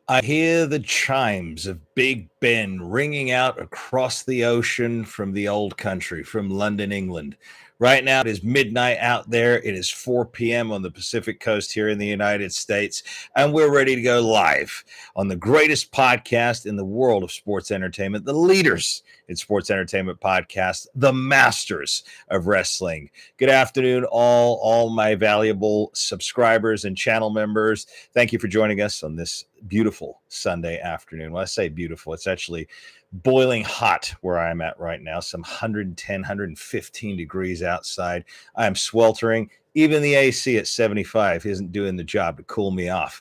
I hear the chimes of Big Ben ringing out across the ocean from the old country, from London, England. Right now, it is midnight out there. It is 4 p.m. on the Pacific Coast here in the United States, and we're ready to go live on the greatest podcast in the world of sports entertainment, the leaders in sports entertainment podcasts, the masters of wrestling. Good afternoon, all my valuable subscribers and channel members. Thank you for joining us on this beautiful Sunday afternoon. When I say beautiful, it's actually boiling hot where I'm at right now, some 110, 115 degrees outside. I'm sweltering. Even the AC at 75 isn't doing the job to cool me off.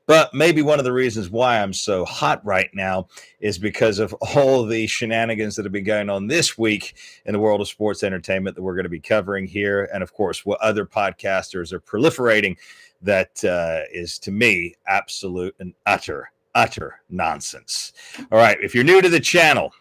But maybe one of the reasons why I'm so hot right now is because of all the shenanigans that have been going on this week in the world of sports entertainment that we're going to be covering here. And of course, what other podcasters are proliferating that is, to me, absolute and utter nonsense. All right. If you're new to the channel,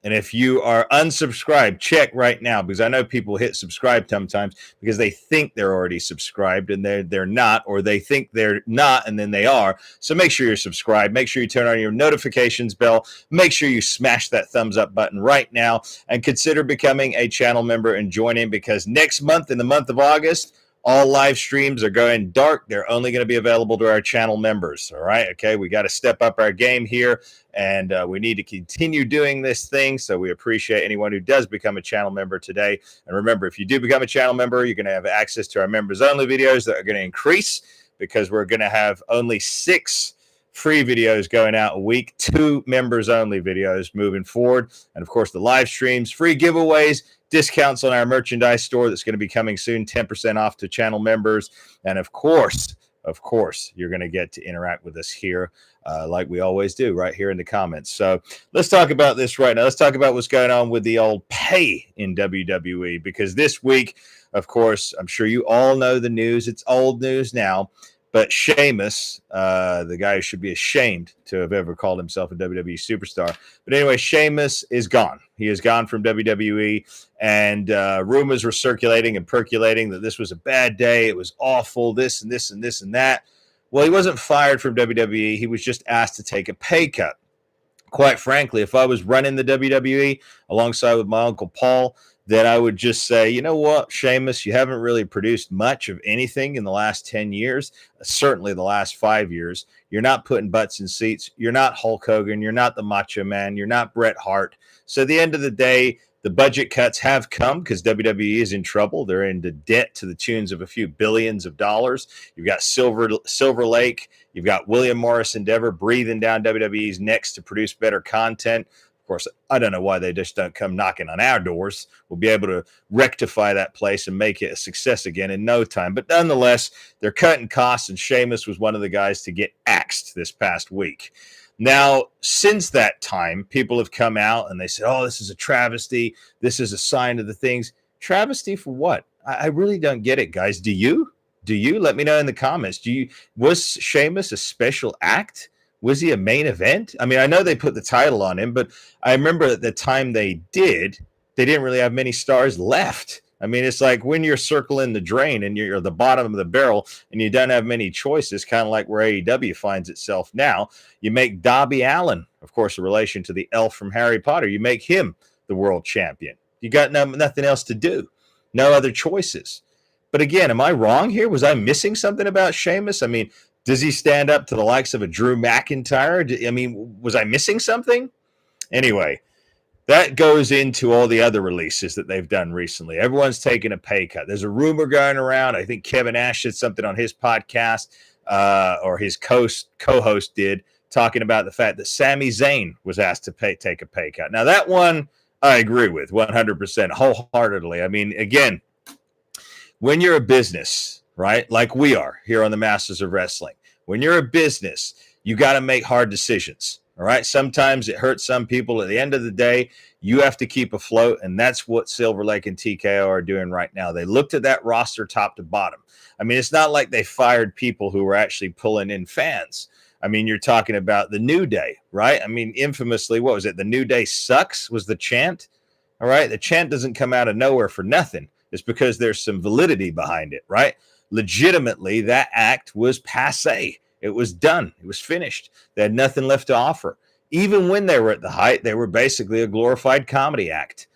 and if you are unsubscribed, check right now, because I know people hit subscribe sometimes because they think they're already subscribed and they're not, or they think they're not and then they are. So make sure you're subscribed. Make sure you turn on your notifications bell. Make sure you smash that thumbs up button right now and consider becoming a channel member and joining, because next month, in the month of August, all live streams are going dark. They're only going to be available to our channel members. All right. Okay. We got to step up our game here, and we need to continue doing this thing. So we appreciate anyone who does become a channel member today. And remember, if you do become a channel member, you're going to have access to our members only videos that are going to increase, because we're going to have only 6 free videos going out a week, 2 members only videos moving forward. And of course, the live streams, free giveaways, discounts on our merchandise store that's going to be coming soon, 10% off to channel members. And of course, you're going to get to interact with us here like we always do right here in the comments. So let's talk about this right now. Let's talk about what's going on with the old pay in WWE, because this week, of course, I'm sure you all know the news. It's old news now. But Sheamus, the guy who should be ashamed to have ever called himself a WWE superstar. But anyway, Sheamus is gone. He is gone from WWE. And rumors were circulating and percolating that this was a bad day. It was awful, this and this and this and that. Well, he wasn't fired from WWE. He was just asked to take a pay cut. Quite frankly, if I was running the WWE alongside with my Uncle Paul, then I would just say, you know what, Sheamus, you haven't really produced much of anything in the last 10 years, certainly the last 5 years. You're not putting butts in seats. You're not Hulk Hogan. You're not the Macho Man. You're not Bret Hart. So at the end of the day, the budget cuts have come because WWE is in trouble. They're into debt to the tunes of a few billions of dollars. You've got Silver Lake. You've got William Morris Endeavor breathing down WWE's necks to produce better content. Of course, I don't know why they just don't come knocking on our doors. We'll be able to rectify that place and make it a success again in no time. But nonetheless, they're cutting costs, and Sheamus was one of the guys to get axed this past week. Now, since that time, people have come out and they said, oh, this is a travesty. This is a sign of the things. Travesty for what? I really don't get it, guys. Do you? Do you? Let me know in the comments. Was Sheamus a special act? Was he a main event? I mean, I know they put the title on him, but I remember at the time they didn't really have many stars left. I mean, it's like when you're circling the drain and you're at the bottom of the barrel and you don't have many choices, kind of like where AEW finds itself now. You make Darby Allin, of course, a relation to the elf from Harry Potter. You make him the world champion. You got nothing else to do. No other choices. But again, am I wrong here? Was I missing something about Sheamus? I mean, does he stand up to the likes of a Drew McIntyre? I mean, was I missing something? Anyway, that goes into all the other releases that they've done recently. Everyone's taking a pay cut. There's a rumor going around. I think Kevin Nash did something on his podcast, or his co-host did, talking about the fact that Sami Zayn was asked to take a pay cut. Now, that one I agree with 100%, wholeheartedly. I mean, again, when you're a business, right, like we are here on the Masters of Wrestling, when you're a business, you got to make hard decisions. All right. Sometimes it hurts some people. At the end of the day, you have to keep afloat. And that's what Silver Lake and TKO are doing right now. They looked at that roster top to bottom. I mean, it's not like they fired people who were actually pulling in fans. I mean, you're talking about the New Day, right? I mean, infamously, what was it? The New Day sucks was the chant. All right. The chant doesn't come out of nowhere for nothing. It's because there's some validity behind it, right? Legitimately, that act was passé. It was done. It was finished. They had nothing left to offer. Even when they were at the height, they were basically a glorified comedy act.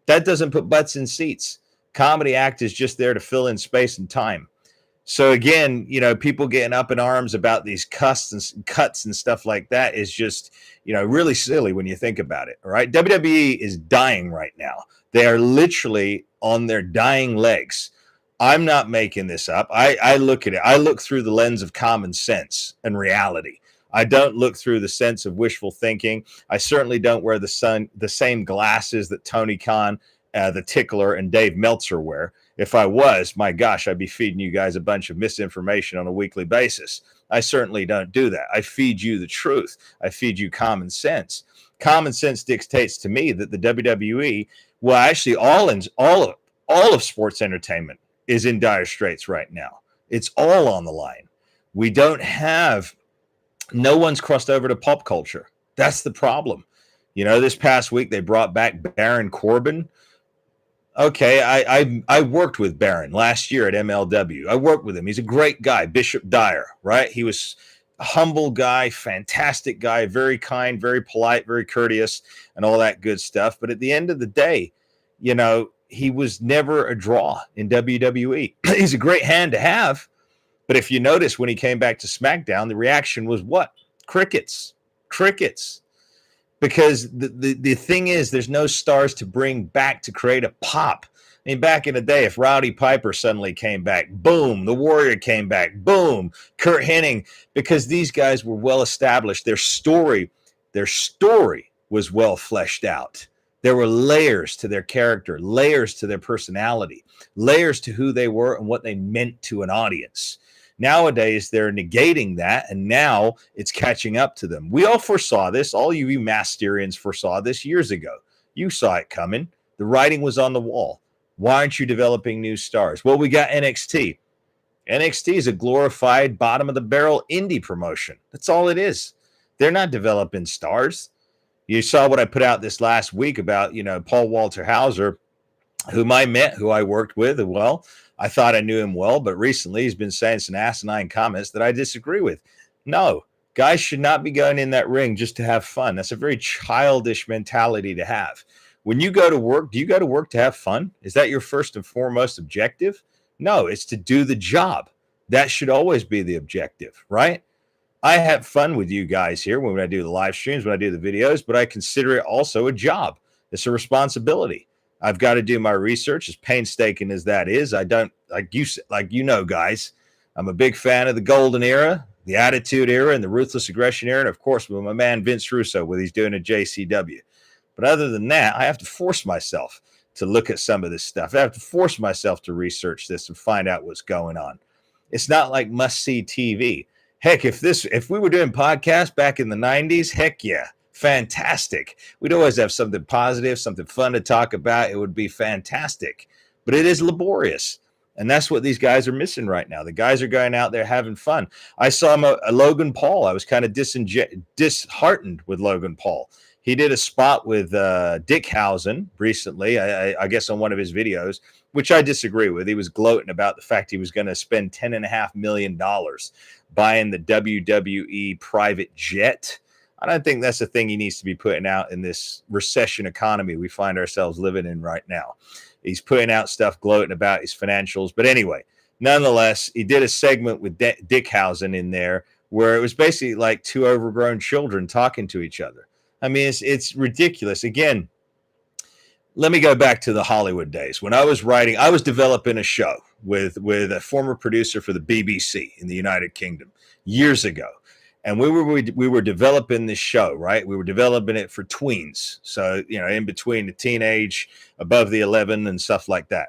That doesn't put butts in seats. Comedy act is just there to fill in space and time. So again, people getting up in arms about these cuts and stuff like that is just, really silly when you think about it. All right. WWE is dying right now. They are literally on their dying legs. I'm not making this up. I look at it. I look through the lens of common sense and reality. I don't look through the sense of wishful thinking. I certainly don't wear the same glasses that Tony Khan, the Tickler, and Dave Meltzer wear. If I was, my gosh, I'd be feeding you guys a bunch of misinformation on a weekly basis. I certainly don't do that. I feed you the truth. I feed you common sense. Common sense dictates to me that the WWE, well, actually all of sports entertainment is in dire straits right now. It's all on the line. We don't have, no one's crossed over to pop culture. That's the problem. This past week they brought back Baron Corbin. Okay, I worked with Baron last year at MLW. I worked with him. He's a great guy, Bishop Dyer, right? He was a humble guy, fantastic guy, very kind, very polite, very courteous, and all that good stuff. But at the end of the day, he was never a draw in WWE. He's a great hand to have. But if you notice, when he came back to SmackDown, the reaction was what? Crickets. Because the thing is, there's no stars to bring back to create a pop. I mean, back in the day, if Rowdy Piper suddenly came back, boom, the Warrior came back, boom, Kurt Hennig, because these guys were well established. Their story was well fleshed out. There were layers to their character, layers to their personality, layers to who they were and what they meant to an audience. Nowadays, they're negating that, and now it's catching up to them. We all foresaw this. All you Masterians foresaw this years ago. You saw it coming. The writing was on the wall. Why aren't you developing new stars? Well, we got NXT. NXT is a glorified bottom-of-the-barrel indie promotion. That's all it is. They're not developing stars. You saw what I put out this last week about, Paul Walter Hauser, whom I met, who I worked with. Well, I thought I knew him well, but recently he's been saying some asinine comments that I disagree with. No, guys should not be going in that ring just to have fun. That's a very childish mentality to have. When you go to work, do you go to work to have fun? Is that your first and foremost objective? No, it's to do the job. That should always be the objective, right? I have fun with you guys here when I do the live streams, when I do the videos, but I consider it also a job. It's a responsibility. I've got to do my research, as painstaking as that is. I don't, guys, I'm a big fan of the golden era, the attitude era, and the ruthless aggression era, and of course, with my man Vince Russo, what he's doing at JCW. But other than that, I have to force myself to look at some of this stuff. I have to force myself to research this and find out what's going on. It's not like must-see TV. Heck, if we were doing podcasts back in the 90s, heck yeah. Fantastic. We'd always have something positive, something fun to talk about. It would be fantastic, but it is laborious. And that's what these guys are missing right now. The guys are going out there having fun. I saw a Logan Paul. I was kind of disheartened with Logan Paul. He did a spot with Dickhausen recently, I guess on one of his videos, which I disagree with. He was gloating about the fact he was going to spend $10.5 million buying the WWE private jet. I don't think that's the thing he needs to be putting out in this recession economy we find ourselves living in right now. He's putting out stuff gloating about his financials. But anyway, nonetheless, he did a segment with Dickhausen in there where it was basically like two overgrown children talking to each other. I mean, it's ridiculous. Again, let me go back to the Hollywood days. When I was developing a show with a former producer for the BBC in the United Kingdom years ago. And we were developing this show, right? We were developing it for tweens. So, in between the teenage, above the 11 and stuff like that.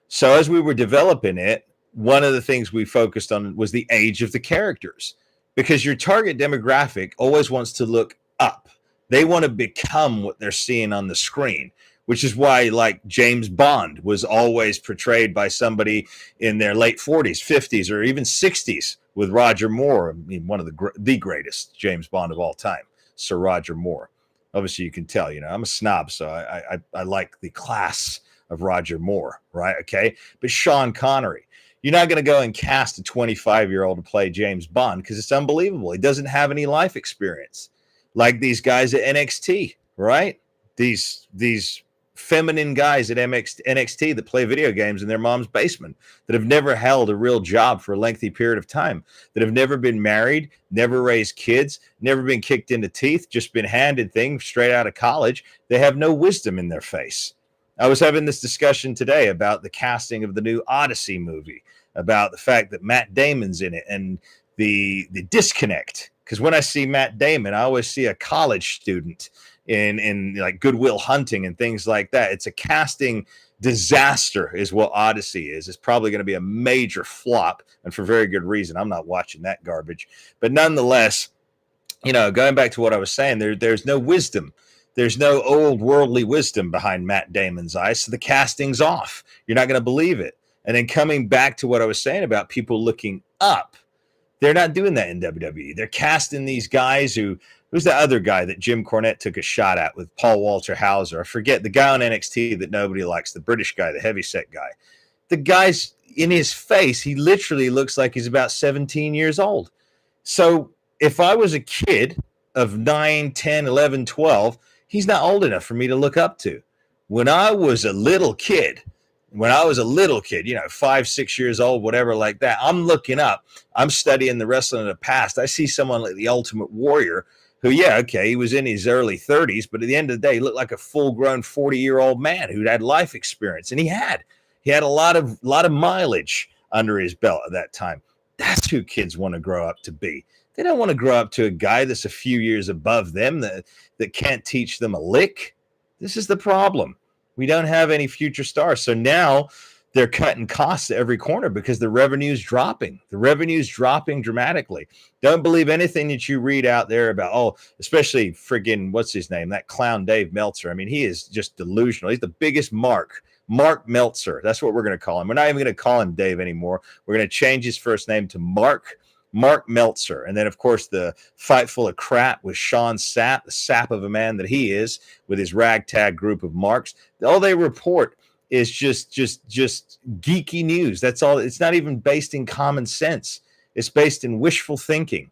So as we were developing it, one of the things we focused on was the age of the characters, because your target demographic always wants to look up. They want to become what they're seeing on the screen, which is why, like, James Bond was always portrayed by somebody in their late 40s, 50s, or even 60s with Roger Moore. I mean, one of the greatest James Bond of all time, Sir Roger Moore. Obviously, you can tell, I'm a snob, so I like the class of Roger Moore, right? Okay. But Sean Connery, You're not going to go and cast a 25-year-old to play James Bond because it's unbelievable. He doesn't have any life experience like these guys at NXT, right? These feminine guys at NXT that play video games in their mom's basement, that have never held a real job for a lengthy period of time, that have never been married, never raised kids, never been kicked in the teeth, just been handed things straight out of college. They have no wisdom in their face. I was having this discussion today about the casting of the new Odyssey movie, about the fact that Matt Damon's in it and the disconnect. Because when I see Matt Damon, I always see a college student in like Good Will Hunting and things like that. It's a casting disaster is what Odyssey is. It's probably going to be a major flop, and for very good reason. I'm not watching that garbage. But nonetheless, going back to what I was saying, there's no wisdom. There's no old worldly wisdom behind Matt Damon's eyes, so the casting's off. You're not going to believe it. And then coming back to what I was saying about people looking up, they're not doing that in WWE. They're casting these guys who's the other guy that Jim Cornette took a shot at with Paul Walter Hauser? I forget, the guy on NXT that nobody likes, the British guy, the heavyset guy. The guy's in his face, he literally looks like he's about 17 years old. So if I was a kid of 9, 10, 11, 12, he's not old enough for me to look up to. When I was a little kid, 5, 6 years old, whatever like that, I'm looking up. I'm studying the wrestling of the past. I see someone like the Ultimate Warrior who, he was in his early 30s, but at the end of the day, he looked like a full-grown 40-year-old man who'd had life experience. And he had a lot of mileage under his belt at that time. That's who kids want to grow up to be. They don't want to grow up to a guy that's a few years above them that can't teach them a lick. This is the problem. We don't have any future stars. So now they're cutting costs at every corner because the revenue's dropping. The revenue's dropping dramatically. Don't believe anything that you read out there about, especially friggin', what's his name? That clown Dave Meltzer. I mean, he is just delusional. He's the biggest Mark Meltzer. That's what we're going to call him. We're not even going to call him Dave anymore. We're going to change his first name to Mark Meltzer. And then, of course, the fight full of crap with Sean Sapp, the sap of a man that he is, with his ragtag group of marks. All they report is just geeky news. That's all. It's not even based in common sense. It's based in wishful thinking.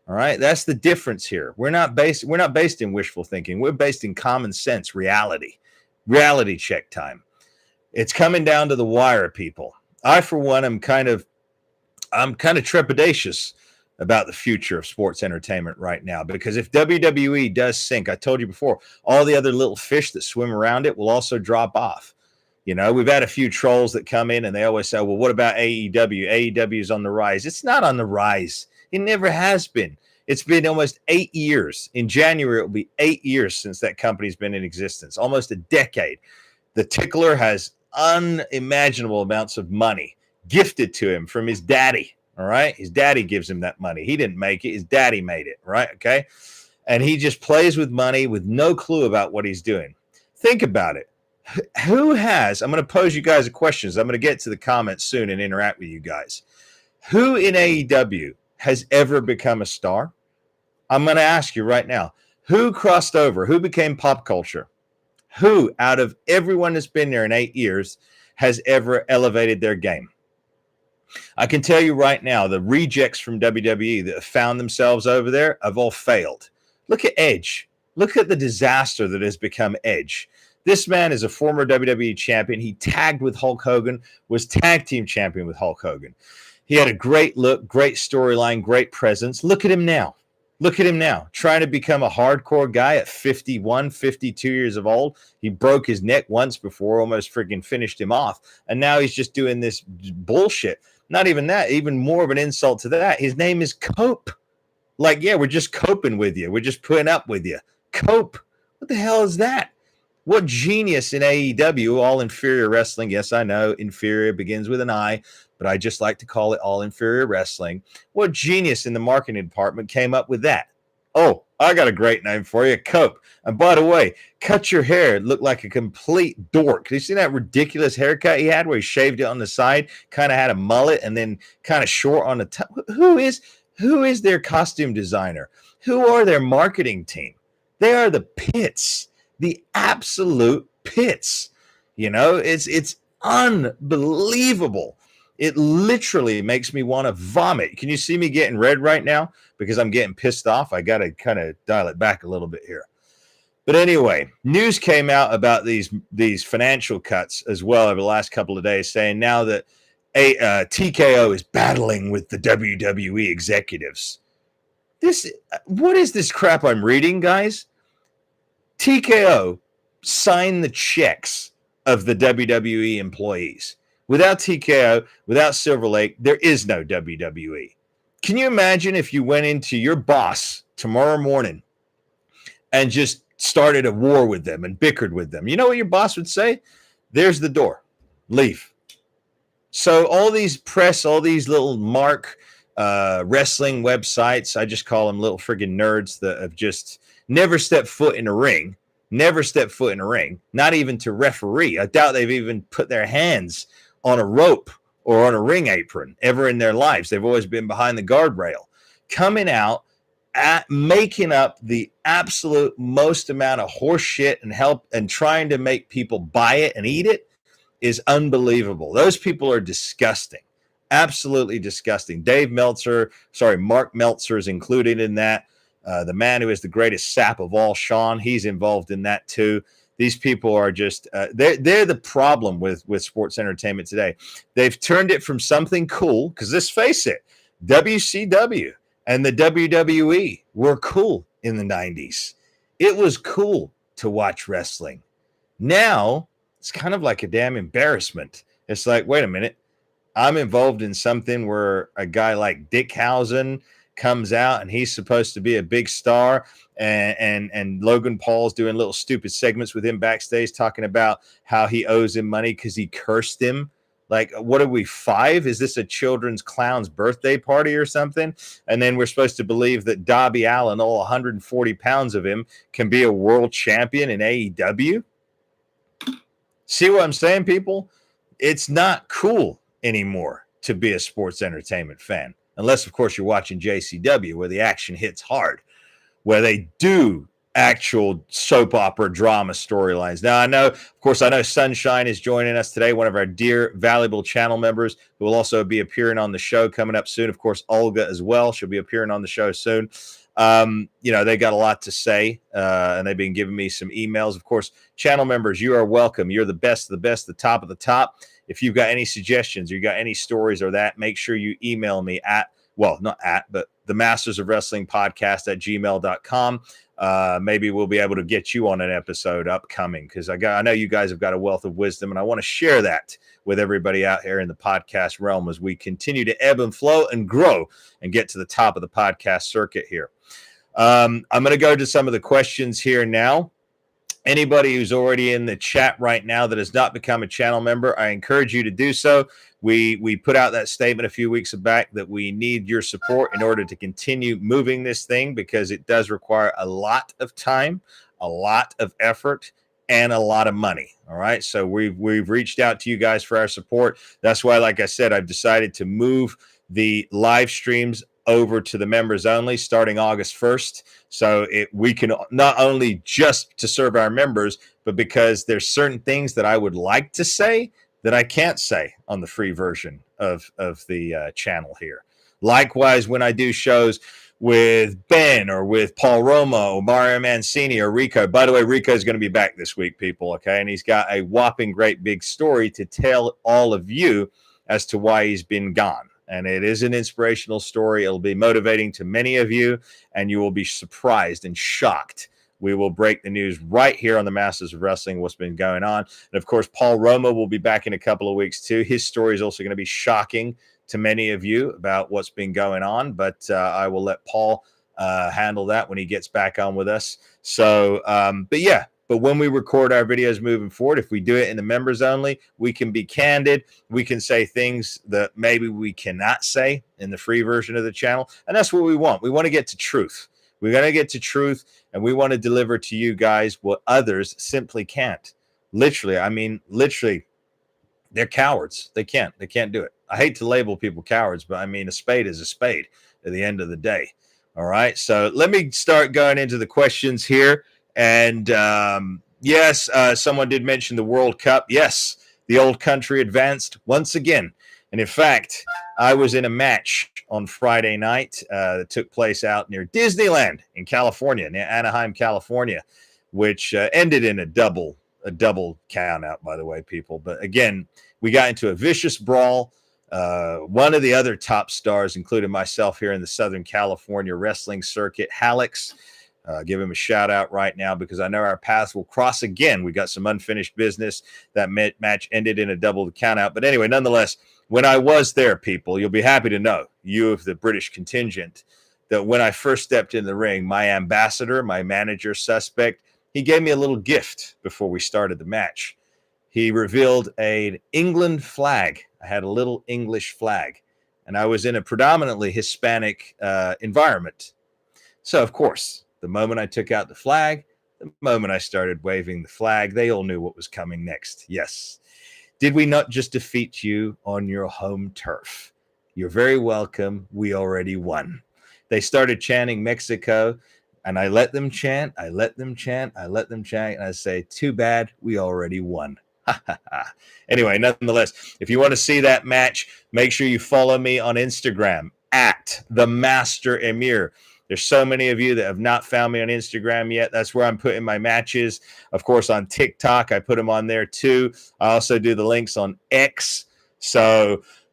All right. That's the difference here. We're not based in wishful thinking. We're based in common sense, reality check time. It's coming down to the wire, people. I, for one, I'm kind of trepidatious about the future of sports entertainment right now, because if WWE does sink, I told you before, all the other little fish that swim around it will also drop off. We've had a few trolls that come in and they always say, well, what about AEW? AEW is on the rise. It's not on the rise. It never has been. It's been almost 8 years. In January, it will be 8 years since that company's been in existence, almost a decade. The tickler has unimaginable amounts of money gifted to him from his daddy. All right. His daddy gives him that money. He didn't make it. His daddy made it. Right. Okay. And he just plays with money with no clue about what he's doing. Think about it. I'm going to pose you guys a question. I'm going to get to the comments soon and interact with you guys. Who in AEW has ever become a star? I'm going to ask you right now. Who crossed over? Who became pop culture? Who out of everyone that's been there in 8 years has ever elevated their game? I can tell you right now, the rejects from WWE that have found themselves over there have all failed. Look at Edge. Look at the disaster that has become Edge. This man is a former WWE champion. He tagged with Hulk Hogan, was tag team champion with Hulk Hogan. He had a great look, great storyline, great presence. Look at him now. Trying to become a hardcore guy at 51, 52 years of old. He broke his neck once before, almost freaking finished him off. And now he's just doing this bullshit. Not even that, even more of an insult to that. His name is Cope. Like, we're just coping with you. We're just putting up with you. Cope. What the hell is that? What genius in AEW, all inferior wrestling. Yes, I know inferior begins with an I, but I just like to call it all inferior wrestling. What genius in the marketing department came up with that? Oh, I got a great name for you, Cope. And by the way, cut your hair. It looked like a complete dork. You see that ridiculous haircut he had where he shaved it on the side, kind of had a mullet, and then kind of short on the top? Who is their costume designer? Who are their marketing team? They are the pits. The absolute pits. It's unbelievable It literally makes me want to vomit. Can you see me getting red right now? Because I'm getting pissed off. I got to kind of dial it back a little bit here. But anyway, news came out about these financial cuts as well over the last couple of days, saying now that TKO is battling with the WWE executives. What is this crap I'm reading, guys? TKO signed the checks of the WWE employees. Without TKO, without Silver Lake, there is no WWE. Can you imagine if you went into your boss tomorrow morning and just started a war with them and bickered with them? You know what your boss would say? There's the door. Leave. So all these press, all these little mark wrestling websites, I just call them little friggin' nerds that have just never stepped foot in a ring, not even to referee. I doubt they've even put their hands on a rope or on a ring apron ever in their lives. They've always been behind the guardrail, coming out at making up the absolute most amount of horse shit and trying to make people buy it and eat it is unbelievable. Those people are disgusting. Absolutely disgusting. Mark Meltzer is included in that. The man who is the greatest sap of all, Sean, he's involved in that too. These people are just, they're the problem with sports entertainment today. They've turned it from something cool, because let's face it, WCW and the WWE were cool in the 90s. It was cool to watch wrestling. Now, it's kind of like a damn embarrassment. It's like, wait a minute, I'm involved in something where a guy like Dickhausen comes out and he's supposed to be a big star, and Logan Paul's doing little stupid segments with him backstage talking about how he owes him money because he cursed him. Like, what are we, 5? Is this a children's clown's birthday party or something? And then we're supposed to believe that Darby Allin, all 140 pounds of him, can be a world champion in AEW? See what I'm saying, people? It's not cool anymore to be a sports entertainment fan. Unless, of course, you're watching JCW, where the action hits hard, where they do actual soap opera drama storylines. Now, I know Sunshine is joining us today, one of our dear, valuable channel members, who will also be appearing on the show coming up soon. Of course, Olga as well. She'll be appearing on the show soon. They got a lot to say, and they've been giving me some emails. Of course, channel members, you are welcome. You're the best, the top of the top. If you've got any suggestions or you got any stories or that, make sure you email me at the Masters of Wrestling Podcast at gmail.com. Maybe we'll be able to get you on an episode upcoming, because I know you guys have got a wealth of wisdom, and I want to share that with everybody out here in the podcast realm as we continue to ebb and flow and grow and get to the top of the podcast circuit here. I'm going to go to some of the questions here now. Anybody who's already in the chat right now that has not become a channel member, I encourage you to do so. We put out that statement a few weeks back that we need your support in order to continue moving this thing, because it does require a lot of time, a lot of effort, and a lot of money. All right. So we've reached out to you guys for our support. That's why, like I said, I've decided to move the live streams over to the members only starting August 1st. So we can not only just to serve our members, but because there's certain things that I would like to say that I can't say on the free version of the channel here. Likewise, when I do shows with Ben or with Paul Romo, Mario Mancini, or Rico. By the way, Rico is going to be back this week, people. Okay. And he's got a whopping great big story to tell all of you as to why he's been gone. And it is an inspirational story. It'll be motivating to many of you, and you will be surprised and shocked. We will break the news right here on the Masters of Wrestling, what's been going on. And, of course, Paul Romo will be back in a couple of weeks, too. His story is also going to be shocking to many of you about what's been going on. But I will let Paul handle that when he gets back on with us. So, But when we record our videos moving forward, if we do it in the members only, we can be candid. We can say things that maybe we cannot say in the free version of the channel. And that's what we want. We want to get to truth. We're going to get to truth, and we want to deliver to you guys what others simply can't. Literally, they're cowards. They can't do it. I hate to label people cowards, but I mean, a spade is a spade at the end of the day. All right. So let me start going into the questions here. And yes, someone did mention the World Cup. Yes, the old country advanced once again. And in fact, I was in a match on Friday night that took place out near Disneyland in California, near Anaheim, California, which ended in a double count out, by the way, people. But again, we got into a vicious brawl. One of the other top stars, including myself here in the Southern California wrestling circuit, Hallex. Give him a shout out right now because I know our paths will cross again. We got some unfinished business. That match ended in a double count out. But anyway, nonetheless, when I was there, people, you'll be happy to know, you of the British contingent, that when I first stepped in the ring, my ambassador, my manager, suspect, he gave me a little gift before we started the match. He revealed an England flag. I had a little English flag, and I was in a predominantly Hispanic environment. So, of course, the moment I took out the flag, the moment I started waving the flag, they all knew what was coming next. Yes. Did we not just defeat you on your home turf? You're very welcome. We already won. They started chanting Mexico, and I let them chant. I let them chant. And I say, too bad. We already won. Anyway, nonetheless, if you want to see that match, make sure you follow me on Instagram at the Master Emir. There's so many of you that have not found me on Instagram yet. That's where I'm putting my matches. Of course, on TikTok, I put them on there too. I also do the links on X.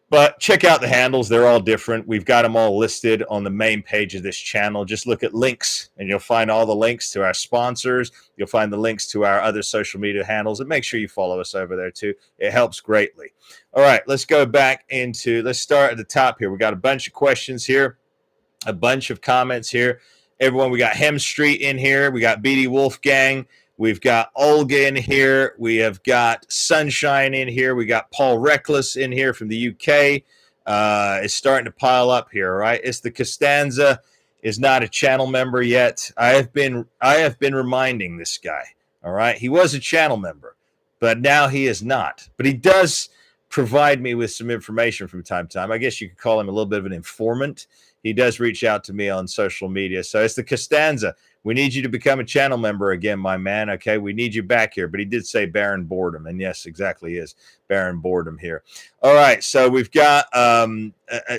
But check out the handles. They're all different. We've got them all listed on the main page of this channel. Just look at links, and you'll find all the links to our sponsors. You'll find the links to our other social media handles, and make sure you follow us over there too. It helps greatly. All right, let's go back let's start at the top here. We got a bunch of questions here. A bunch of comments here. Everyone, we got Hem Street in here. We got BD Wolfgang. We've got Olga in here. We have got Sunshine in here. We got Paul Reckless in here from the UK. It's starting to pile up here, all right? It's the Costanza is not a channel member yet. I have been reminding this guy, all right? He was a channel member, but now he is not. But he does provide me with some information from time to time. I guess you could call him a little bit of an informant. He does reach out to me on social media. So it's the Costanza. We need you to become a channel member again, my man. Okay, we need you back here. But he did say Baron Boredom. And yes, exactly, he is Baron Boredom here. All right, so we've got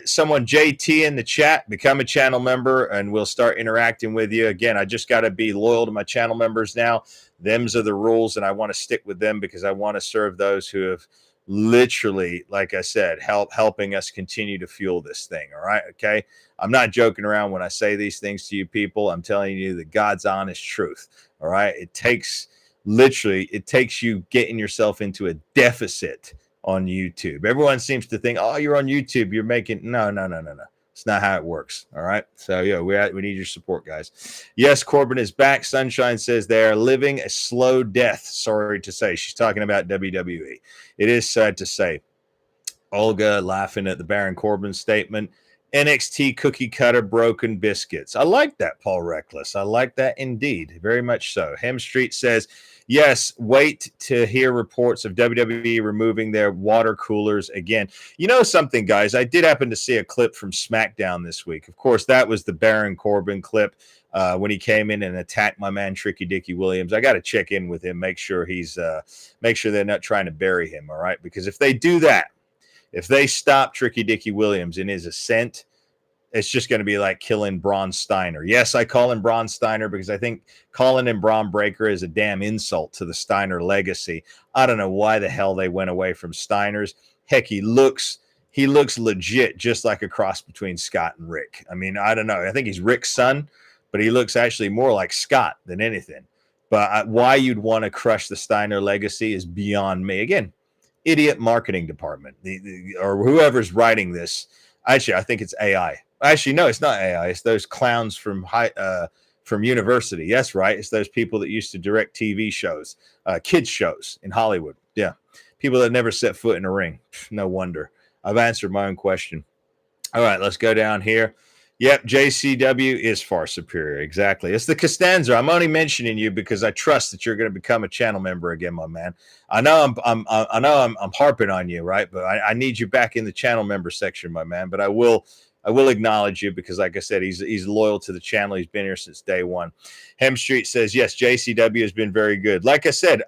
someone, JT, in the chat. Become a channel member, and we'll start interacting with you. Again, I just got to be loyal to my channel members now. Them's are the rules, and I want to stick with them because I want to serve those who have literally, like I said, helping us continue to fuel this thing. All right. Okay. I'm not joking around when I say these things to you people. I'm telling you the God's honest truth. All right. It takes you getting yourself into a deficit on YouTube. Everyone seems to think, oh, you're on YouTube, you're making no. It's not how it works. All right. So yeah, we need your support, guys. Yes, Corbin is back. Sunshine says they are living a slow death. Sorry to say. She's talking about WWE. It is sad to say. Olga laughing at the Baron Corbin statement. NXT cookie cutter broken biscuits. I like that, Paul Reckless. I like that indeed. Very much so. Hem Street says, yes, wait to hear reports of WWE removing their water coolers again. You know something, guys? I did happen to see a clip from SmackDown this week. Of course, that was the Baron Corbin clip when he came in and attacked my man Tricky Dicky Williams. I got to check in with him, make sure they're not trying to bury him. All right, because if they do that, if they stop Tricky Dicky Williams in his ascent, it's just going to be like killing Braun Steiner. Yes, I call him Braun Steiner because I think calling him Braun Breaker is a damn insult to the Steiner legacy. I don't know why the hell they went away from Steiner's. Heck, he looks legit just like a cross between Scott and Rick. I mean, I don't know. I think he's Rick's son, but he looks actually more like Scott than anything. But why you'd want to crush the Steiner legacy is beyond me. Again, idiot marketing department or whoever's writing this. Actually, I think it's AI. Actually, no, it's not AI. It's those clowns from university. Yes, right. It's those people that used to direct TV shows, kids shows in Hollywood. Yeah, people that never set foot in a ring. No wonder. I've answered my own question. All right, let's go down here. Yep, JCW is far superior. Exactly. It's the Costanza. I'm only mentioning you because I trust that you're going to become a channel member again, my man. I know I'm harping on you, right? But I need you back in the channel member section, my man. But I will acknowledge you because, like I said, he's loyal to the channel. He's been here since day one. Hem Street says, yes, JCW has been very good. Like I said,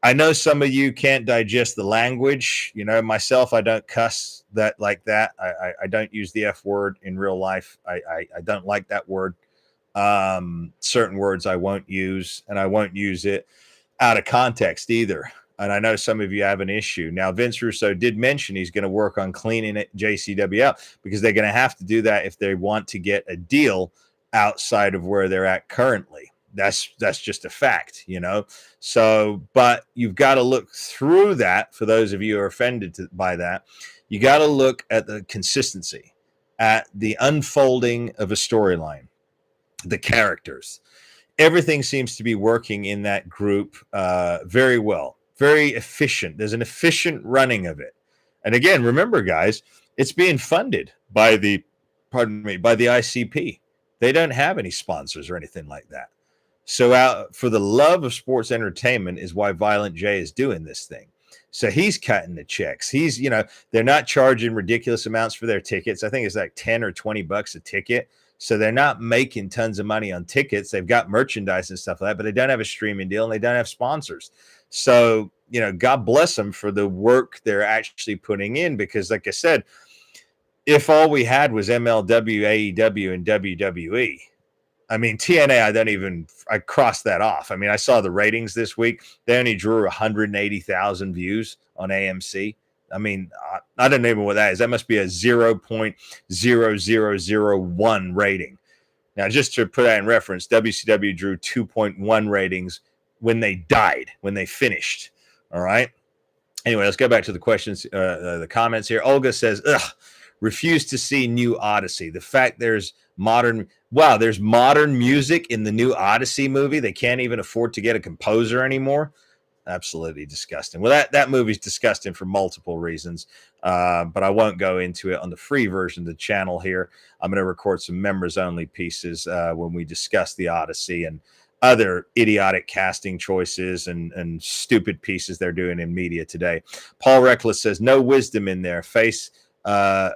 I know some of you can't digest the language. You know, myself, I don't cuss that like that. I don't use the F word in real life. I don't like that word. Certain words I won't use, and I won't use it out of context either. And I know some of you have an issue. Now, Vince Russo did mention he's going to work on cleaning it JCW out, because they're going to have to do that if they want to get a deal outside of where they're at currently. That's just a fact, you know. So, but you've got to look through that. For those of you who are offended by that, you got to look at the consistency, at the unfolding of a storyline, the characters. Everything seems to be working in that group very well, very efficient. There's an efficient running of it. And again, remember, guys, it's being funded by the ICP. They don't have any sponsors or anything like that. So for the love of sports entertainment is why Violent J is doing this thing. So he's cutting the checks. He's, you know, they're not charging ridiculous amounts for their tickets. I think it's like 10 or 20 bucks a ticket. So they're not making tons of money on tickets. They've got merchandise and stuff like that, but they don't have a streaming deal and they don't have sponsors. So, you know, God bless them for the work they're actually putting in, because like I said, if all we had was MLW, AEW, and WWE, I mean, TNA, I crossed that off. I mean, I saw the ratings this week. They only drew 180,000 views on AMC. I mean, I don't even know what that is. That must be a 0.0001 rating. Now, just to put that in reference, WCW drew 2.1 ratings when they died, when they finished. All right. Anyway, let's go back to the questions, the comments here. Olga says, refuse to see new Odyssey. The fact there's modern music in the new Odyssey movie. They can't even afford to get a composer anymore. Absolutely disgusting. Well, that movie's disgusting for multiple reasons, but I won't go into it on the free version of the channel here. I'm going to record some members-only pieces when we discuss the Odyssey and other idiotic casting choices and stupid pieces they're doing in media today. Paul Reckless says, no wisdom in there. Face. I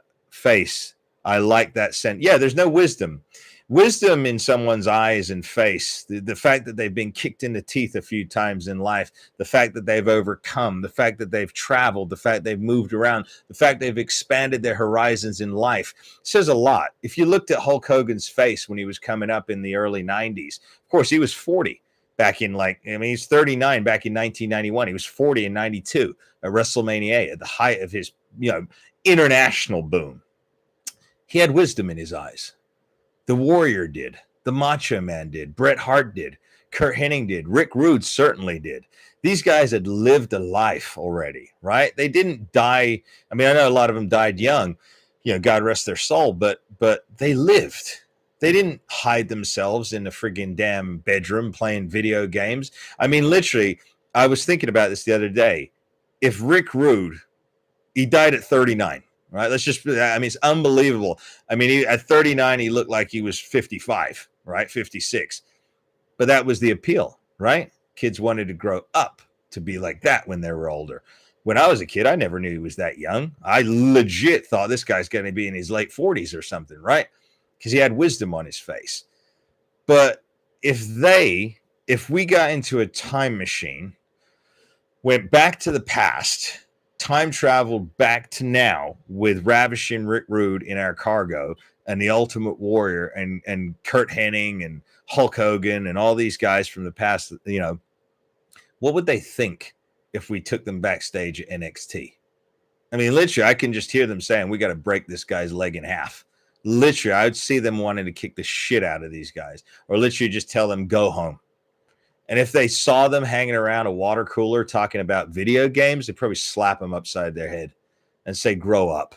like that sentence. Yeah, there's no wisdom. Wisdom in someone's eyes and face, the fact that they've been kicked in the teeth a few times in life, the fact that they've overcome, the fact that they've traveled, the fact they've moved around, the fact they've expanded their horizons in life says a lot. If you looked at Hulk Hogan's face when he was coming up in the early 90s, of course, he was 40 back in he's 39 back in 1991. He was 40 in 92 at WrestleMania 8 at the height of his, international boom. He had wisdom in his eyes. The Warrior did. The Macho Man did. Bret Hart did. Kurt Hennig did. Rick Rude certainly did. These guys had lived a life already, right? They didn't die. I mean, I know a lot of them died young, God rest their soul, but they lived. They didn't hide themselves in a friggin' damn bedroom playing video games. I mean, literally, I was thinking about this the other day. If Rick Rude, he died at 39. Right. It's unbelievable. I mean, at 39, he looked like he was 55, right? 56. But that was the appeal, right? Kids wanted to grow up to be like that when they were older. When I was a kid, I never knew he was that young. I legit thought this guy's going to be in his late 40s or something, right? Because he had wisdom on his face. But if we got into a time machine, went back to the past, time traveled back to now with ravishing Rick Rude in our cargo and the Ultimate Warrior and Kurt Hennig and Hulk Hogan and all these guys from the past, what would they think if we took them backstage at NXT? I mean, literally, I can just hear them saying, we got to break this guy's leg in half. Literally, I would see them wanting to kick the shit out of these guys, or literally just tell them, go home. And if they saw them hanging around a water cooler talking about video games, they'd probably slap them upside their head and say, grow up.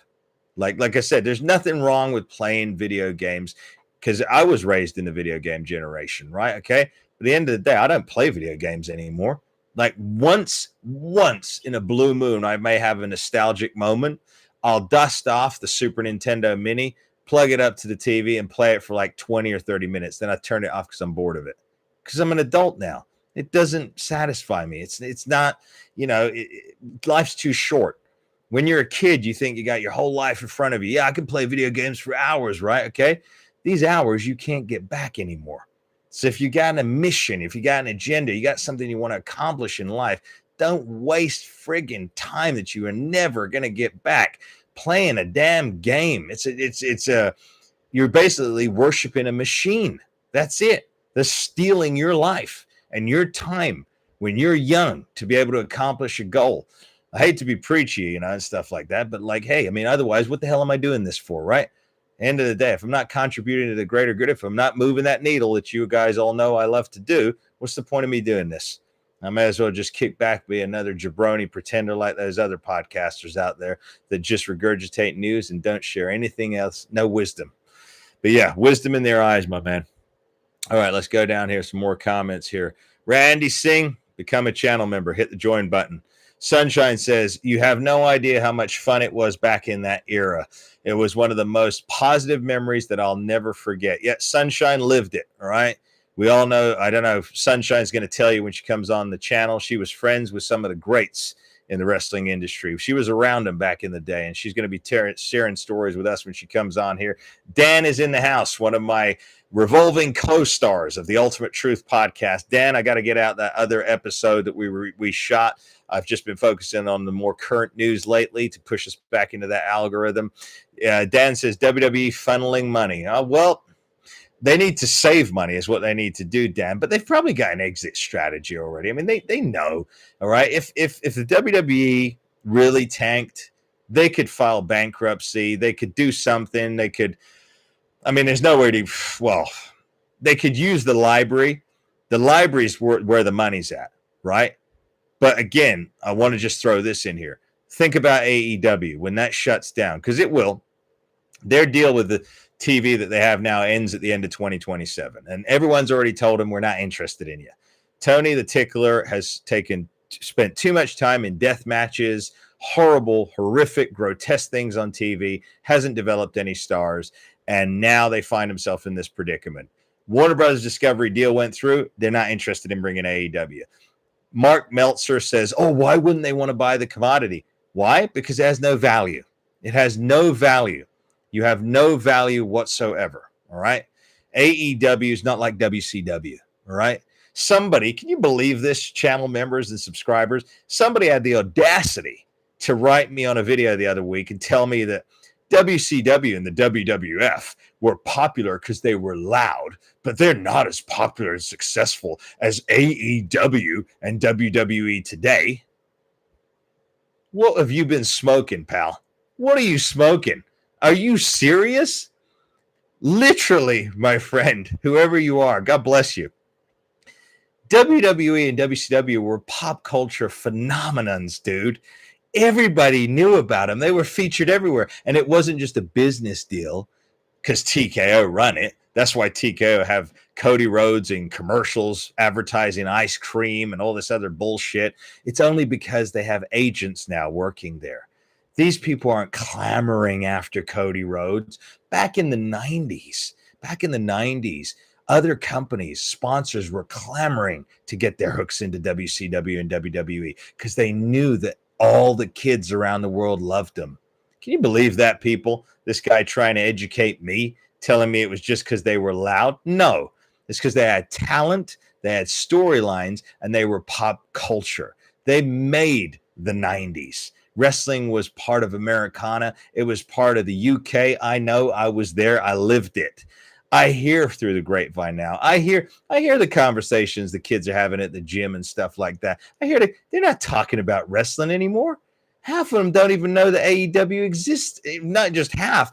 Like I said, there's nothing wrong with playing video games, because I was raised in the video game generation, right? Okay. At the end of the day, I don't play video games anymore. Like once in a blue moon, I may have a nostalgic moment. I'll dust off the Super Nintendo Mini, plug it up to the TV and play it for like 20 or 30 minutes. Then I turn it off because I'm bored of it. Because I'm an adult now. It doesn't satisfy me. It's not, life's too short. When you're a kid, you think you got your whole life in front of you. Yeah, I can play video games for hours, right? Okay. These hours you can't get back anymore. So if you got a mission, if you got an agenda, you got something you want to accomplish in life, Don't waste friggin' time that you are never going to get back playing a damn game. You're basically worshiping a machine. That's it. They're stealing your life and your time when you're young to be able to accomplish a goal. I hate to be preachy, and stuff like that, but like, hey, I mean, otherwise, what the hell am I doing this for, right? End of the day, if I'm not contributing to the greater good, if I'm not moving that needle that you guys all know I love to do, what's the point of me doing this? I may as well just kick back, be another jabroni pretender like those other podcasters out there that just regurgitate news and don't share anything else, no wisdom. But yeah, wisdom in their eyes, my man. All right, let's go down here. Some more comments here. Randy Singh, become a channel member. Hit the join button. Sunshine says, you have no idea how much fun it was back in that era. It was one of the most positive memories that I'll never forget. Yet Sunshine lived it, all right? We all know, I don't know if Sunshine's going to tell you when she comes on the channel, she was friends with some of the greats in the wrestling industry. She was around them back in the day, and she's going to be sharing stories with us when she comes on here. Dan is in the house, one of my revolving co-stars of the Ultimate Truth podcast. Dan, I got to get out that other episode that we shot. I've just been focusing on the more current news lately to push us back into that algorithm. Dan says, WWE funneling money. Well, they need to save money is what they need to do, Dan, but they've probably got an exit strategy already. I mean, they know, all right? If the WWE really tanked, they could file bankruptcy. They could do something. They could, I mean, there's nowhere to, well, they could use the library. The library's where the money's at, right? But again, I want to just throw this in here. Think about AEW when that shuts down, because it will. Their deal with the TV that they have now ends at the end of 2027. And everyone's already told them we're not interested in you. Tony the Tickler has spent too much time in death matches, horrible, horrific, grotesque things on TV, hasn't developed any stars, and now they find themselves in this predicament. Warner Brothers Discovery deal went through. They're not interested in bringing AEW. Mark Meltzer says, oh, why wouldn't they want to buy the commodity? Why? Because it has no value. It has no value. You have no value whatsoever, all right? AEW is not like WCW, all right? Somebody, can you believe this, channel members and subscribers? Somebody had the audacity to write me on a video the other week and tell me that WCW and the WWF were popular because they were loud, but they're not as popular and successful as AEW and WWE today. What have you been smoking, pal? What are you smoking? Are you serious? Literally, my friend, whoever you are, God bless you. WWE and WCW were pop culture phenomenons, dude. Everybody knew about them. They were featured everywhere. And it wasn't just a business deal because TKO run it. That's why TKO have Cody Rhodes in commercials advertising ice cream and all this other bullshit. It's only because they have agents now working there. These people aren't clamoring after Cody Rhodes. Back in the 90s, other companies, sponsors were clamoring to get their hooks into WCW and WWE because they knew that all the kids around the world loved them. Can you believe that, people? This guy trying to educate me, telling me it was just because they were loud? No, it's because they had talent, they had storylines, and they were pop culture. They made the 90s. Wrestling was part of Americana. It was part of the UK. I know, I was there. I lived it. I hear through the grapevine now. I hear the conversations the kids are having at the gym and stuff like that. I hear they're not talking about wrestling anymore. Half of them don't even know that AEW exists. Not just half,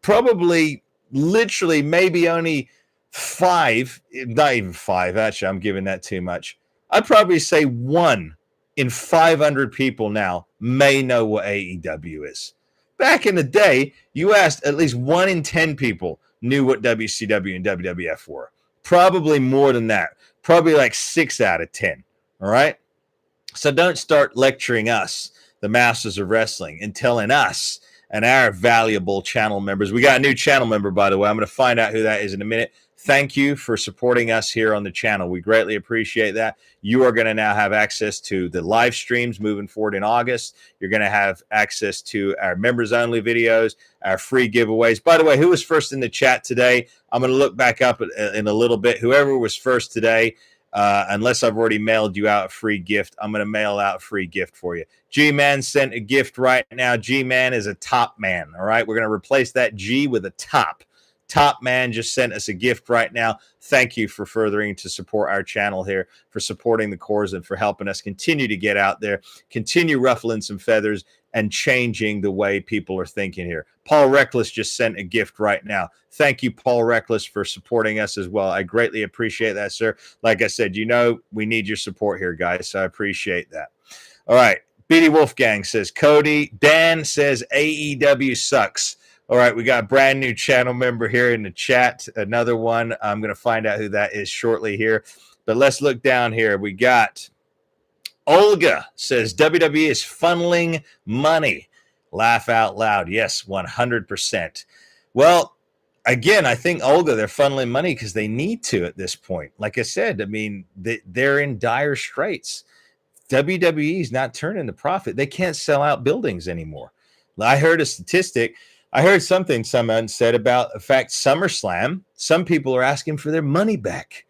probably literally maybe only 5, not even 5. Actually, I'm giving that too much. I'd probably say 1 in 500 people now may know what AEW is. Back in the day, you asked at least 1 in 10 people knew what WCW and WWF were. Probably more than that. Probably like 6 out of 10. All right? So don't start lecturing us, the masters of wrestling, and telling us and our valuable channel members. We got a new channel member, by the way. I'm going to find out who that is in a minute. Thank you for supporting us here on the channel. We greatly appreciate that. You are going to now have access to the live streams moving forward in August. You're going to have access to our members-only videos, our free giveaways. By the way, who was first in the chat today? I'm going to look back up in a little bit. Whoever was first today, Unless I've already mailed you out a free gift, I'm going to mail out a free gift for you. G-Man sent a gift right now. G-Man is a top man, all right? We're going to replace that G with a top. Top man just sent us a gift right now. Thank you for furthering to support our channel here, for supporting the cause, and for helping us continue to get out there, continue ruffling some feathers, and changing the way people are thinking here. Paul Reckless just sent a gift right now. Thank you, Paul Reckless, for supporting us as well. I greatly appreciate that, sir. Like I said, you know we need your support here, guys, so I appreciate that. All right. BD Wolfgang says, Cody. Dan says, AEW sucks. All right, we got a brand new channel member here in the chat. Another one. I'm going to find out who that is shortly here. But let's look down here. We got Olga says WWE is funneling money. Laugh out loud. Yes, 100%. Well, again, I think Olga, they're funneling money because they need to at this point. Like I said, I mean, they're in dire straits. WWE is not turning the profit. They can't sell out buildings anymore. I heard a statistic. I heard something someone said about the fact SummerSlam, some people are asking for their money back.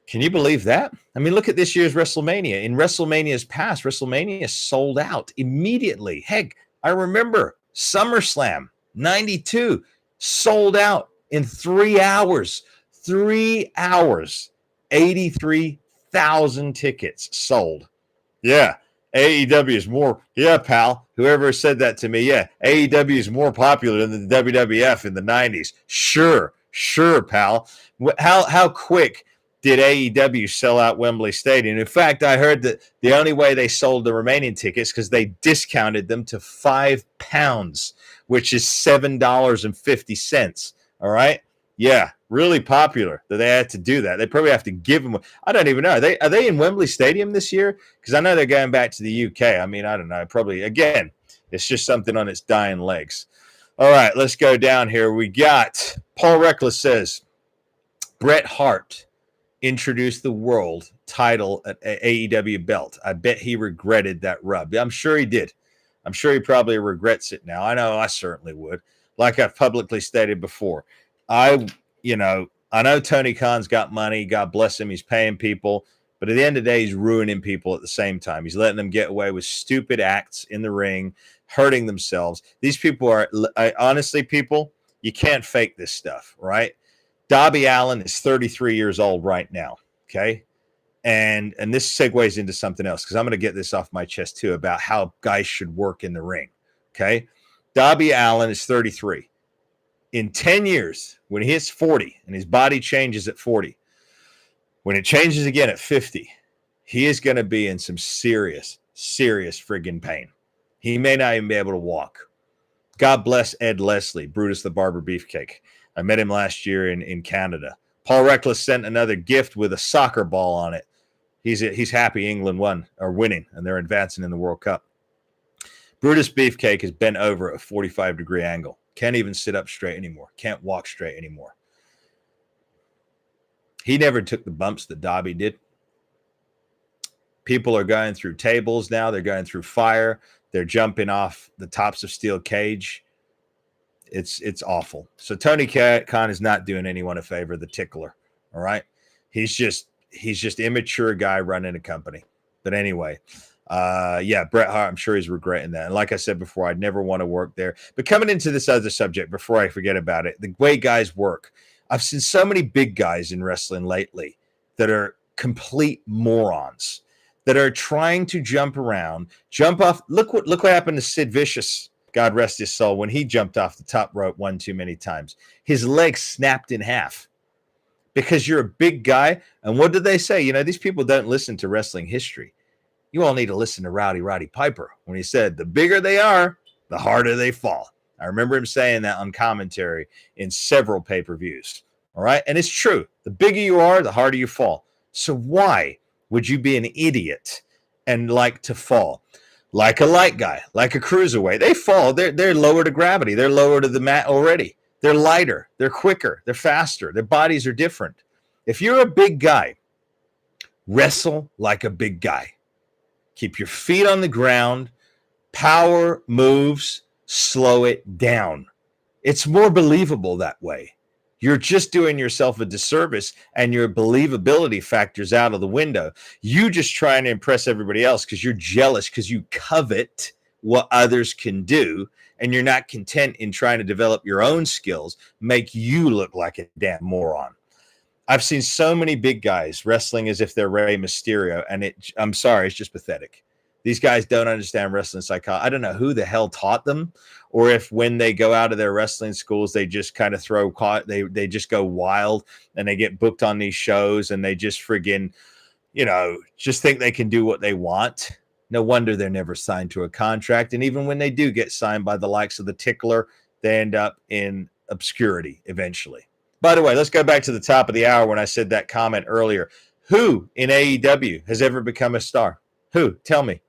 Can you believe that? I mean, look at this year's WrestleMania. In WrestleMania's past, WrestleMania sold out immediately. Heck, I remember SummerSlam 92 sold out in 3 hours. 3 hours. 83,000 tickets sold. Yeah. AEW is more, yeah, pal. Whoever said that to me, yeah, AEW is more popular than the WWF in the 90s. Sure, pal. How quick did AEW sell out Wembley Stadium? In fact, I heard that the only way they sold the remaining tickets because they discounted them to £5, which is $7.50. All right. Yeah, really popular that they had to do that. They probably have to give them. I don't even know. Are they in Wembley Stadium this year? Because I know they're going back to the UK. I mean, I don't know. Probably, again, it's just something on its dying legs. All right, let's go down here. We got Paul Reckless says, Bret Hart introduced the world title at AEW belt. I bet he regretted that rub. I'm sure he did. I'm sure he probably regrets it now. I know I certainly would. Like I've publicly stated before. I know Tony Khan's got money. God bless him. He's paying people. But at the end of the day, he's ruining people at the same time. He's letting them get away with stupid acts in the ring, hurting themselves. These people are, honestly, people, you can't fake this stuff, right? Darby Allin is 33 years old right now, okay? And this segues into something else because I'm going to get this off my chest too about how guys should work in the ring, okay? Darby Allin is 33. In 10 years, when he hits 40 and his body changes at 40, when it changes again at 50, he is going to be in some serious friggin' pain. He may not even be able to walk. God bless Ed Leslie, Brutus the Barber Beefcake. I met him last year in Canada. Paul Reckless sent another gift with a soccer ball on it. He's happy England are winning, and they're advancing in the World Cup. Brutus Beefcake is bent over at a 45-degree angle. Can't even sit up straight anymore. Can't walk straight anymore. He never took the bumps that Darby did. People are going through tables now. They're going through fire. They're jumping off the tops of steel cage. It's awful. So Tony Khan is not doing anyone a favor, the tickler. All right. He's just immature guy running a company. But anyway, Bret Hart, I'm sure he's regretting that. And like I said before, I'd never want to work there. But coming into this other subject, before I forget about it, the way guys work, I've seen so many big guys in wrestling lately that are complete morons, that are trying to jump around, jump off. Look what happened to Sid Vicious, God rest his soul, when he jumped off the top rope one too many times. His legs snapped in half because you're a big guy. And what did they say? You know, these people don't listen to wrestling history. You all need to listen to Roddy Piper when he said, the bigger they are, the harder they fall. I remember him saying that on commentary in several pay-per-views. All right. And it's true. The bigger you are, the harder you fall. So why would you be an idiot and like to fall? Like a light guy, like a cruiserweight. They fall. They're lower to gravity. They're lower to the mat already. They're lighter. They're quicker. They're faster. Their bodies are different. If you're a big guy, wrestle like a big guy. Keep your feet on the ground. Power moves. Slow it down. It's more believable that way. You're just doing yourself a disservice, and your believability factors out of the window. You just trying to impress everybody else because you're jealous, because you covet what others can do, and you're not content in trying to develop your own skills, make you look like a damn moron. I've seen so many big guys wrestling as if they're Rey Mysterio, and I'm sorry, it's just pathetic. These guys don't understand wrestling psychology. I don't know who the hell taught them, or if when they go out of their wrestling schools, they just kind of they just go wild and they get booked on these shows and they just friggin', just think they can do what they want. No wonder they're never signed to a contract. And even when they do get signed by the likes of the Tickler, they end up in obscurity eventually. By the way, let's go back to the top of the hour when I said that comment earlier. Who in AEW has ever become a star? Who? Tell me.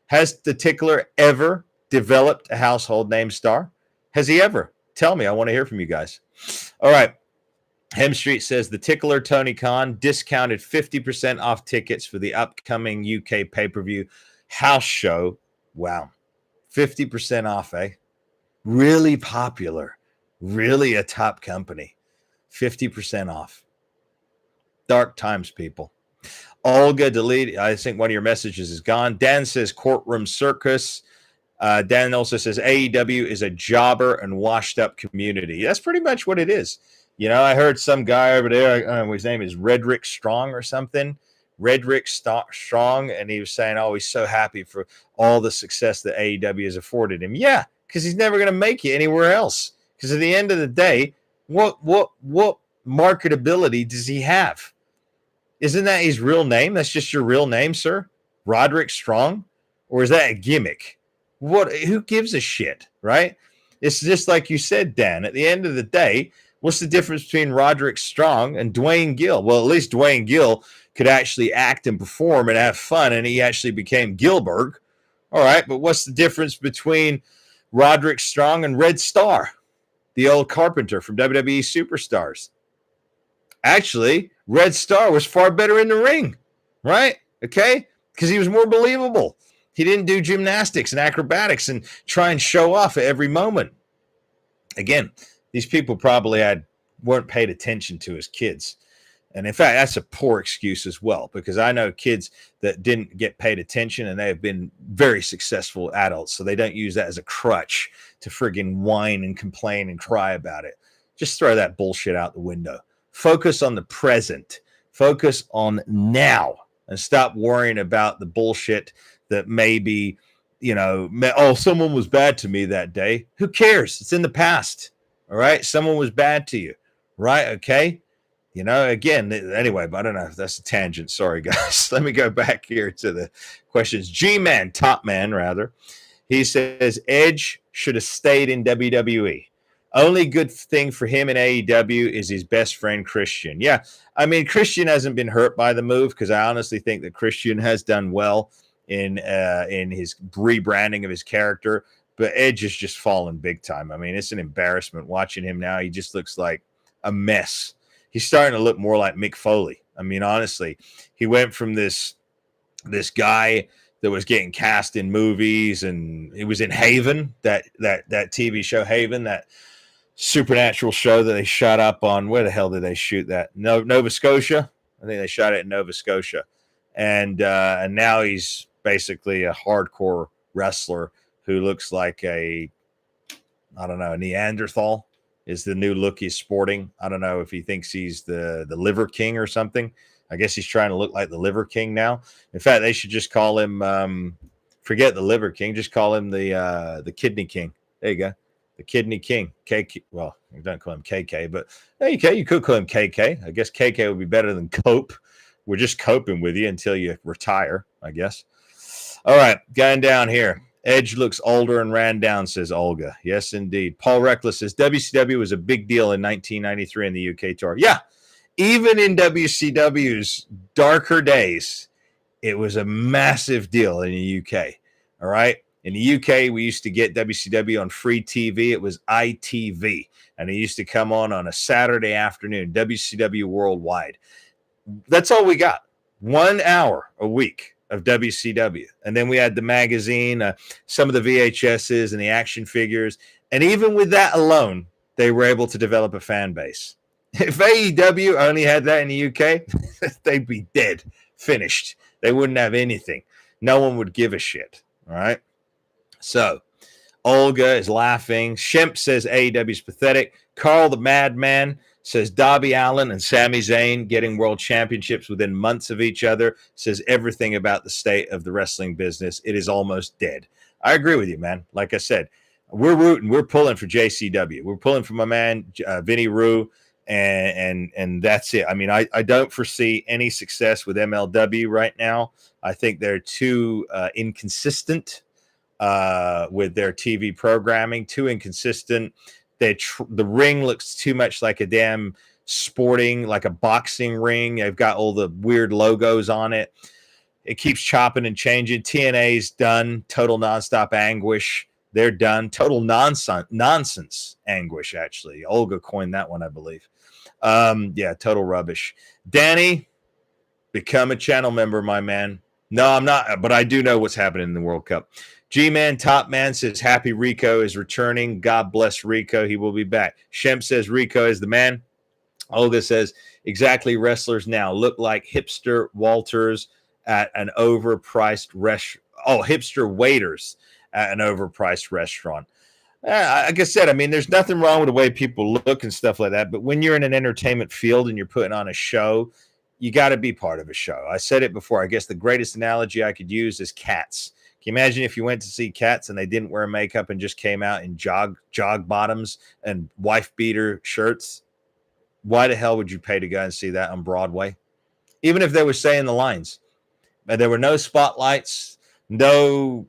Has the Tickler ever developed a household name star? Has he ever? Tell me. I want to hear from you guys. All right. Hem Street says the Tickler Tony Khan discounted 50% off tickets for the upcoming UK pay-per-view house show. Wow. 50% off, eh? Really popular. Really a top company. 50% off. Dark times, people. Olga delete. I think one of your messages is gone. Dan says courtroom circus. Dan also says AEW is a jobber and washed up community. That's pretty much what it is. I heard some guy over there, I don't know, his name is Redrick Strong or something. Redrick Strong, and he was saying, oh, he's so happy for all the success that AEW has afforded him. Yeah, because he's never going to make it anywhere else. Because at the end of the day, what marketability does he have? Isn't that his real name? That's just your real name, sir? Roderick Strong? Or is that a gimmick? Who gives a shit, right? It's just like you said, Dan. At the end of the day, what's the difference between Roderick Strong and Dwayne Gill? Well, at least Dwayne Gill could actually act and perform and have fun, and he actually became Gilbert. All right, but what's the difference between Roderick Strong and Red Star, the old carpenter from WWE Superstars? Actually, Red Star was far better in the ring, right? Okay? Because he was more believable. He didn't do gymnastics and acrobatics and try and show off at every moment. Again, these people probably weren't paid attention to as kids. And in fact, that's a poor excuse as well, because I know kids that didn't get paid attention and they have been very successful adults. So they don't use that as a crutch to friggin' whine and complain and cry about it. Just throw that bullshit out the window. Focus on the present. Focus on now and stop worrying about the bullshit that maybe, someone was bad to me that day. Who cares? It's in the past. All right. Someone was bad to you. Right. Okay. Again, anyway, but I don't know if that's a tangent. Sorry, guys. Let me go back here to the questions. G-Man, Top Man, rather. He says Edge should have stayed in WWE. Only good thing for him in AEW is his best friend, Christian. Yeah, I mean, Christian hasn't been hurt by the move, because I honestly think that Christian has done well in his rebranding of his character. But Edge has just fallen big time. I mean, it's an embarrassment watching him now. He just looks like a mess. He's starting to look more like Mick Foley. I mean, honestly, he went from this guy that was getting cast in movies, and he was in Haven, that TV show Haven, that supernatural show that they shot up on. Where the hell did they shoot that? Nova Scotia. I think they shot it in Nova Scotia, and now he's basically a hardcore wrestler who looks like a Neanderthal. Is the new look he's sporting. I don't know if he thinks he's the Liver King or something. I guess he's trying to look like the Liver King now. In fact, they should just call him, forget the Liver King, just call him the Kidney King. There you go. The Kidney King. KK. Well, you don't call him KK, but okay, you could call him KK. I guess KK would be better than Cope. We're just coping with you until you retire, I guess. All right, going down here. Edge looks older and ran down, says Olga. Yes, indeed. Paul Reckless says WCW was a big deal in 1993 in the UK tour. Yeah, even in WCW's darker days, it was a massive deal in the UK. All right. In the UK, we used to get WCW on free TV. It was ITV, and it used to come on a Saturday afternoon, WCW Worldwide. That's all we got. 1 hour a week of WCW. And then we had the magazine, some of the VHSs and the action figures. And even with that alone, they were able to develop a fan base. If AEW only had that in the UK, they'd be dead, finished. They wouldn't have anything. No one would give a shit. All right. So Olga is laughing. Shemp says AEW is pathetic. Carl the Madman says Darby Allin and Sami Zayn getting world championships within months of each other says everything about the state of the wrestling business. It is almost dead. I agree with you, man. Like I said, we're rooting, we're pulling for JCW. We're pulling for my man Vinny Rue, and that's it. I mean, I don't foresee any success with MLW right now. I think they're too inconsistent with their TV programming, too inconsistent. The ring looks too much like a damn sporting, like a boxing ring. They've got all the weird logos on it. It keeps chopping and changing. TNA's done. Total nonstop anguish. They're done. Total nonsense anguish, actually. Olga coined that one, I believe. Yeah, total rubbish. Danny, become a channel member, my man. No, I'm not, but I do know what's happening in the World Cup. G-Man Top Man says, happy Rico is returning. God bless Rico. He will be back. Shemp says, Rico is the man. Olga says, exactly, wrestlers now look like hipster Walters at an overpriced restaurant. Oh, hipster waiters at an overpriced restaurant. Like I said, I mean, there's nothing wrong with the way people look and stuff like that. But when you're in an entertainment field and you're putting on a show, you got to be part of a show. I said it before. I guess the greatest analogy I could use is Cats. Can you imagine if you went to see Cats and they didn't wear makeup and just came out in jog bottoms and wife beater shirts? Why the hell would you pay to go and see that on Broadway? Even if they were saying the lines. But there were no spotlights, no,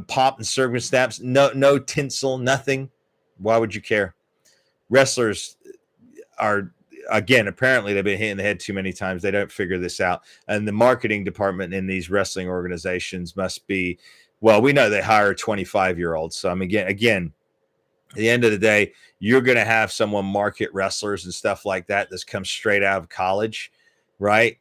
pomp and circumstance, no tinsel, nothing. Why would you care? Wrestlers are, again, apparently they've been hit in the head too many times. They don't figure this out. And the marketing department in these wrestling organizations must be, well, we know they hire 25-year-olds. So, again, at the end of the day, you're going to have someone market wrestlers and stuff like that that's come straight out of college, right?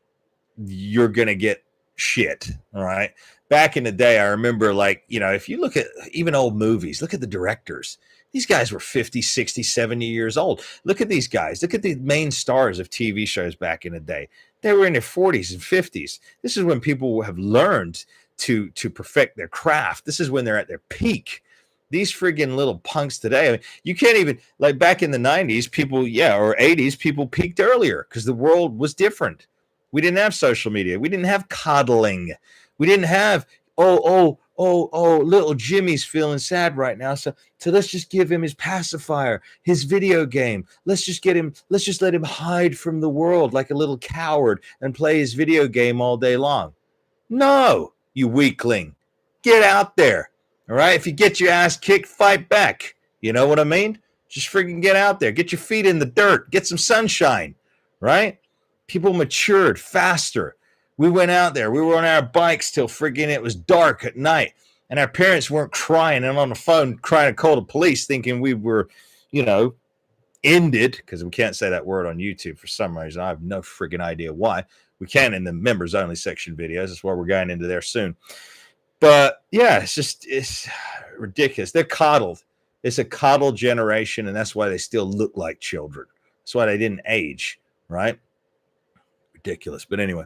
You're going to get shit, all right? Back in the day, I remember, if you look at even old movies, look at the directors. These guys were 50, 60, 70 years old. Look at these guys. Look at the main stars of TV shows back in the day. They were in their 40s and 50s. This is when people have learned to perfect their craft. This is when they're at their peak. These friggin' little punks today, I mean, you can't even, like back in the 90s, people, or 80s, people peaked earlier because the world was different. We didn't have social media. We didn't have coddling. We didn't have, little Jimmy's feeling sad right now. So let's just give him his pacifier, his video game. Let's just let him hide from the world like a little coward and play his video game all day long. No, you weakling. Get out there. All right. If you get your ass kicked, fight back. You know what I mean? Just freaking get out there. Get your feet in the dirt. Get some sunshine. Right? People matured faster. We went out there. We were on our bikes till friggin' it was dark at night. And our parents weren't crying and on the phone trying to call the police thinking we were, ended, because we can't say that word on YouTube for some reason. I have no friggin' idea why. We can in the members only section videos. That's why we're going into there soon. But yeah, it's ridiculous. They're coddled. It's a coddled generation, and that's why they still look like children. That's why they didn't age, right? Ridiculous. But anyway,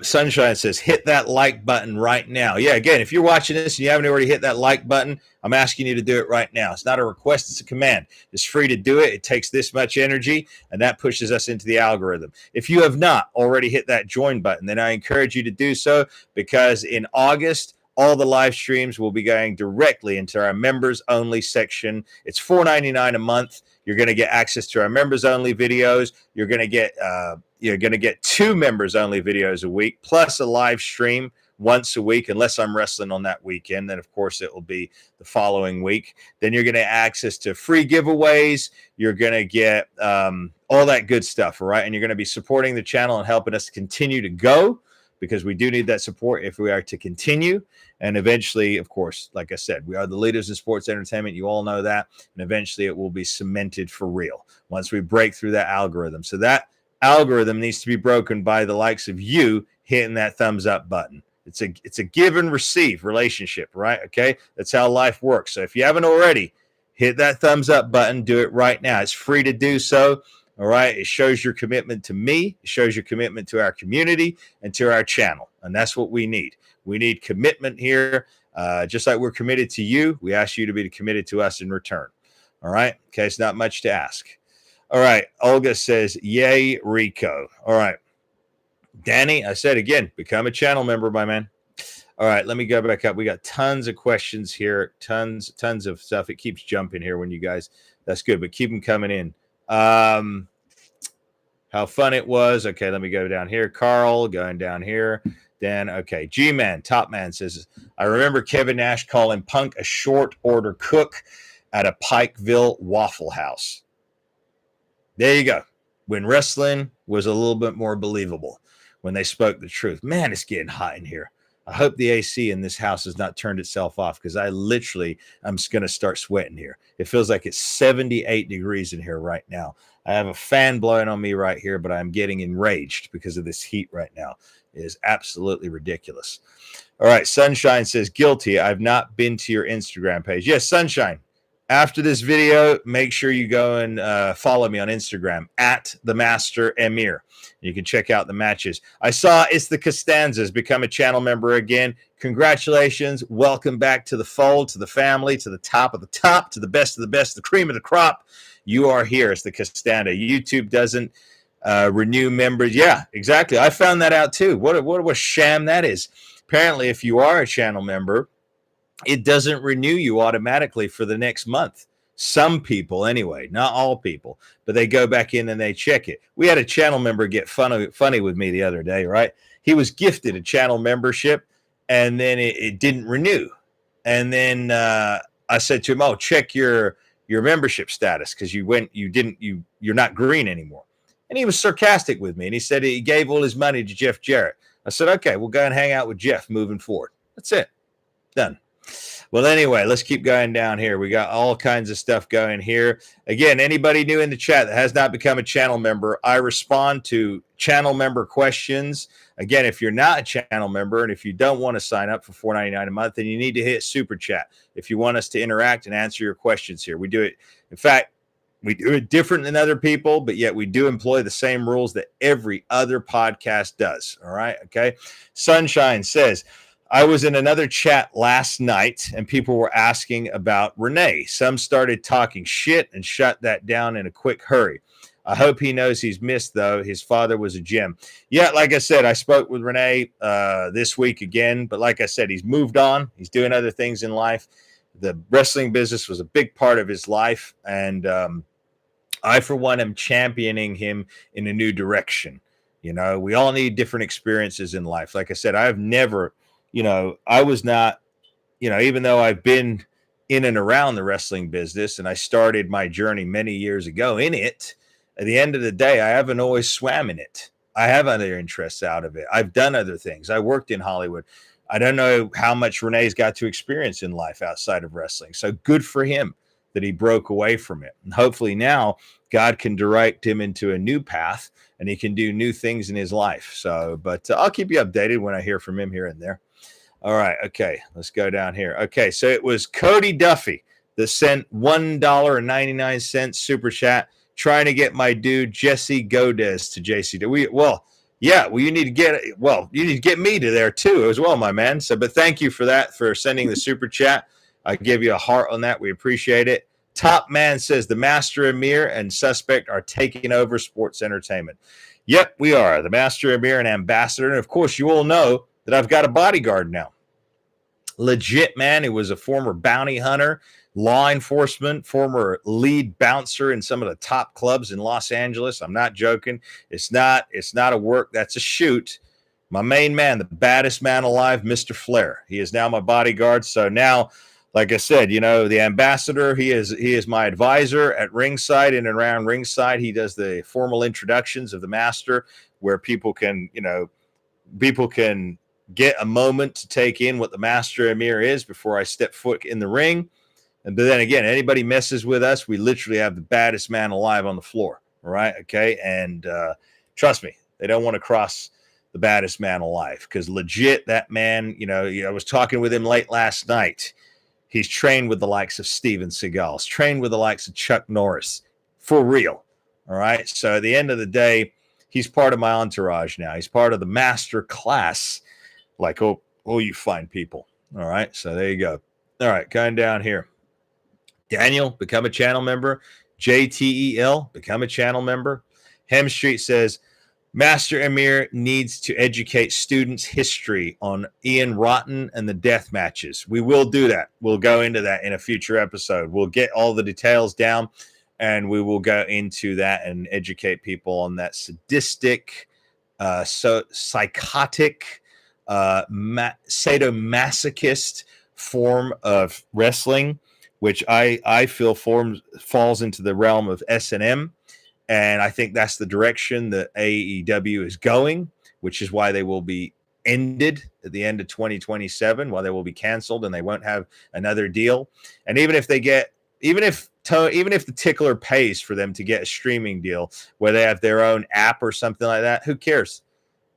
Sunshine says, hit that like button right now. Yeah, again, if you're watching this and you haven't already hit that like button, I'm asking you to do it right now. It's not a request, it's a command. It's free to do it. It takes this much energy, and that pushes us into the algorithm. If you have not already hit that join button, then I encourage you to do so, because in August, all the live streams will be going directly into our members only section. It's $4.99 a month. You're going to get access to our members only videos. You're going to get 2 members only videos a week, plus a live stream once a week, unless I'm wrestling on that weekend. Then, of course, it will be the following week. Then you're going to have access to free giveaways. You're going to get all that good stuff, all right? And you're going to be supporting the channel and helping us continue to go, because we do need that support if we are to continue. And eventually, of course, like I said, we are the leaders in sports entertainment. You all know that. And eventually it will be cemented for real once we break through that algorithm. So that algorithm needs to be broken by the likes of you hitting that thumbs up button. It's a give and receive relationship, right? Okay. That's how life works. So if you haven't already, hit that thumbs up button. Do it right now. It's free to do so. All right. It shows your commitment to me. It shows your commitment to our community and to our channel. And that's what we need. We need commitment here. Just like we're committed to you, we ask you to be committed to us in return. All right. Okay. It's not much to ask. All right. Olga says, yay, Rico. All right. Danny, I said again, become a channel member, my man. All right, let me go back up. We got tons of questions here, tons of stuff. It keeps jumping here when you guys, that's good, but keep them coming in. How fun it was. Okay, let me go down here. Carl, going down here. Dan, okay. G-Man, Top Man says, I remember Kevin Nash calling Punk a short order cook at a Pikeville Waffle House. There you go. When wrestling was a little bit more believable, when they spoke the truth. Man, it's getting hot in here. I hope the AC in this house has not turned itself off, because I'm going to start sweating here. It feels like it's 78 degrees in here right now. I have a fan blowing on me right here, but I'm getting enraged because of this heat right now. It is absolutely ridiculous. All right, Sunshine says, guilty. I've not been to your Instagram page. Yes, Sunshine. After this video, make sure you go and follow me on Instagram at the Master Emir. You can check out the matches. I saw it's the Costanzas become a channel member again. Congratulations. Welcome back to the fold, to the family, to the top of the top, to the best of the best, the cream of the crop. You are here. It's the Costanza. YouTube doesn't renew members. Yeah, exactly. I found that out too. What a sham that is. Apparently, if you are a channel member, it doesn't renew you automatically for the next month. Some people, anyway, not all people, but they go back in and they check it. We had a channel member get funny with me the other day, right? He was gifted a channel membership, and then it didn't renew. And then I said to him, "Oh, check your membership status, because you're not green anymore." And he was sarcastic with me, and he said he gave all his money to Jeff Jarrett. I said, "Okay, we'll go and hang out with Jeff moving forward." That's it. Done. Well, anyway, let's keep going down here. We got all kinds of stuff going here. Again, anybody new in the chat that has not become a channel member, I respond to channel member questions. Again, if you're not a channel member and if you don't want to sign up for $4.99 a month, then you need to hit super chat if you want us to interact and answer your questions here. We do it. In fact, we do it different than other people, but yet we do employ the same rules that every other podcast does. All right. Okay. Sunshine says, I was in another chat last night and people were asking about Renee. Some started talking shit and shut that down in a quick hurry. I hope he knows he's missed, though. His father was a gem. Yeah, like I said, I spoke with Renee this week again. But like I said, he's moved on. He's doing other things in life. The wrestling business was a big part of his life. And I, for one, am championing him in a new direction. You know, we all need different experiences in life. Like I said, I've never... I was not, even though I've been in and around the wrestling business and I started my journey many years ago in it, at the end of the day, I haven't always swam in it. I have other interests out of it. I've done other things. I worked in Hollywood. I don't know how much Renee's got to experience in life outside of wrestling. So good for him that he broke away from it. And hopefully now God can direct him into a new path and he can do new things in his life. So, but I'll keep you updated when I hear from him here and there. All right. Okay. Let's go down here. Okay. So it was Cody Duffy that sent $1.99 super chat trying to get my dude Jesse Godez to JCW. You need to get me to there too as well, my man. So, but thank you for that, for sending the super chat. I give you a heart on that. We appreciate it. Top Man says the Master Emir and Suspect are taking over sports entertainment. Yep, we are. The Master Emir and Ambassador. And of course, you all know that I've got a bodyguard now. Legit, man. He was a former bounty hunter, law enforcement, former lead bouncer in some of the top clubs in Los Angeles. I'm not joking. It's not a work. That's a shoot. My main man, the baddest man alive, Mr. Flair. He is now my bodyguard. So now, like I said, the ambassador, he is my advisor at ringside, in and around ringside. He does the formal introductions of the master where people can get a moment to take in what the Master Emir is before I step foot in the ring. But then again, anybody messes with us, we literally have the baddest man alive on the floor. All right. Okay. And trust me, they don't want to cross the baddest man alive, because legit, that man, I was talking with him late last night. He's trained with the likes of Steven Seagal, trained with the likes of Chuck Norris, for real. All right. So at the end of the day, he's part of my entourage now. He's part of the master class. Like, oh, you fine people. All right. So there you go. All right. Going down here. Daniel, become a channel member. JTEL, become a channel member. Hem Street says, Master Emir needs to educate students history on Ian Rotten and the death matches. We will do that. We'll go into that in a future episode. We'll get all the details down and we will go into that and educate people on that sadistic, psychotic, sadomasochist form of wrestling, which I feel falls into the realm of S&M. And I think that's the direction that AEW is going, which is why they will be ended at the end of 2027, why they will be canceled and they won't have another deal. And even if the tickler pays for them to get a streaming deal where they have their own app or something like that, who cares?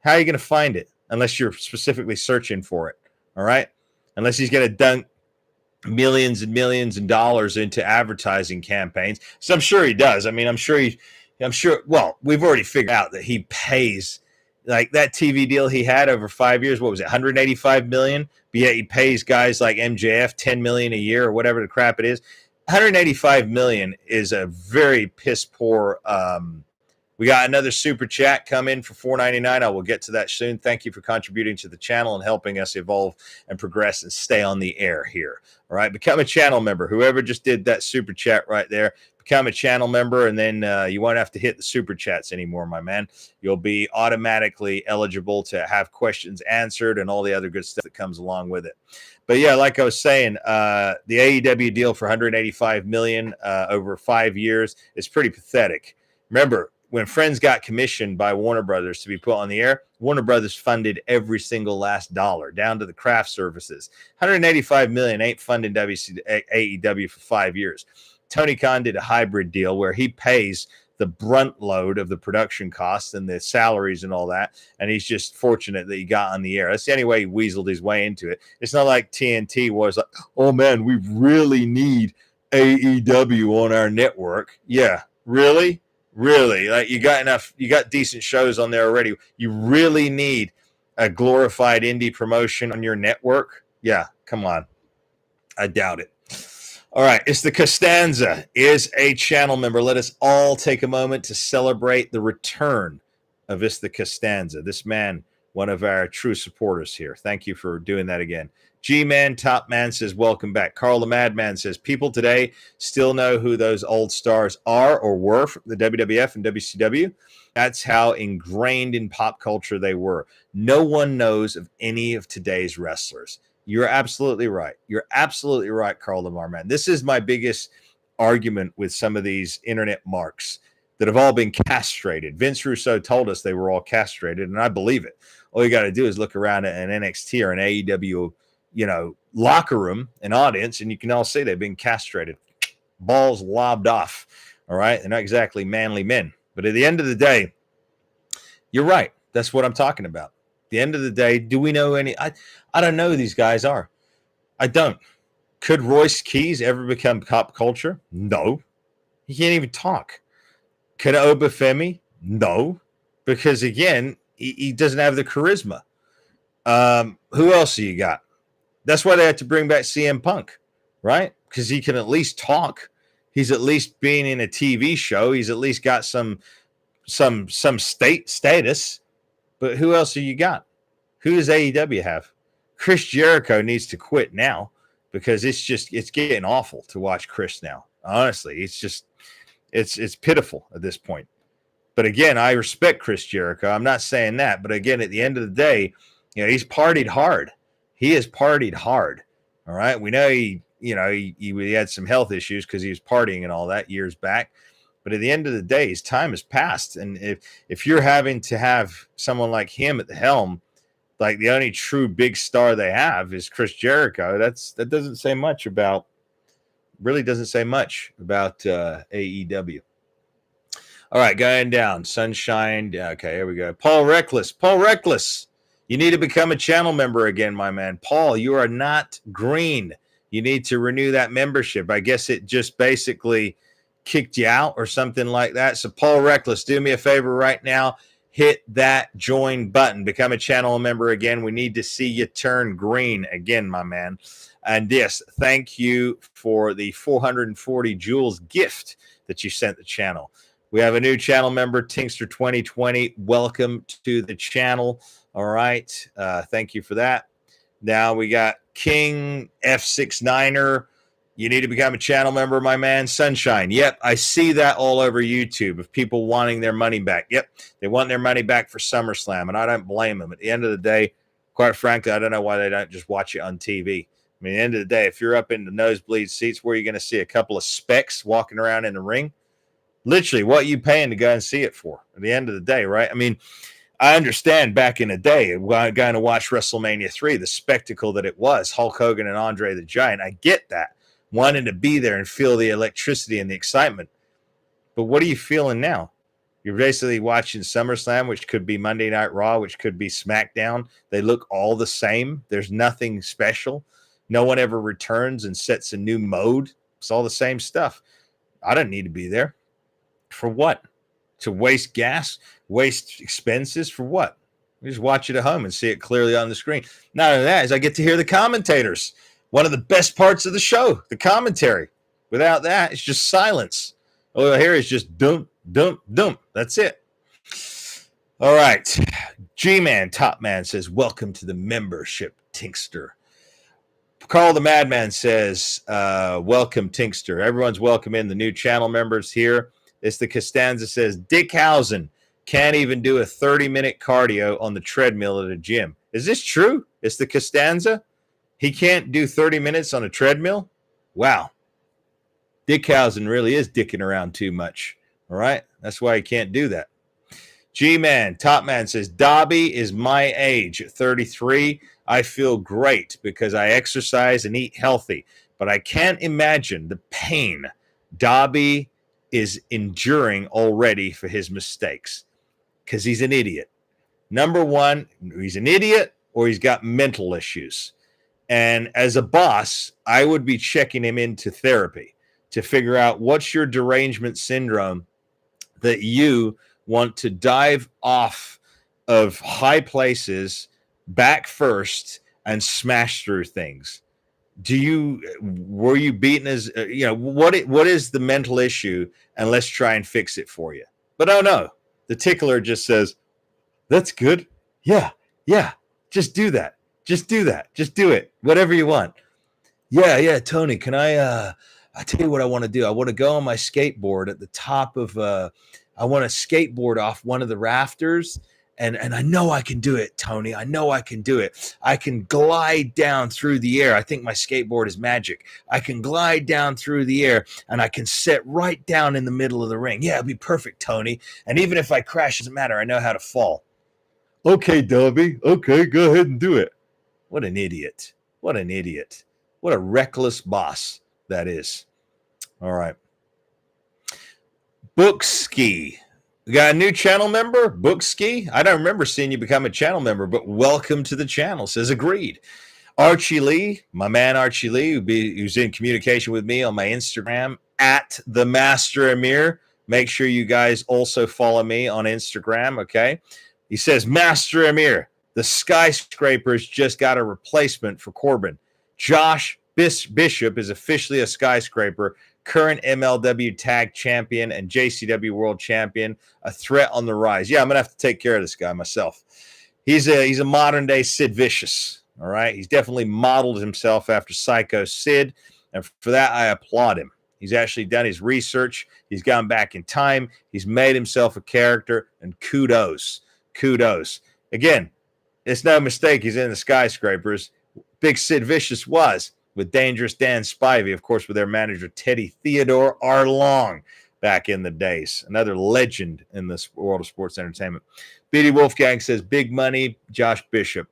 How are you going to find it unless you're specifically searching for it? All right. Unless he's going to dunk millions and millions of dollars into advertising campaigns. So I'm sure he does. I mean, well, we've already figured out that he pays like that TV deal he had over 5 years. What was it? 185 million. But yet he pays guys like MJF 10 million a year or whatever the crap it is. 185 million is a very piss poor. We got another super chat come in for $4.99. I will get to that soon. Thank you for contributing to the channel and helping us evolve and progress and stay on the air here. All right, become a channel member. Whoever just did that super chat right there, become a channel member, and then you won't have to hit the super chats anymore, my man. You'll be automatically eligible to have questions answered and all the other good stuff that comes along with it. But yeah, like I was saying, the AEW deal for $185 million over 5 years is pretty pathetic. Remember, when Friends got commissioned by Warner Brothers to be put on the air, Warner Brothers funded every single last dollar, down to the craft services. $185 million ain't funding AEW for 5 years. Tony Khan did a hybrid deal where he pays the brunt load of the production costs and the salaries and all that, and he's just fortunate that he got on the air. That's the only way he weaseled his way into it. It's not like TNT was like, oh man, we really need AEW on our network. Yeah, really? Really? Like you got decent shows on there already. You really need a glorified indie promotion on your network? Yeah, come on. I doubt it. All right, it's the Costanza is a channel member. Let us all take a moment to celebrate the return of the Costanza. This man, one of our true supporters here. Thank you for doing that again. G-Man Top Man says, welcome back. Carl the Madman says, people today still know who those old stars are or were from the WWF and WCW. That's how ingrained in pop culture they were. No one knows of any of today's wrestlers. You're absolutely right. You're absolutely right, Carl the Madman. This is my biggest argument with some of these internet marks that have all been castrated. Vince Russo told us they were all castrated, and I believe it. All you got to do is look around at an NXT or an AEW locker room and audience, and you can all see they've been castrated, balls lobbed off. All right. They're not exactly manly men, but at the end of the day, you're right. That's what I'm talking about. At the end of the day, do we know any? I don't know who these guys are. I don't. Could Royce Keys ever become pop culture? No. He can't even talk. Could Obafemi? No. Because again, he doesn't have the charisma. Who else do you got? That's why they had to bring back CM Punk, right? Because he can at least talk. He's at least being in a TV show. He's at least got some status. But who else do you got? Who does AEW have? Chris Jericho needs to quit now because it's getting awful to watch Chris now. Honestly, it's pitiful at this point. But again, I respect Chris Jericho. I'm not saying that. But again, at the end of the day, he's partied hard. He has partied hard. All right. We know he had some health issues because he was partying and all that years back. But at the end of the day, his time has passed. And if you're having to have someone like him at the helm, like the only true big star they have is Chris Jericho, that doesn't say much about AEW. All right, going down. Sunshine. Okay, here we go. Paul Reckless. You need to become a channel member again, my man. Paul, you are not green. You need to renew that membership. I guess it just basically kicked you out or something like that. So Paul Reckless, do me a favor right now. Hit that join button. Become a channel member again. We need to see you turn green again, my man. And yes, thank you for the 440 Jules gift that you sent the channel. We have a new channel member, Tinkster 2020. Welcome to the channel. All right. Thank you for that. Now we got King F69er. You need to become a channel member, my man. Sunshine. Yep, I see that all over YouTube of people wanting their money back. Yep, they want their money back for SummerSlam, and I don't blame them. At the end of the day, quite frankly, I don't know why they don't just watch it on TV. I mean, at the end of the day, if you're up in the nosebleed seats, where you're going to see a couple of specks walking around in the ring, literally, what are you paying to go and see it for? At the end of the day, right? I mean, I understand back in the day, going to watch WrestleMania 3, the spectacle that it was, Hulk Hogan and Andre the Giant. I get that. Wanting to be there and feel the electricity and the excitement. But what are you feeling now? You're basically watching SummerSlam, which could be Monday Night Raw, which could be SmackDown. They look all the same. There's nothing special. No one ever returns and sets a new mode. It's all the same stuff. I don't need to be there. For what? To waste gas? Waste expenses? For what? We just watch it at home and see it clearly on the screen. Not only that, is I get to hear the commentators. One of the best parts of the show, the commentary. Without that, it's just silence. All I hear is just dump, dump, dump. That's it. All right. G-Man, Top Man says, welcome to the membership, Tinkster. Carl the Madman says, welcome, Tinkster. Everyone's welcome in. The new channel members here. It's the Costanza says, Dick Housen can't even do a 30-minute cardio on the treadmill at a gym. Is this true? It's the Costanza? He can't do 30 minutes on a treadmill? Wow. Dickhausen really is dicking around too much. All right? That's why he can't do that. G-Man, Top Man says, Dobby is my age at 33. I feel great because I exercise and eat healthy. But I can't imagine the pain Dobby is enduring already for his mistakes because he's an idiot. Number one, he's an idiot or he's got mental issues. And as a boss, I would be checking him into therapy to figure out what's your derangement syndrome that you want to dive off of high places back first and smash through things. Were you beaten as, what is the mental issue? And let's try and fix it for you. But oh no, the tickler just says, that's good. Yeah. Just do that. Just do that. Just do it. Whatever you want. Yeah, Tony, can I tell you what I want to do. I want to go on my skateboard at the top of I want to skateboard off one of the rafters and I know I can do it, Tony. I know I can do it. I can glide down through the air. I think my skateboard is magic. I can glide down through the air and I can sit right down in the middle of the ring. Yeah, it'd be perfect, Tony. And even if I crash, it doesn't matter. I know how to fall. Okay, Dobby. Okay, go ahead and do it. What an idiot. What an idiot. What a reckless boss that is. All right. Bookski. We got a new channel member, Bookski. I don't remember seeing you become a channel member, but welcome to the channel. Says agreed. Archie Lee, my man Archie Lee, who's in communication with me on my Instagram, at the Master Amir. Make sure you guys also follow me on Instagram, okay? He says, Master Amir, the skyscrapers just got a replacement for Corbin. Josh Bishop is officially a skyscraper, current MLW tag champion and JCW world champion, a threat on the rise. Yeah, I'm going to have to take care of this guy myself. He's a modern day Sid Vicious. All right. He's definitely modeled himself after Psycho Sid. And for that, I applaud him. He's actually done his research. He's gone back in time. He's made himself a character, and kudos. Again, it's no mistake he's in the skyscrapers. Big Sid Vicious was with Dangerous Dan Spivey, of course, with their manager Teddy Theodore Arlong back in the days. Another legend in this world of sports entertainment. BD Wolfgang says, big money, Josh Bishop.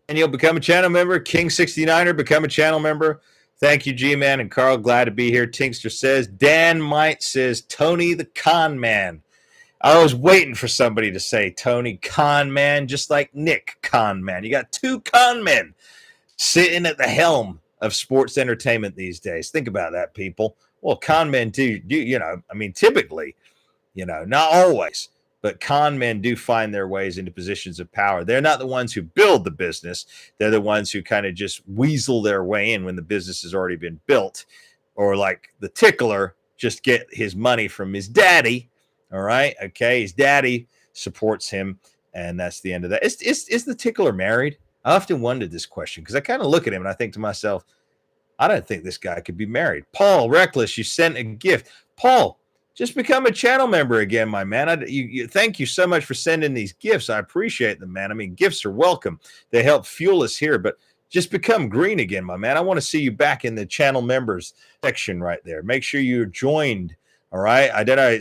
And you'll become a channel member. King69er, become a channel member. Thank you, G-Man and Carl. Glad to be here. Tinkster says, Dan Might says, Tony the Con Man. I was waiting for somebody to say Tony Con Man, just like Nick Con Man. You got two con men sitting at the helm of sports entertainment these days. Think about that, people. Well, con men do, I mean, typically, not always, but con men do find their ways into positions of power. They're not the ones who build the business. They're the ones who kind of just weasel their way in when the business has already been built, or like the tickler, just get his money from his daddy. All right. Okay. His daddy supports him. And that's the end of that. Is the tickler married? I often wondered this question because I kind of look at him and I think to myself, I don't think this guy could be married. Paul Reckless, you sent a gift. Paul, just become a channel member again, my man. Thank you so much for sending these gifts. I appreciate them, man. I mean, gifts are welcome. They help fuel us here, but just become green again, my man. I want to see you back in the channel members section right there. Make sure you're joined. All right.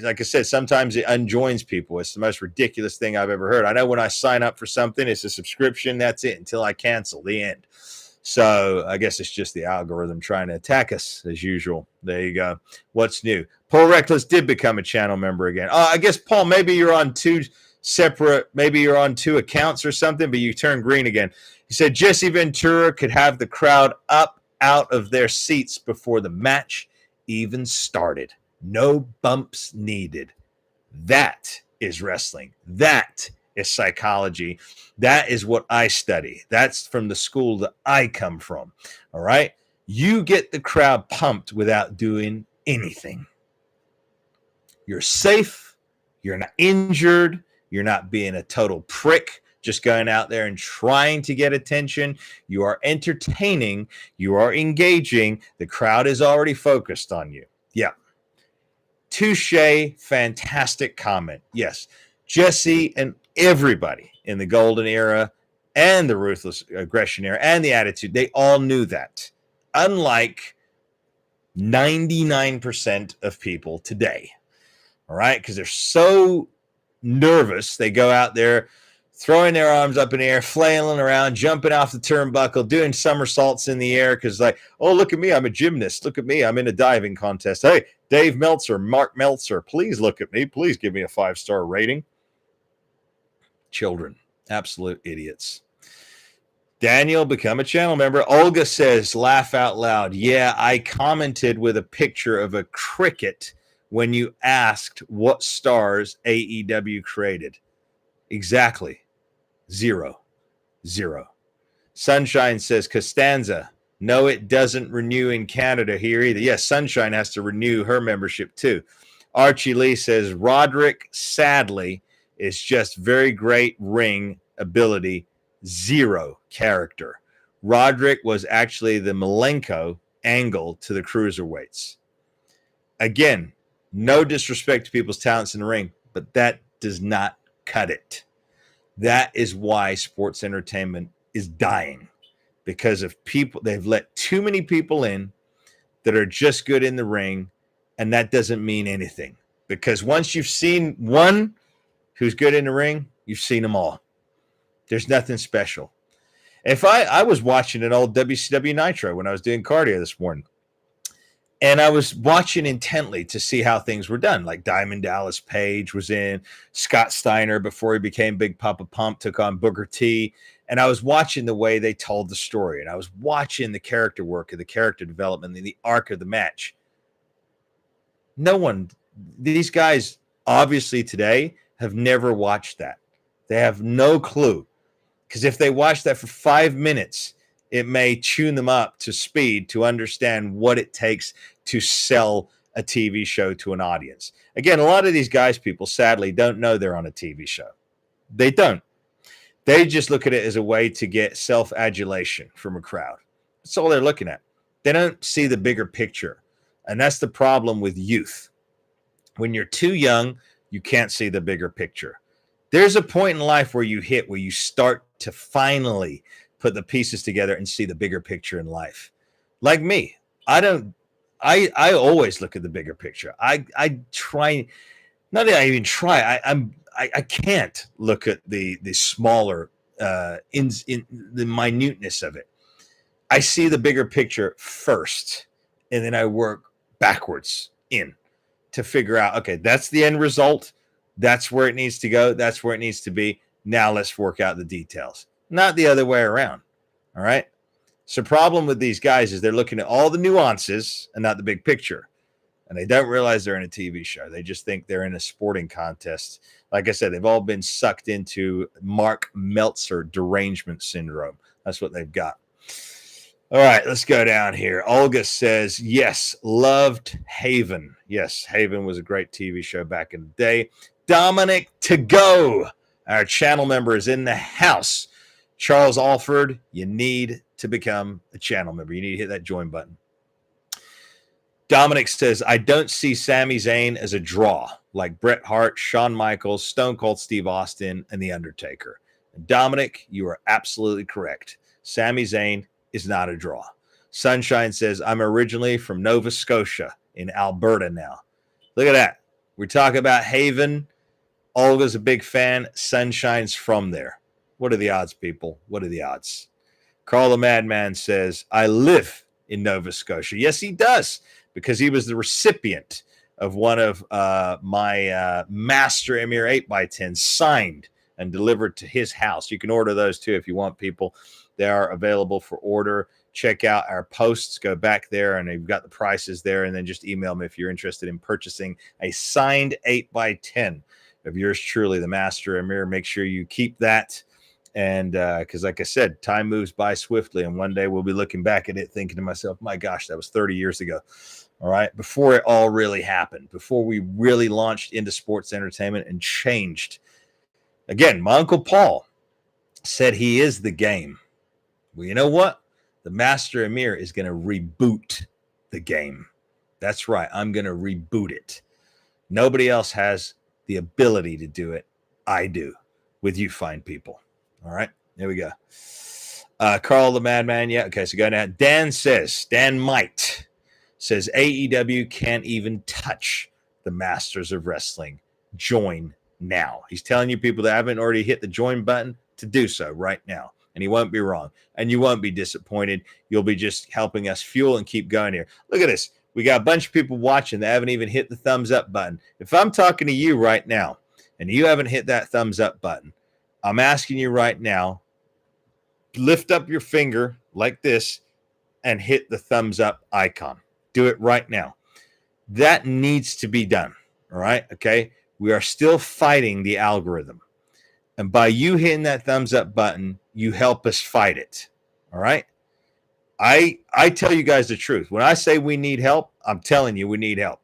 Like I said, sometimes it unjoins people. It's the most ridiculous thing I've ever heard. I know when I sign up for something, it's a subscription. That's it until I cancel. The end. So I guess it's just the algorithm trying to attack us as usual. There you go. What's new? Paul Reckless did become a channel member again. I guess, Paul, maybe you're on two accounts or something, but you turned green again. He said Jesse Ventura could have the crowd up out of their seats before the match even started. No bumps needed. That is wrestling. That is psychology. That is what I study. That's from the school that I come from. All right. You get the crowd pumped without doing anything. You're safe. You're not injured. You're not being a total prick, just going out there and trying to get attention. You are entertaining. You are engaging. The crowd is already focused on you. Yeah. Touche. Fantastic comment. Yes. Jesse and everybody in the golden era and the ruthless aggression era and the attitude, they all knew that. Unlike 99% of people today. All right. Because they're so nervous. They go out there throwing their arms up in the air, flailing around, jumping off the turnbuckle, doing somersaults in the air because like, oh, look at me. I'm a gymnast. Look at me. I'm in a diving contest. Hey, Dave Meltzer, Mark Meltzer, please look at me. Please give me a 5-star rating. Children, absolute idiots. Daniel, become a channel member. Olga says, laugh out loud. Yeah, I commented with a picture of a cricket when you asked what stars AEW created. Exactly. 0. Sunshine says, Costanza, no, it doesn't renew in Canada here either. Yes, Sunshine has to renew her membership too. Archie Lee says, Roderick, sadly, is just very great ring ability, 0 character. Roderick was actually the Malenko angle to the cruiserweights. Again, no disrespect to people's talents in the ring, but that does not cut it. That is why sports entertainment is dying, because of people. They've let too many people in that are just good in the ring, and that doesn't mean anything. Because once you've seen one who's good in the ring, you've seen them all. There's nothing special. If I was watching an old WCW Nitro when I was doing cardio this morning, and I was watching intently to see how things were done. Like Diamond Dallas Page was in, Scott Steiner, before he became Big Papa Pump, took on Booker T. And I was watching the way they told the story. And I was watching the character work and the character development and the arc of the match. These guys obviously today have never watched that. They have no clue. Because if they watch that for 5 minutes, it may tune them up to speed to understand what it takes to sell a TV show to an audience. Again, a lot of these guys, people sadly don't know they're on a TV show. They don't. They just look at it as a way to get self-adulation from a crowd. That's all they're looking at. They don't see the bigger picture. And that's the problem with youth. When you're too young, you can't see the bigger picture. There's a point in life where you start to finally put the pieces together and see the bigger picture in life. Like me, I always look at the bigger picture. I try, not that I even try. I can't look at the smaller in the minuteness of it. I see the bigger picture first, and then I work backwards in to figure out, okay, that's the end result. That's where it needs to go. That's where it needs to be. Now let's work out the details. Not the other way around. All right. So problem with these guys is they're looking at all the nuances and not the big picture. and they don't realize they're in a TV show. They just think they're in a sporting contest. Like I said, they've all been sucked into Mark Meltzer derangement syndrome. That's what they've got. All right, let's go down here. Olga says, yes, loved Haven. Yes, Haven was a great TV show back in the day. Dominic to go. Our channel member is in the house. Charles Alford, you need to become a channel member. You need to hit that join button. Dominic says, I don't see Sami Zayn as a draw, like Bret Hart, Shawn Michaels, Stone Cold Steve Austin, and The Undertaker. And Dominic, you are absolutely correct. Sami Zayn is not a draw. Sunshine says, I'm originally from Nova Scotia in Alberta now. Look at that. We're talking about Haven. Olga's a big fan. Sunshine's from there. What are the odds, people? What are the odds? Carl the Madman says, I live in Nova Scotia. Yes, he does, because he was the recipient of one of my Master Emir 8x10 signed and delivered to his house. You can order those too if you want, people. They are available for order. Check out our posts. Go back there, and you've got the prices there, and then just email me if you're interested in purchasing a signed 8x10 of yours truly, the Master Emir. Make sure you keep that. And because like I said, time moves by swiftly, and one day we'll be looking back at it thinking to myself, my gosh, that was 30 years ago. All right. Before it all really happened, before we really launched into sports entertainment and changed. Again, my Uncle Paul said he is the game. Well, you know what? The Master Emir is going to reboot the game. That's right. I'm going to reboot it. Nobody else has the ability to do it. I do, with you fine people. All right, there we go. Carl the Madman, yeah, okay, so go down. Dan Might says, AEW can't even touch the Masters of Wrestling. Join now. He's telling you people that haven't already hit the join button to do so right now. And he won't be wrong. And you won't be disappointed. You'll be just helping us fuel and keep going here. Look at this. We got a bunch of people watching that haven't even hit the thumbs up button. If I'm talking to you right now and you haven't hit that thumbs up button, I'm asking you right now, lift up your finger like this and hit the thumbs up icon. Do it right now. That needs to be done. All right. Okay. We are still fighting the algorithm. And by you hitting that thumbs up button, you help us fight it. All right. I tell you guys the truth. When I say we need help, I'm telling you we need help.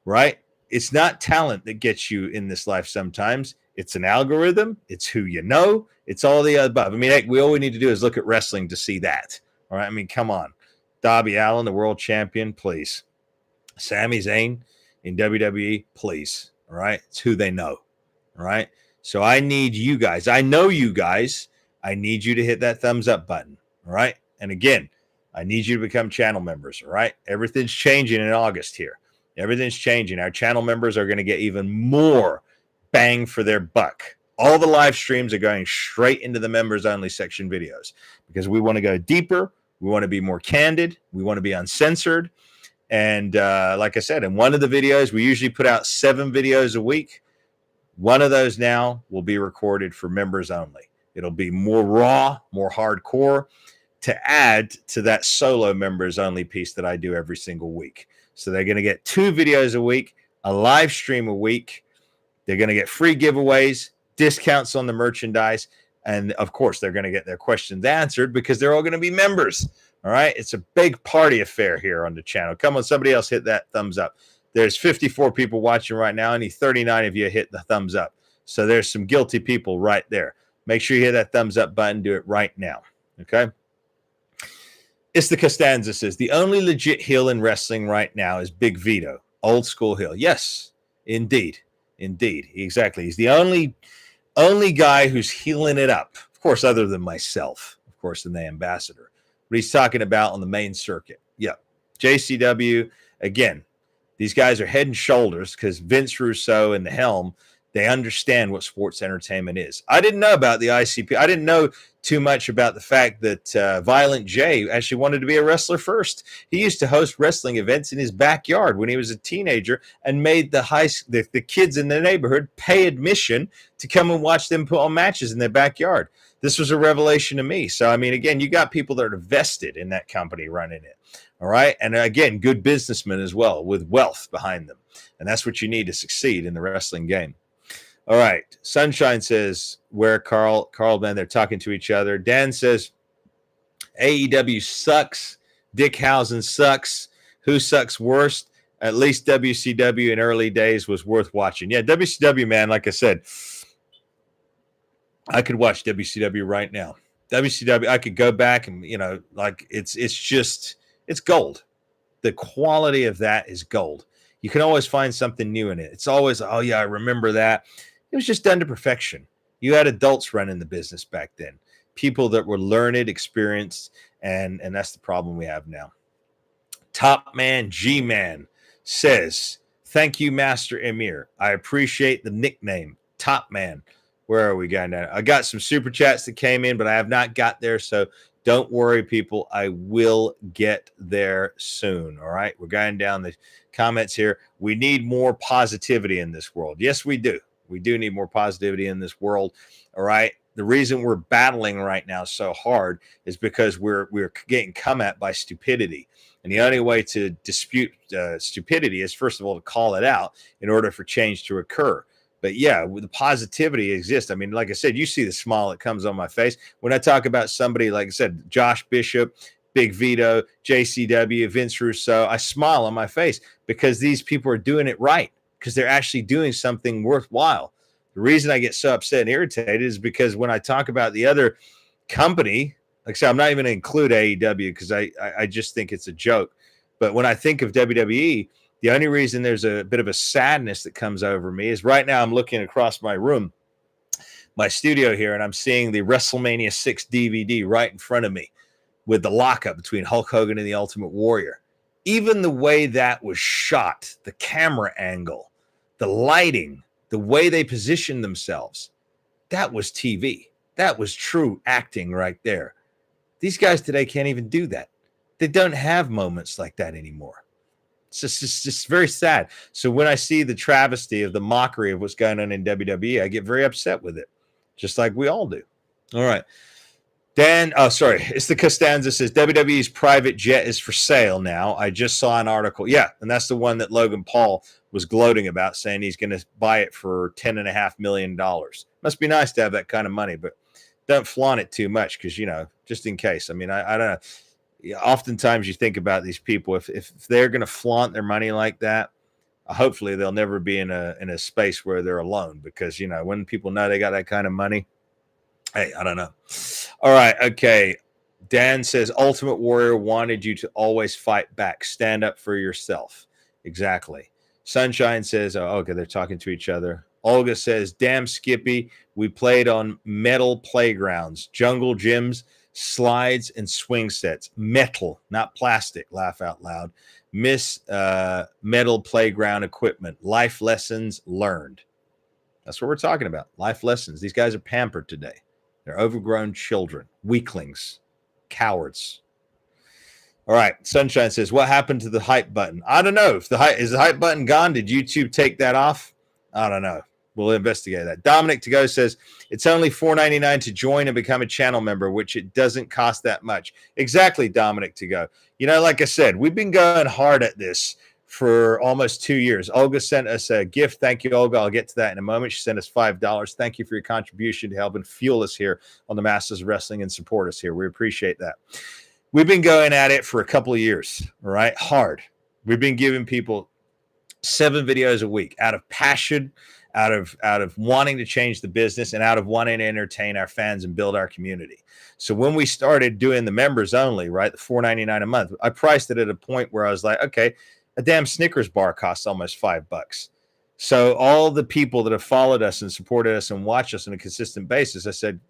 Right. It's not talent that gets you in this life sometimes. It's an algorithm. It's who you know. It's all the above. I mean, heck, all we need to do is look at wrestling to see that. All right. I mean, come on. Darby Allin, the world champion, please. Sami Zayn in WWE, please. All right. It's who they know. All right. So I need you guys. I know you guys. I need you to hit that thumbs up button. All right. And again, I need you to become channel members. All right. Everything's changing in August here. Everything's changing. Our channel members are going to get even more bang for their buck. All the live streams are going straight into the members only section videos because we want to go deeper. We want to be more candid. We want to be uncensored. And like I said, in one of the videos, we usually put out 7 videos a week. One of those now will be recorded for members only. It'll be more raw, more hardcore to add to that solo members only piece that I do every single week. So they're going to get 2 videos a week, a live stream a week. They're going to get free giveaways, discounts on the merchandise, and of course, they're going to get their questions answered because they're all going to be members. All right. It's a big party affair here on the channel. Come on, somebody else hit that thumbs up. There's 54 people watching right now. Only 39 of you hit the thumbs up. So there's some guilty people right there. Make sure you hit that thumbs up button. Do it right now. Okay. It's the Costanza says the only legit heel in wrestling right now is Big Vito, old school heel. Yes, indeed. Indeed. Exactly. He's the only guy who's healing it up. Of course, other than myself, of course, and the ambassador. What he's talking about on the main circuit. Yep. JCW, again, these guys are head and shoulders because Vince Russo and the helm, they understand what sports entertainment is. I didn't know about the ICP. I didn't know too much about the fact that Violent J actually wanted to be a wrestler first. He used to host wrestling events in his backyard when he was a teenager and made the kids in the neighborhood pay admission to come and watch them put on matches in their backyard. This was a revelation to me. So, I mean, again, you got people that are vested in that company running it. All right. And again, good businessmen as well with wealth behind them. And that's what you need to succeed in the wrestling game. All right. Sunshine says, where Carl, man, they're talking to each other. Dan says, AEW sucks. Dickhausen sucks. Who sucks worst? At least WCW in early days was worth watching. Yeah, WCW, man, like I said, I could watch WCW right now. WCW, I could go back and, like it's gold. The quality of that is gold. You can always find something new in it. It's always, oh yeah, I remember that. It was just done to perfection. You had adults running the business back then, people that were learned, experienced, and that's the problem we have now. Top Man G-Man says, thank you, Master Emir. I appreciate the nickname, Top Man. Where are we going now? I got some super chats that came in, but I have not got there, so don't worry, people. I will get there soon, all right? We're going down the comments here. We need more positivity in this world. Yes, we do. We do need more positivity in this world, all right? The reason we're battling right now so hard is because we're getting come at by stupidity. And the only way to dispute stupidity is, first of all, to call it out in order for change to occur. But yeah, the positivity exists. I mean, like I said, you see the smile that comes on my face when I talk about somebody, like I said, Josh Bishop, Big Vito, JCW, Vince Russo. I smile on my face because these people are doing it right, because they're actually doing something worthwhile. The reason I get so upset and irritated is because when I talk about the other company, like I said, I'm not even going to include AEW because I just think it's a joke. But when I think of WWE, the only reason there's a bit of a sadness that comes over me is right now I'm looking across my room, my studio here, and I'm seeing the WrestleMania 6 DVD right in front of me with the lockup between Hulk Hogan and the Ultimate Warrior. Even the way that was shot, the camera angle, the lighting, the way they positioned themselves, that was TV. That was true acting right there. These guys today can't even do that. They don't have moments like that anymore. It's just very sad. So when I see the travesty of the mockery of what's going on in WWE, I get very upset with it, just like we all do. All right. Dan, it's the Costanza says WWE's private jet is for sale now. I just saw an article. Yeah, and that's the one that Logan Paul was gloating about, saying he's going to buy it for $10.5 million. Must be nice to have that kind of money, but don't flaunt it too much because, just in case. I mean, I don't know. Oftentimes you think about these people, if they're going to flaunt their money like that, hopefully they'll never be in a space where they're alone, because when people know they got that kind of money, hey, I don't know. All right, okay. Dan says Ultimate Warrior wanted you to always fight back, stand up for yourself. Exactly. Sunshine says, oh, okay, they're talking to each other. Olga says, damn Skippy, we played on metal playgrounds, jungle gyms, slides, and swing sets. Metal, not plastic. Laugh out loud. Miss metal playground equipment. Life lessons learned. That's what we're talking about. Life lessons. These guys are pampered today. They're overgrown children, weaklings, cowards. All right. Sunshine says, what happened to the hype button? I don't know. Is the hype button gone? Did YouTube take that off? I don't know. We'll investigate that. Dominic to go says, it's only $4.99 to join and become a channel member, which it doesn't cost that much. Exactly, Dominic to go. Like I said, we've been going hard at this for almost 2 years. Olga sent us a gift. Thank you, Olga. I'll get to that in a moment. She sent us $5. Thank you for your contribution to help and fuel us here on the Masters of Wrestling and support us here. We appreciate that. We've been going at it for a couple of years, all right? Hard. We've been giving people 7 videos a week out of passion, out of wanting to change the business, and out of wanting to entertain our fans and build our community. So when we started doing the members only, right, the $4.99 a month, I priced it at a point where I was like, okay, a damn Snickers bar costs almost $5. So all the people that have followed us and supported us and watched us on a consistent basis, I said,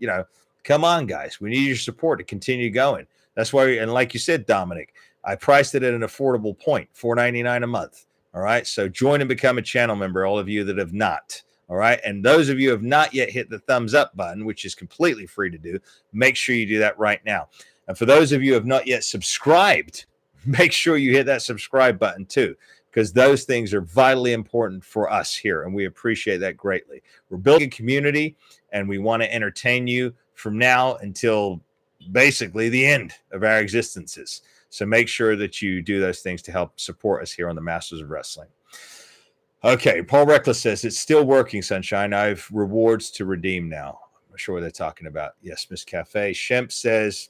come on, guys, we need your support to continue going. That's why, and like you said, Dominic, I priced it at an affordable point, $4.99 a month. All right. So join and become a channel member, all of you that have not. All right. And those of you who have not yet hit the thumbs up button, which is completely free to do, make sure you do that right now. And for those of you who have not yet subscribed, make sure you hit that subscribe button too, because those things are vitally important for us here. And we appreciate that greatly. We're building a community and we want to entertain you from now until basically the end of our existences. So make sure that you do those things to help support us here on the Masters of Wrestling. Okay, Paul Reckless says, it's still working, Sunshine. I have rewards to redeem now. I'm not sure what they're talking about. Yes, Miss Cafe. Shemp says,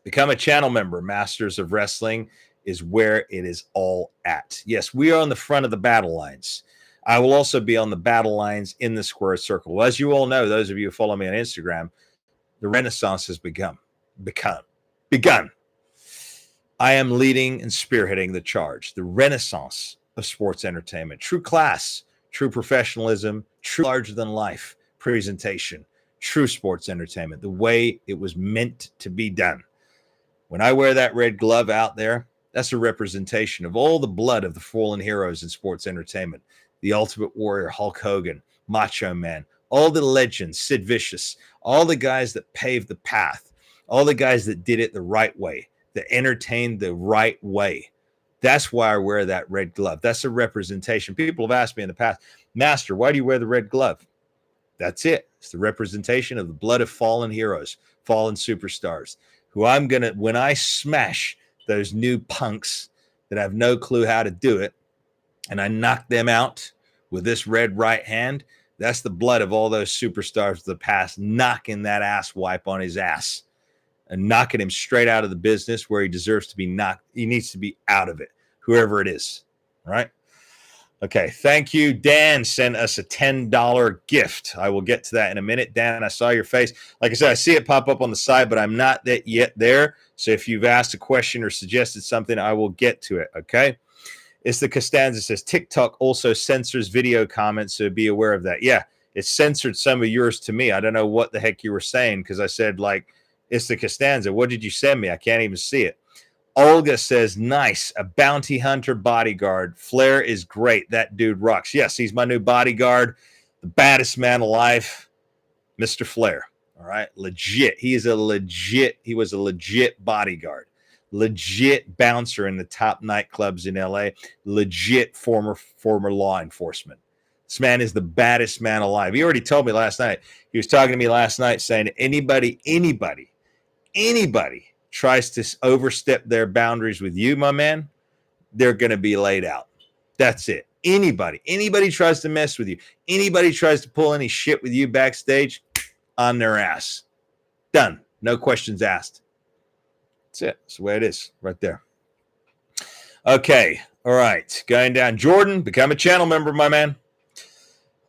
become a channel member. Masters of Wrestling is where it is all at. Yes, we are on the front of the battle lines. I will also be on the battle lines in the square circle. Well, as you all know, those of you who follow me on Instagram, the Renaissance has begun. I am leading and spearheading the charge. The Renaissance of sports entertainment. True class, true professionalism, true larger than life presentation, true sports entertainment, the way it was meant to be done. When I wear that red glove out there, that's a representation of all the blood of the fallen heroes in sports entertainment. The Ultimate Warrior, Hulk Hogan, Macho Man, all the legends, Sid Vicious, all the guys that paved the path, all the guys that did it the right way, that entertained the right way. That's why I wear that red glove. That's a representation. People have asked me in the past, Master, why do you wear the red glove? That's it. It's the representation of the blood of fallen heroes, fallen superstars, who I'm going to, when I smash those new punks that have no clue how to do it, and I knock them out with this red right hand, that's the blood of all those superstars of the past, knocking that ass wipe on his ass and knocking him straight out of the business where he deserves to be knocked. He needs to be out of it, whoever it is. Right? Okay. Thank you. Dan sent us a $10 gift. I will get to that in a minute. Dan, I saw your face. Like I said, I see it pop up on the side, but I'm not yet there. So if you've asked a question or suggested something, I will get to it. Okay. It's the Costanza says TikTok also censors video comments, so be aware of that. Yeah, it censored some of yours to me. I don't know what the heck you were saying because I said, like, it's the Costanza. What did you send me? I can't even see it. Olga says, nice. A bounty hunter bodyguard. Flair is great. That dude rocks. Yes, he's my new bodyguard. The baddest man alive, Mr. Flair. All right, legit. He was a legit bodyguard. Legit bouncer in the top nightclubs in LA, legit former law enforcement. This man is the baddest man alive. He already told me last night. He was talking to me last night saying anybody tries to overstep their boundaries with you, my man, they're going to be laid out. That's it. Anybody tries to mess with you, anybody tries to pull any shit with you backstage, on their ass. Done. No questions asked. That's it. That's the way it is right there. Okay. All right. Going down. Jordan, become a channel member, my man.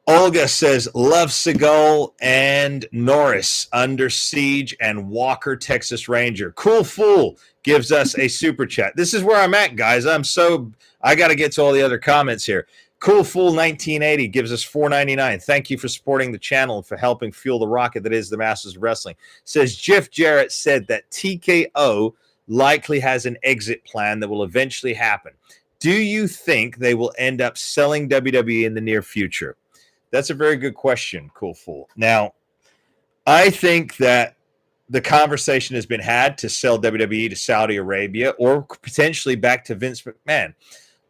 Olga says, love Seagull and Norris, Under Siege, and Walker, Texas Ranger. Cool Fool gives us a super chat. This is where I'm at, guys. I got to get to all the other comments here. Cool Fool 1980 gives us $4.99. Thank you for supporting the channel and for helping fuel the rocket that is the Masters of Wrestling. Says Jeff Jarrett said that TKO likely has an exit plan that will eventually happen. Do you think they will end up selling WWE in the near future? That's a very good question, Cool Fool. Now, I think that the conversation has been had to sell WWE to Saudi Arabia or potentially back to Vince McMahon.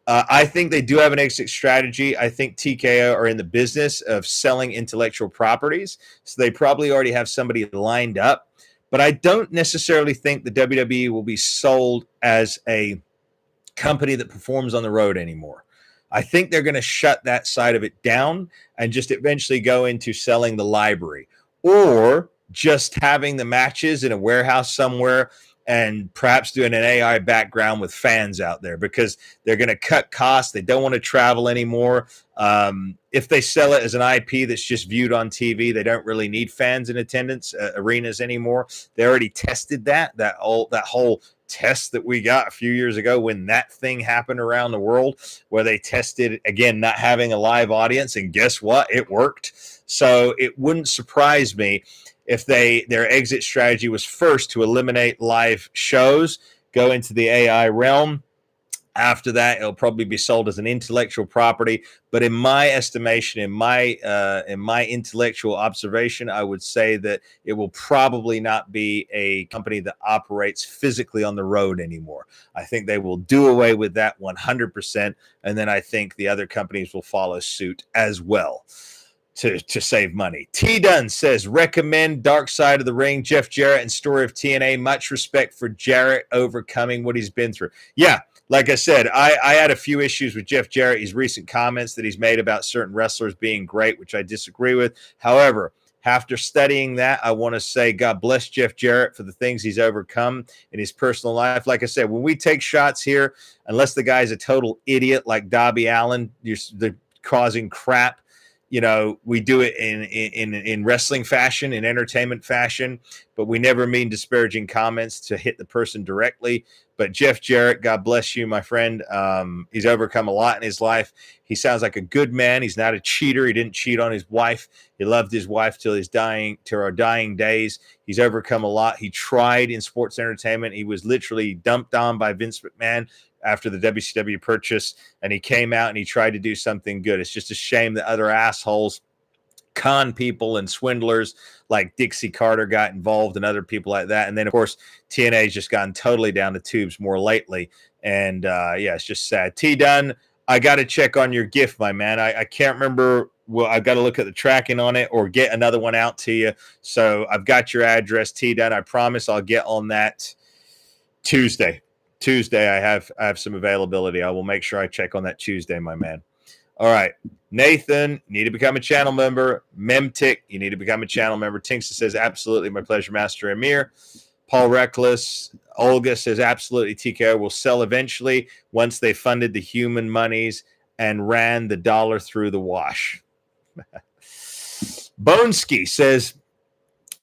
I think they do have an exit strategy. I think TKO are in the business of selling intellectual properties, so they probably already have somebody lined up. But I don't necessarily think the WWE will be sold as a company that performs on the road anymore. I think they're going to shut that side of it down and just eventually go into selling the library or just having the matches in a warehouse somewhere and perhaps doing an AI background with fans out there because they're going to cut costs. They don't want to travel anymore. If they sell it as an IP that's just viewed on TV, they don't really need fans in attendance arenas anymore. They already tested that whole test that we got a few years ago when that thing happened around the world where they tested, again, not having a live audience. And guess what? It worked. So it wouldn't surprise me if their exit strategy was first to eliminate live shows, go into the AI realm. After that, it'll probably be sold as an intellectual property. But in my estimation, in my intellectual observation, I would say that it will probably not be a company that operates physically on the road anymore. I think they will do away with that 100%. And then I think the other companies will follow suit as well. to save money. T Dunn says, recommend Dark Side of the Ring, Jeff Jarrett, and Story of TNA. Much respect for Jarrett overcoming what he's been through. Yeah, like I said, I had a few issues with Jeff Jarrett, his recent comments that he's made about certain wrestlers being great, which I disagree with. However, after studying that, I want to say God bless Jeff Jarrett for the things he's overcome in his personal life. Like I said, when we take shots here, unless the guy's a total idiot like Darby Allin, they're causing crap. You know, we do it in wrestling fashion, in entertainment fashion, but we never mean disparaging comments to hit the person directly. But Jeff Jarrett, God bless you, my friend. He's overcome a lot in his life. He sounds like a good man. He's not a cheater. He didn't cheat on his wife. He loved his wife till our dying days. He's overcome a lot. He tried in sports entertainment. He was literally dumped on by Vince McMahon after the WCW purchase, and he came out and he tried to do something good. It's just a shame that other assholes, con people and swindlers like Dixie Carter got involved and other people like that. And then, of course, TNA's just gotten totally down the tubes more lately. And, yeah, it's just sad. T. Dunn, I got to check on your gift, my man. I can't remember. Well, I've got to look at the tracking on it or get another one out to you. So I've got your address, T. Dunn. I promise I'll get on that Tuesday, I have some availability. I will make sure I check on that Tuesday, my man. All right. Nathan, you need to become a channel member. Memtic, you need to become a channel member. Tinksa says, absolutely, my pleasure, Master Amir. Paul Reckless. Olga says, absolutely, TKO will sell eventually once they funded the human monies and ran the dollar through the wash. Boneski says,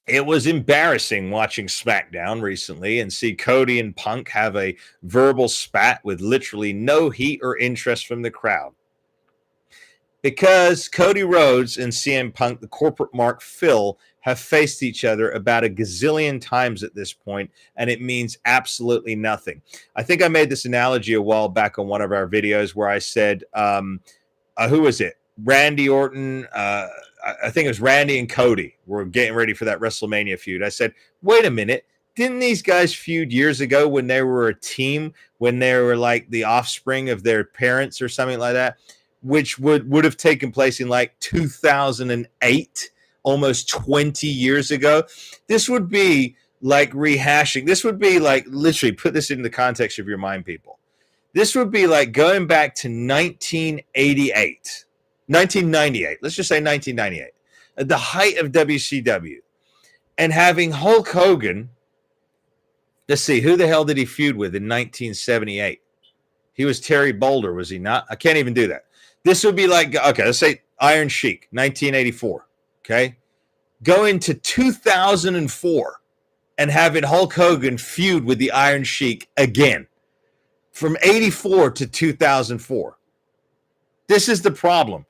it was embarrassing watching SmackDown recently and see Cody and Punk have a verbal spat with literally no heat or interest from the crowd. Because Cody Rhodes and CM Punk, the corporate mark Phil, have faced each other about a gazillion times at this point, and it means absolutely nothing. I think I made this analogy a while back on one of our videos where I said, who was it? Randy Orton, I think it was Randy and Cody were getting ready for that WrestleMania feud. I said, wait a minute. Didn't these guys feud years ago when they were a team, when they were like the offspring of their parents or something like that, which would have taken place in like 2008, almost 20 years ago? This would be like rehashing. This would be like, literally, put this in the context of your mind, people. This would be like going back to 1998. 1998, let's just say 1998, at the height of WCW, and having Hulk Hogan, let's see, who the hell did he feud with in 1978? He was Terry Boulder, was he not? I can't even do that. This would be like, okay, let's say Iron Sheik, 1984, okay? Go into 2004 and having Hulk Hogan feud with the Iron Sheik again, from 84 to 2004. This is the problem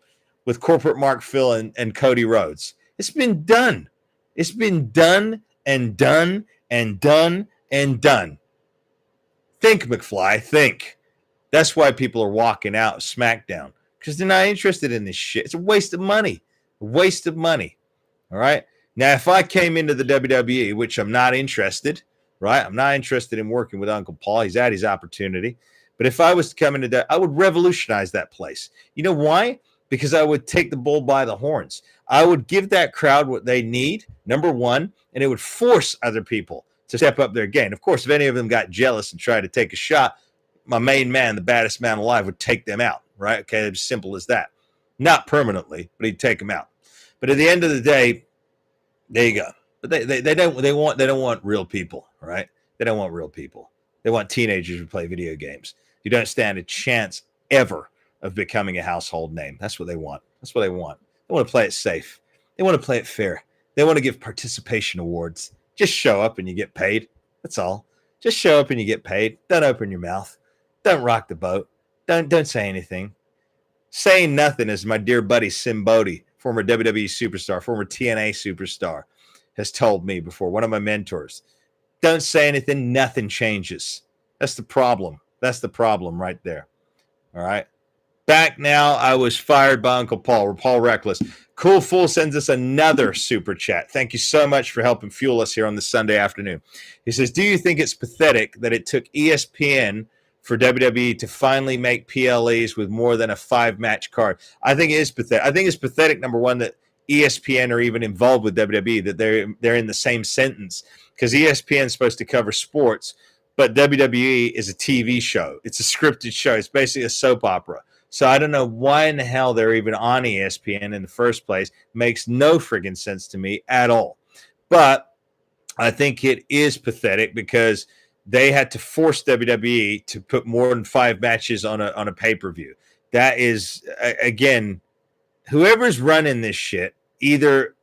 with corporate Mark Phil and Cody Rhodes. It's been done. It's been done and done and done and done. Think, McFly, think. That's why people are walking out of SmackDown, because they're not interested in this shit. It's a waste of money. A waste of money. All right? Now, if I came into the WWE, which I'm not interested, right? I'm not interested in working with Uncle Paul. He's at his opportunity. But if I was to come into that, I would revolutionize that place. You know why? Because I would take the bull by the horns. I would give that crowd what they need, number one, and it would force other people to step up their game. Of course, if any of them got jealous and tried to take a shot, my main man, the baddest man alive, would take them out, right? Okay, it's simple as that. Not permanently, but he'd take them out. But at the end of the day, there you go. But they don't want real people, right? They don't want real people. They want teenagers who play video games. You don't stand a chance ever of becoming a household name. That's what they want. That's what they want. They want to play it safe. They want to play it fair. They want to give participation awards. Just show up and you get paid. That's all. Just show up and you get paid. Don't open your mouth. Don't rock the boat. Don't say anything. Saying nothing, as my dear buddy Sim Bodie, former WWE superstar, former TNA superstar, has told me before, one of my mentors. Don't say anything. Nothing changes. That's the problem. That's the problem right there. All right. Back now, I was fired by Uncle Paul. Paul Reckless. Cool Fool sends us another super chat. Thank you so much for helping fuel us here on this Sunday afternoon. He says, do you think it's pathetic that it took ESPN for WWE to finally make PLEs with more than a 5-match card? I think it is pathetic. I think it's pathetic, number one, that ESPN are even involved with WWE, that they're in the same sentence, because ESPN is supposed to cover sports, but WWE is a TV show. It's a scripted show. It's basically a soap opera. So I don't know why in the hell they're even on ESPN in the first place. Makes no friggin' sense to me at all. But I think it is pathetic because they had to force WWE to put more than 5 matches on a pay-per-view. That is, again, whoever's running this shit, either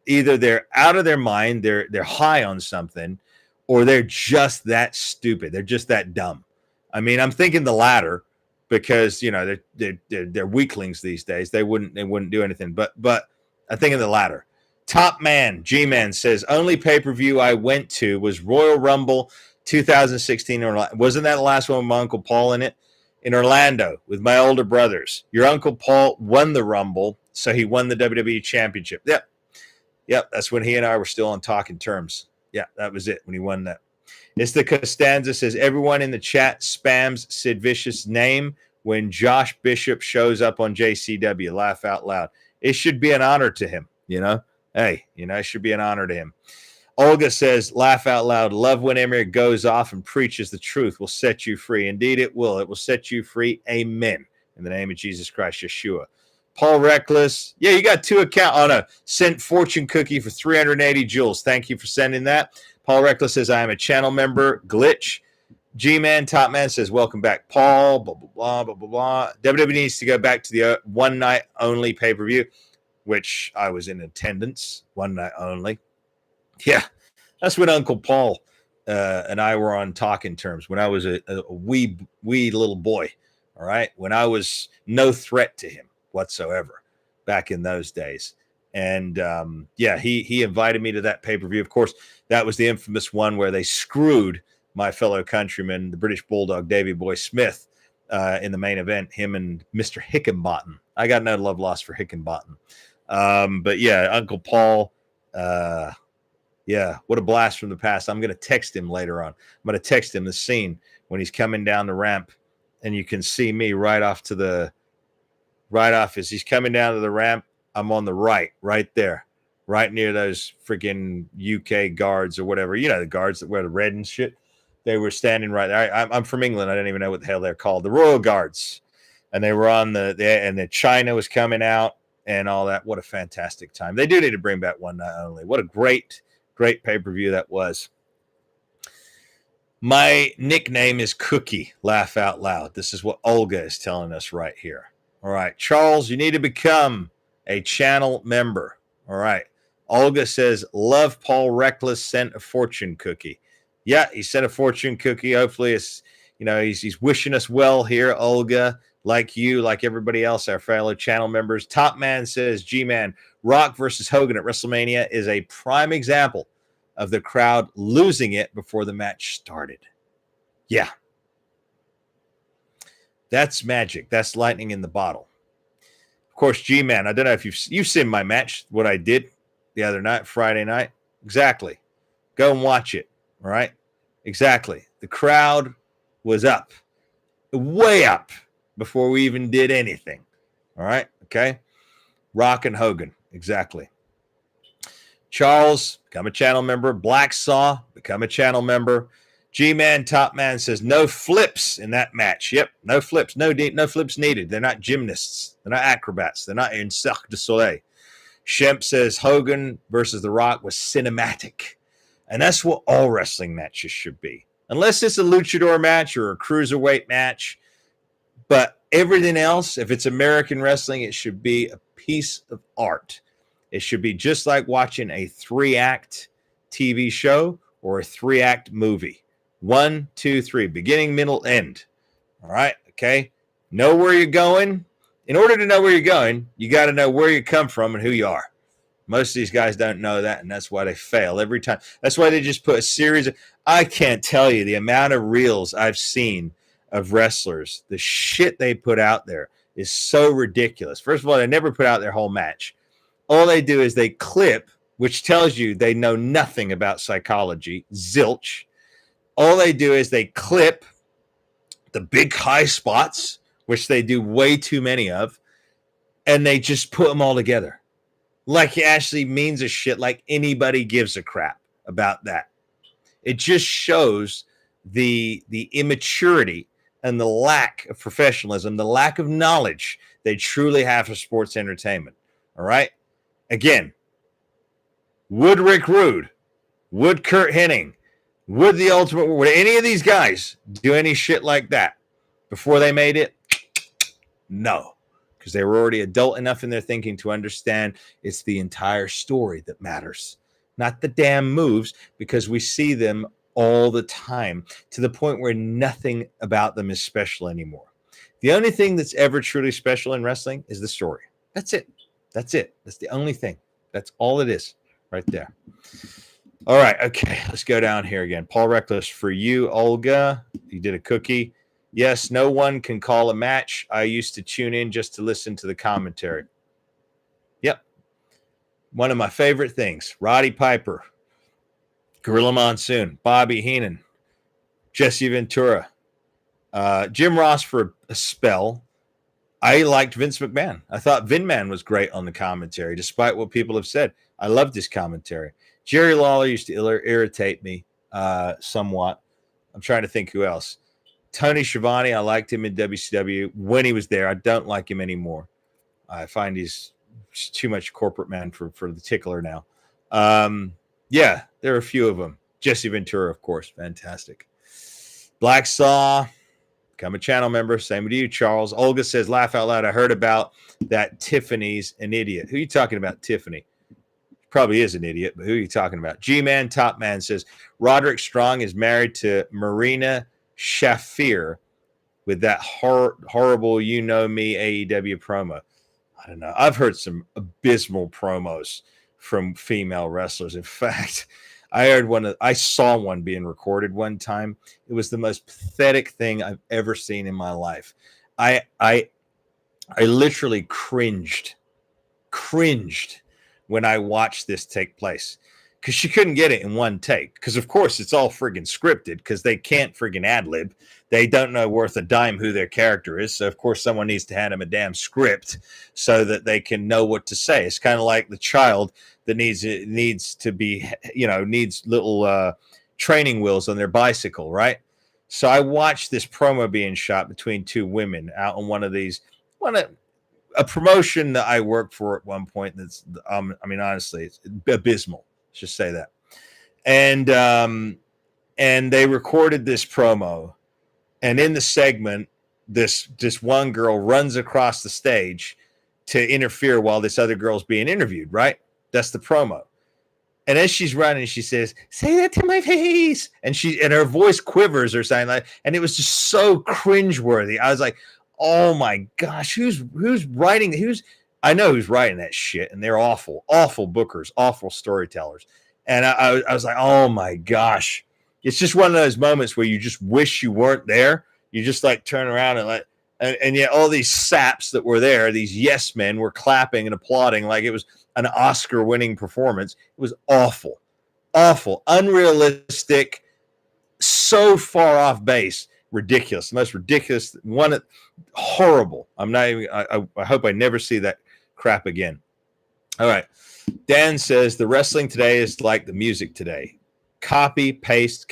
they're out of their mind, they're high on something, or they're just that stupid. They're just that dumb. I mean, I'm thinking the latter, because they're weaklings these days. They wouldn't do anything. But I think of the latter. Top Man G-Man says, only pay-per-view I went to was Royal Rumble 2016. Wasn't that the last one with my Uncle Paul in it? In Orlando with my older brothers. Your Uncle Paul won the Rumble, so he won the WWE Championship. Yep, that's when he and I were still on talking terms. Yeah, that was it, when he won that. It's the Costanza says, everyone in the chat spams Sid Vicious' name when Josh Bishop shows up on JCW. Laugh out loud. It should be an honor to him, Hey, it should be an honor to him. Olga says, laugh out loud. Love when Emir goes off and preaches the truth will set you free. Indeed, it will. It will set you free. Amen. In the name of Jesus Christ, Yeshua. Paul Reckless. Yeah, you got 2 accounts. Oh, no. Sent fortune cookie for 380 jewels. Thank you for sending that. Paul Reckless says, I am a channel member. Glitch. G-Man, Top Man says, welcome back, Paul. Blah, blah, blah, blah, blah, blah. WWE needs to go back to the one night only pay-per-view, which I was in attendance. One night only. Yeah, that's when Uncle Paul and I were on talking terms, when I was a wee little boy, all right? When I was no threat to him whatsoever back in those days. And, he invited me to that pay-per-view. Of course, that was the infamous one where they screwed my fellow countryman, the British Bulldog, Davey Boy Smith, in the main event, him and Mr. Hickenbottom. I got no love lost for Hickenbottom. But, yeah, Uncle Paul, what a blast from the past. I'm going to text him later on. I'm going to text him the scene when he's coming down the ramp, and you can see me right off as he's coming down to the ramp. I'm on the right there, right near those freaking UK guards or whatever. The guards that wear the red and shit. They were standing right there. I'm from England. I don't even know what the hell they're called. The Royal Guards. And they were on and the China was coming out and all that. What a fantastic time. They do need to bring back one night only. What a great pay-per-view that was. My nickname is Cookie. Laugh out loud. This is what Olga is telling us right here. All right. Charles, you need to become a channel member. All right. Olga says, love Paul Reckless sent a fortune cookie. Yeah, he sent a fortune cookie. Hopefully it's, he's wishing us well here, Olga, like you, like everybody else, our fellow channel members. Top Man says, G-Man, Rock versus Hogan at WrestleMania is a prime example of the crowd losing it before the match started. Yeah. That's magic. That's lightning in the bottle. Of course, G-Man, I don't know if you've seen my match, what I did the other night, Friday night. Exactly. Go and watch it. All right. Exactly. The crowd was up, way up, before we even did anything. All right. Okay. Rock and Hogan. Exactly. Charles, become a channel member. Black Saw, become a channel member. G-Man, Top Man says, no flips in that match. Yep. No flips. No flips needed. They're not gymnasts. They're not acrobats. They're not in Cirque du Soleil. Shemp says Hogan versus The Rock was cinematic. And that's what all wrestling matches should be. Unless it's a luchador match or a cruiserweight match. But everything else, if it's American wrestling, it should be a piece of art. It should be just like watching a 3-act TV show or a 3-act movie. 1, 2, 3, beginning, middle, end. All right, okay? Know where you're going. In order to know where you're going, you got to know where you come from and who you are. Most of these guys don't know that, and that's why they fail every time. That's why they just put a series of – I can't tell you the amount of reels I've seen of wrestlers. The shit they put out there is so ridiculous. First of all, they never put out their whole match. All they do is they clip, which tells you they know nothing about psychology, zilch. All they do is they clip the big high spots, which they do way too many of, and they just put them all together. like it actually means a shit, like anybody gives a crap about that. It just shows the immaturity and the lack of professionalism, the lack of knowledge they truly have for sports entertainment. All right. Again, would Rick Rude, would Kurt Hennig, would the Ultimate, would any of these guys do any shit like that before they made it? No, because they were already adult enough in their thinking to understand it's the entire story that matters, not the damn moves, because we see them all the time to the point where nothing about them is special anymore. The only thing that's ever truly special in wrestling is the story. That's it. That's it. That's the only thing. That's all it is right there. All right. Okay. Let's go down here again. Paul Reckless, for you, Olga, you did a cookie. Yes, no one can call a match. I used to tune in just to listen to the commentary. Yep. One of my favorite things. Roddy Piper, Gorilla Monsoon, Bobby Heenan, Jesse Ventura, Jim Ross for a spell. I liked Vince McMahon. I thought Vin Man was great on the commentary, despite what people have said. I loved his commentary. Jerry Lawler used to irritate me somewhat. I'm trying to think who else. Tony Schiavone, I liked him in WCW when he was there. I don't like him anymore. I find he's too much corporate man for the tickler now. Yeah, there are a few of them. Jesse Ventura, of course. Fantastic. Black Saw, become a channel member. Same with you, Charles. Olga says, laugh out loud. I heard about that Tiffany's an idiot. Who are you talking about, Tiffany? Probably is an idiot, but who are you talking about? G-Man Top Man says, Roderick Strong is married to Marina Shafir with that horrible You Know Me AEW promo. I don't know. I've heard some abysmal promos from female wrestlers. In fact, I saw one being recorded one time. It was the most pathetic thing I've ever seen in my life. I literally cringed when I watched this take place, because she couldn't get it in one take. Because, of course, it's all friggin' scripted, because they can't friggin' ad-lib. They don't know worth a dime who their character is. So, of course, someone needs to hand them a damn script so that they can know what to say. It's kind of like the child that needs little training wheels on their bicycle, right? So I watched this promo being shot between two women out on one of these, a promotion that I worked for at one point. That's, honestly, it's abysmal. Let's just say that. And they recorded this promo, and in the segment, this one girl runs across the stage to interfere while this other girl's being interviewed, right? That's the promo. And as she's running, she says, "Say that to my face." And her voice quivers or something like, and it was just so cringeworthy. I was like, oh my gosh, who's writing? I know who's writing that shit, and they're awful bookers, awful storytellers. And I was like, oh my gosh. It's just one of those moments where you just wish you weren't there. You just like turn around and yet all these saps that were there, these yes men, were clapping and applauding like it was an Oscar-winning performance. It was awful, unrealistic, so far off base, ridiculous, the most ridiculous one, horrible. I'm not even. I hope I never see that crap again. All right, Dan says the wrestling today is like the music today. Copy, paste,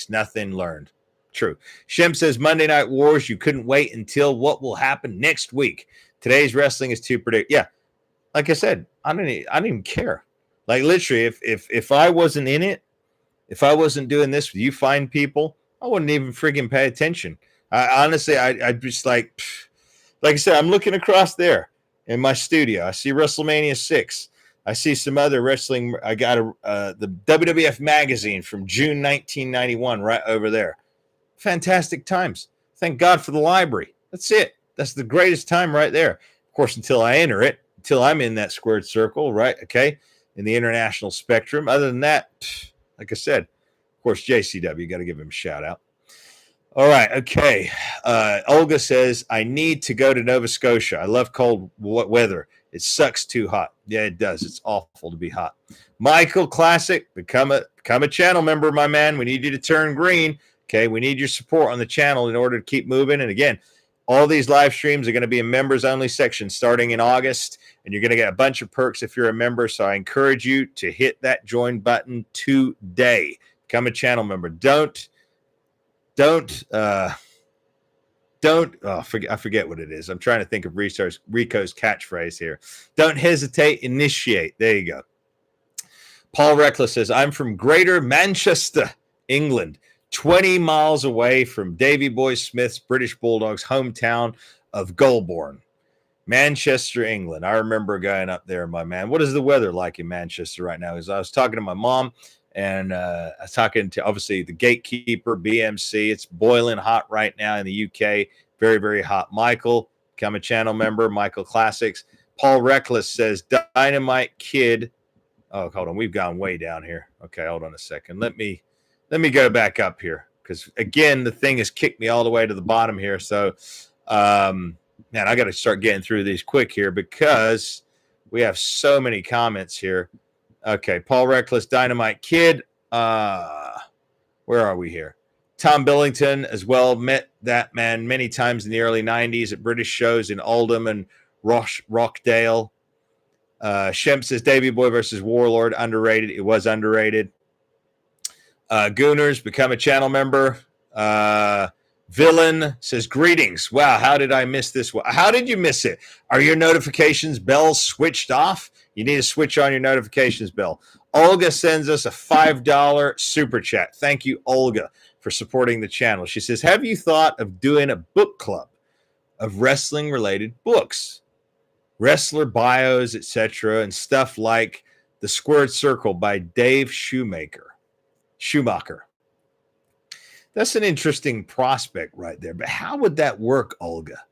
nothing learned. True. Shem says Monday Night Wars, you couldn't wait until what will happen next week. Today's wrestling is too predictable. Yeah, like I said, I didn't even care. Like literally, if I wasn't in it, if I wasn't doing this with you fine people, I wouldn't even friggin' pay attention. Honestly, I'd just like I said, I'm looking across there in my studio. I see WrestleMania 6. I see some other wrestling. I got the WWF magazine from June 1991 right over there. Fantastic times. Thank God for the library. That's it. That's the greatest time right there. Of course, until I enter it, until I'm in that squared circle, right? Okay, in the international spectrum. Other than that, like I said, of course, JCW, got to give him a shout out. All right, okay. Olga says, I need to go to Nova Scotia. I love cold weather. It sucks too hot. Yeah, it does. It's awful to be hot. Michael Classic, become a channel member, my man. We need you to turn green. Okay, we need your support on the channel in order to keep moving. And again, All these live streams are going to be in members only section starting in August, and you're going to get a bunch of perks if you're a member. So I encourage you to hit that join button today. Become a channel member. Don't I forget what it is. I'm trying to think of Rico's catchphrase here. Don't hesitate, initiate. There you go. Paul Reckless says, I'm from Greater Manchester, England, 20 miles away from Davy Boy Smith's British Bulldogs' hometown of Goulburn. Manchester, England. I remember going up there, my man. What is the weather like in Manchester right now? Because I was talking to my mom, and I was talking to, obviously, the gatekeeper, BMC. It's boiling hot right now in the UK. Very, very hot. Michael, become a channel member. Michael Classics. Paul Reckless says, Dynamite Kid. Oh, hold on. We've gone way down here. Okay, hold on a second. Let me go back up here, because, again, the thing has kicked me all the way to the bottom here. So, man, I got to start getting through these quick here because we have so many comments here. Okay, Paul Reckless, Dynamite Kid. Where are we here? Tom Billington as well. Met that man many times in the early 90s at British shows in Oldham and Rockdale. Shemp says Davy Boy versus Warlord, underrated. It was underrated. Gooners, become a channel member. Villain says, greetings. Wow, how did I miss this? How did you miss it? Are your notifications bells switched off? You need to switch on your notifications bell. Olga sends us a $5 super chat. Thank you, Olga, for supporting the channel. She says, have you thought of doing a book club of wrestling-related books? Wrestler bios, etc., and stuff like The Squared Circle by Dave Schumacher. That's an interesting prospect right there. But how would that work, Olga?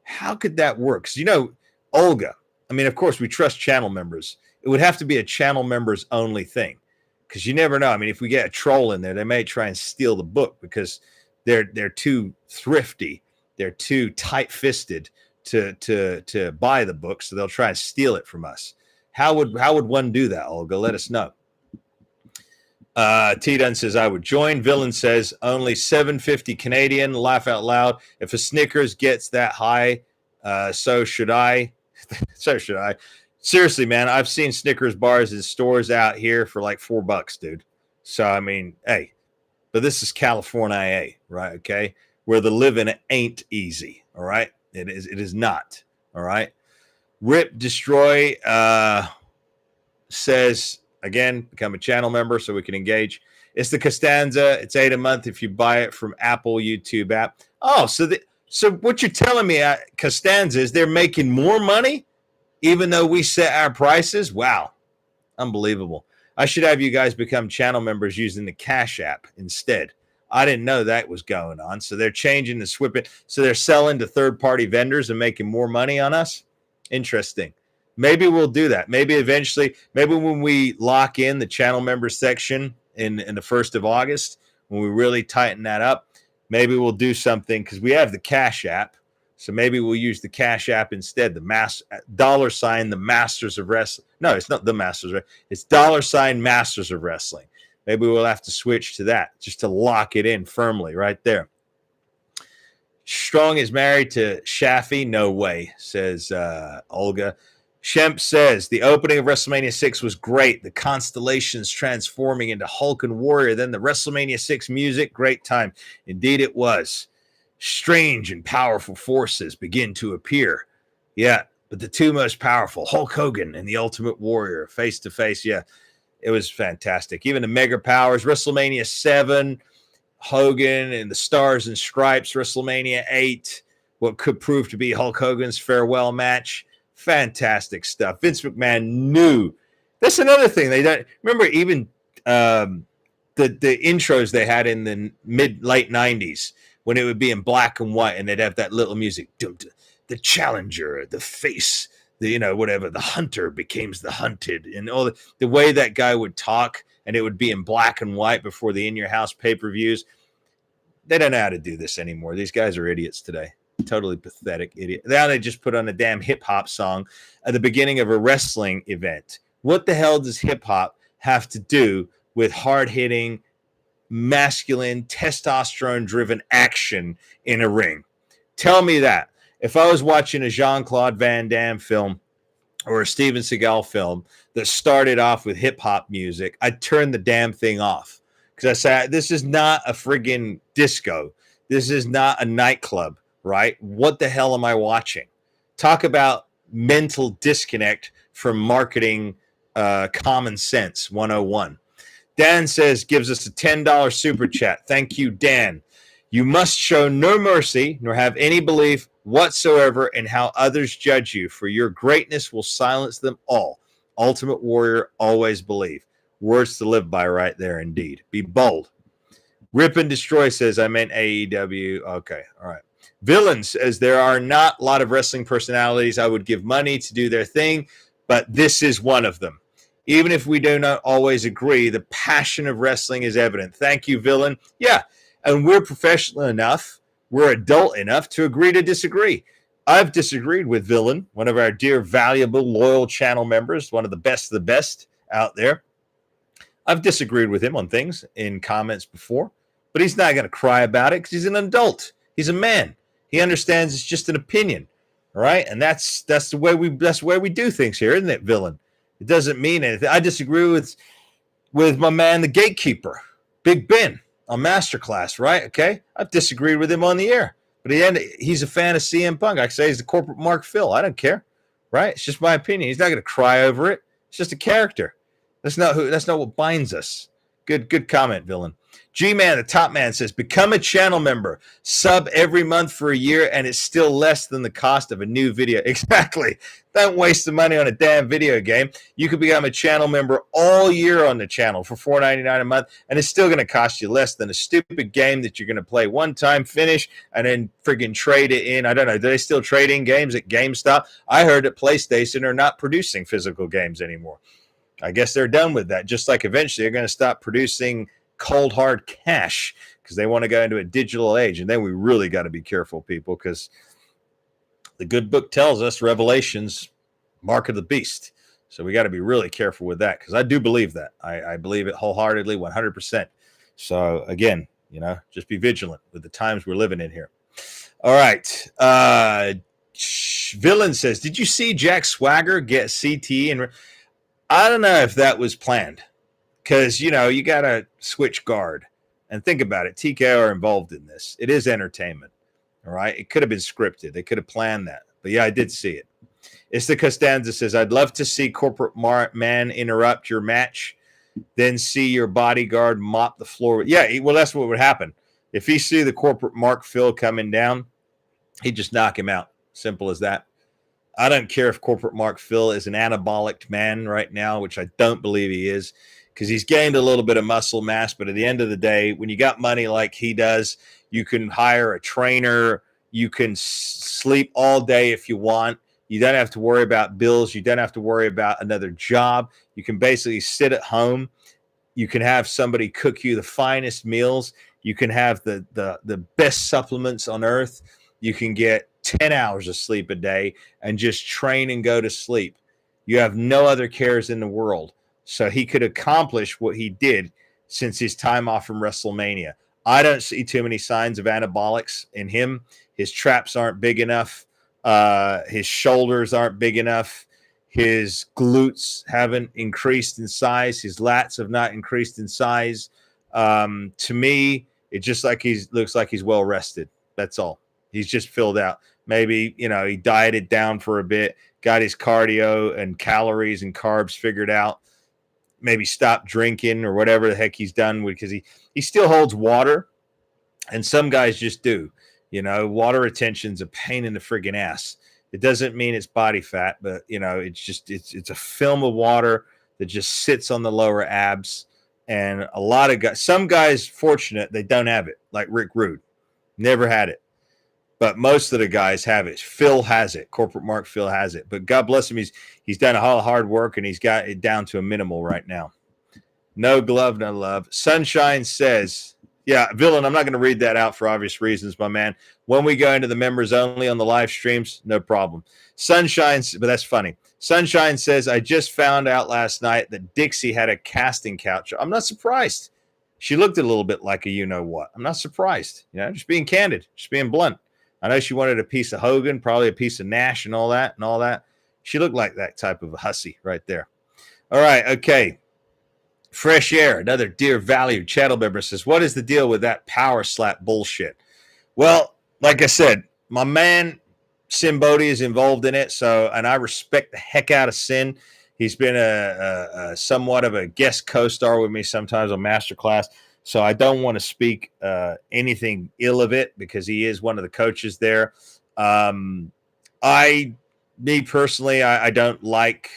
How could that work? Because, Olga, I mean, of course, we trust channel members. It would have to be a channel members only thing, because you never know. I mean, if we get a troll in there, they may try and steal the book because they're too thrifty. They're too tight-fisted to buy the book, so they'll try and steal it from us. How would one do that, Olga? Let us know. T Dunn says, I would join. Villain says, only $7.50 Canadian. Laugh out loud. If a Snickers gets that high, so should I. So should I. Seriously, man, I've seen Snickers bars in stores out here for like $4, dude. So, I mean, hey, but this is California, right? Okay. Where the living ain't easy. All right. It is not. All right. Rip Destroy says, again, become a channel member so we can engage. It's the Costanza. It's $8 a month if you buy it from Apple YouTube app. Oh, so what you're telling me, Costanza, is they're making more money even though we set our prices? Wow. Unbelievable. I should have you guys become channel members using the Cash App instead. I didn't know that was going on. So they're changing the SWIP. So they're selling to third-party vendors and making more money on us? Interesting. Maybe we'll do that. Maybe eventually, maybe when we lock in the channel member section in the 1st of August, when we really tighten that up, maybe we'll do something, because we have the Cash App. So maybe we'll use the Cash App instead. The $ the Masters of Wrestling. No, it's not the Masters. It's $ Masters of Wrestling. Maybe we'll have to switch to that just to lock it in firmly right there. Strong is married to Shafi? No way, says Olga. Shemp says, the opening of WrestleMania 6 was great. The constellations transforming into Hulk and Warrior. Then the WrestleMania 6 music, great time. Indeed it was. Strange and powerful forces begin to appear. Yeah, but the two most powerful, Hulk Hogan and the Ultimate Warrior, face to face. Yeah, it was fantastic. Even the Mega Powers, WrestleMania 7, Hogan and the Stars and Stripes, WrestleMania 8, what could prove to be Hulk Hogan's farewell match. Fantastic stuff. Vince McMahon knew. That's another thing. They don't remember even the intros they had in the late 90s when it would be in black and white and they'd have that little music. The challenger, the face, whatever, the hunter becomes the hunted, and all the way that guy would talk, and it would be in black and white before the In Your House pay-per-views. They don't know how to do this anymore. These guys are idiots today. Totally pathetic idiot. Now they just put on a damn hip-hop song at the beginning of a wrestling event. What the hell does hip-hop have to do with hard-hitting, masculine, testosterone-driven action in a ring? Tell me that. If I was watching a Jean-Claude Van Damme film or a Steven Seagal film that started off with hip hop music, I'd turn the damn thing off because I say, this is not a friggin' disco. This is not a nightclub, right? What the hell am I watching? Talk about mental disconnect from marketing common sense 101. Dan says, gives us a $10 super chat. Thank you, Dan. You must show no mercy nor have any belief whatsoever in how others judge you, for your greatness will silence them all. Ultimate warrior, always believe. Words to live by right there, indeed. Be bold. Rip and Destroy says, I meant AEW. Okay, all right. Villain says, there are not a lot of wrestling personalities I would give money to do their thing, but this is one of them. Even if we do not always agree, the passion of wrestling is evident. Thank you, Villain. Yeah, and we're professional enough, we're adult enough to agree to disagree. I've disagreed with Villain, one of our dear, valuable, loyal channel members, one of the best out there. I've disagreed with him on things in comments before, but he's not going to cry about it because he's an adult. He's a man. He understands it's just an opinion, all right? And that's the way we do things here, isn't it, Villain? It doesn't mean anything. I disagree with my man, the gatekeeper, Big Ben, on Masterclass, right? Okay, I've disagreed with him on the air, but at the end, he's a fan of CM Punk. I say he's the corporate Mark Phil. I don't care, right? It's just my opinion. He's not going to cry over it. It's just a character. That's not what binds us. Good comment, Villain. G-Man, the top man, says, become a channel member. Sub every month for a year, and it's still less than the cost of a new video. Exactly. Don't waste the money on a damn video game. You could become a channel member all year on the channel for $4.99 a month, and it's still going to cost you less than a stupid game that you're going to play one time, finish, and then friggin' trade it in. I don't know. Do they still trade in games at GameStop? I heard that PlayStation are not producing physical games anymore. I guess they're done with that. Just like eventually they're going to stop producing cold hard cash because they want to go into a digital age. And then we really got to be careful, people, because the good book tells us Revelations, mark of the beast. So we got to be really careful with that because I do believe that. I believe it wholeheartedly, 100%. So again, just be vigilant with the times we're living in here. All right. Villain says, did you see Jack Swagger get CTE? And I don't know if that was planned. Because, you got to switch guard. And think about it. TKO are involved in this. It is entertainment. All right? It could have been scripted. They could have planned that. But, yeah, I did see it. It's the Costanza says, I'd love to see corporate man interrupt your match, then see your bodyguard mop the floor. Yeah, well, that's what would happen. If he see the corporate Mark Phil coming down, he'd just knock him out. Simple as that. I don't care if corporate Mark Phil is an anabolic man right now, which I don't believe he is, because he's gained a little bit of muscle mass. But at the end of the day, when you got money like he does, you can hire a trainer. You can sleep all day if you want. You don't have to worry about bills. You don't have to worry about another job. You can basically sit at home. You can have somebody cook you the finest meals. You can have the best supplements on earth. You can get 10 hours of sleep a day and just train and go to sleep. You have no other cares in the world. So he could accomplish what he did since his time off from WrestleMania. I don't see too many signs of anabolics in him. His traps aren't big enough. His shoulders aren't big enough. His glutes haven't increased in size. His lats have not increased in size. To me, it just looks like he's well rested. That's all. He's just filled out. Maybe, he dieted down for a bit, got his cardio and calories and carbs figured out. Maybe stopped drinking or whatever the heck he's done, because he still holds water, and some guys just do. Water retention's a pain in the friggin' ass. It doesn't mean it's body fat, but it's a film of water that just sits on the lower abs. And a lot of guys, some guys, fortunate they don't have it, like Rick Rude, never had it. But most of the guys have it. Phil has it. Corporate Mark Phil has it. But God bless him, he's done a lot of hard work, and he's got it down to a minimal right now. No glove, no love. Sunshine says, yeah, Villain, I'm not going to read that out for obvious reasons, my man. When we go into the members only on the live streams, no problem. Sunshine, but that's funny. Sunshine says, I just found out last night that Dixie had a casting couch. I'm not surprised. She looked a little bit like a you-know-what. I'm not surprised. Just being candid, just being blunt. I know she wanted a piece of Hogan, probably a piece of Nash and all that. She looked like that type of a hussy right there. All right, okay. Fresh Air, another dear valued channel member, says, what is the deal with that power slap bullshit? Well, like I said, my man Sin Bodhi is involved in it, and I respect the heck out of Sin. He's been a somewhat of a guest co-star with me sometimes on Masterclass, so I don't want to speak anything ill of it because he is one of the coaches there. Me personally, I don't like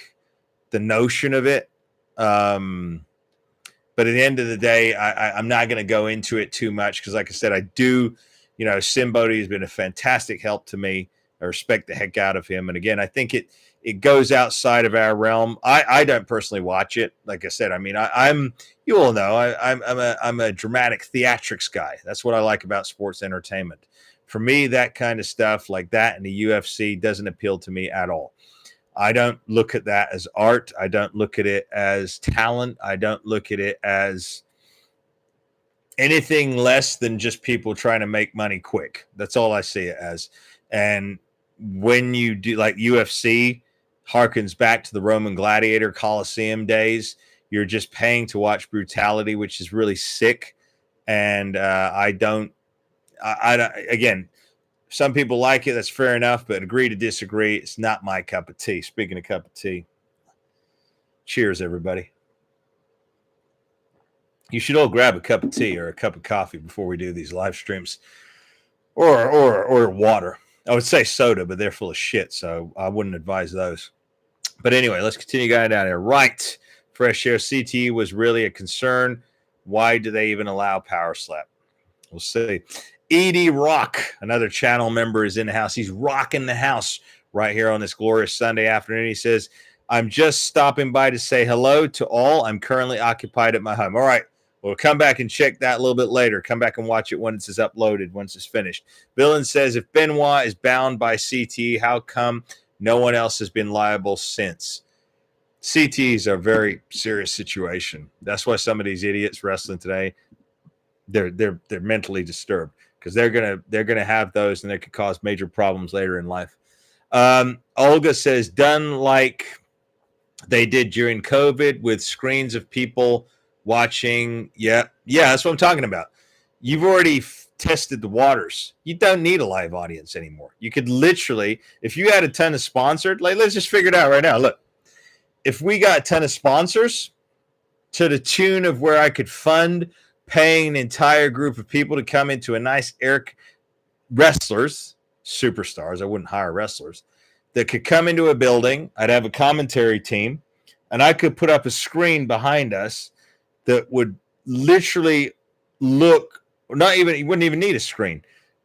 the notion of it. But at the end of the day, I'm not going to go into it too much because, like I said, I do, Sin Bodhi has been a fantastic help to me. I respect the heck out of him. And again, I think it goes outside of our realm. I don't personally watch it. Like I said, I mean, I'm you all know I'm a dramatic theatrics guy. That's what I like about sports entertainment. For me, that kind of stuff like that in the UFC doesn't appeal to me at all. I don't look at that as art. I don't look at it as talent. I don't look at it as anything less than just people trying to make money quick. That's all I see it as. And when you do, like, UFC harkens back to the Roman Gladiator Coliseum days, you're just paying to watch brutality, which is really sick. And again, some people like it. That's fair enough, but agree to disagree. It's not my cup of tea. Speaking of cup of tea, cheers, everybody. You should all grab a cup of tea or a cup of coffee before we do these live streams, or water. I would say soda, but they're full of shit, so I wouldn't advise those. But anyway, let's continue going down here. Right. Fresh Air, CTE was really a concern. Why do they even allow power slap? We'll see. Edie Rock, another channel member, is in the house. He's rocking the house right here on this glorious Sunday afternoon. He says, I'm just stopping by to say hello to all. I'm currently occupied at my home. All right. We'll come back and check that a little bit later. Come back and watch it once it's uploaded, once it's finished. Villain says, if Benoit is bound by CTE, how come no one else has been liable since? CTEs are a very serious situation. That's why some of these idiots wrestling today, they're mentally disturbed, because they're gonna have those, and they could cause major problems later in life. Olga says, done like they did during COVID with screens of people watching. Yeah, that's what I'm talking about. You've already tested the waters. You don't need a live audience anymore. You could literally, if you had a ton of sponsored, like, let's just figure it out right now. Look, if we got a ton of sponsors to the tune of where I could fund paying an entire group of people to come into a nice wrestlers, superstars, I wouldn't hire wrestlers, that could come into a building. I'd have a commentary team, and I could put up a screen behind us that would literally look, you wouldn't even need a screen,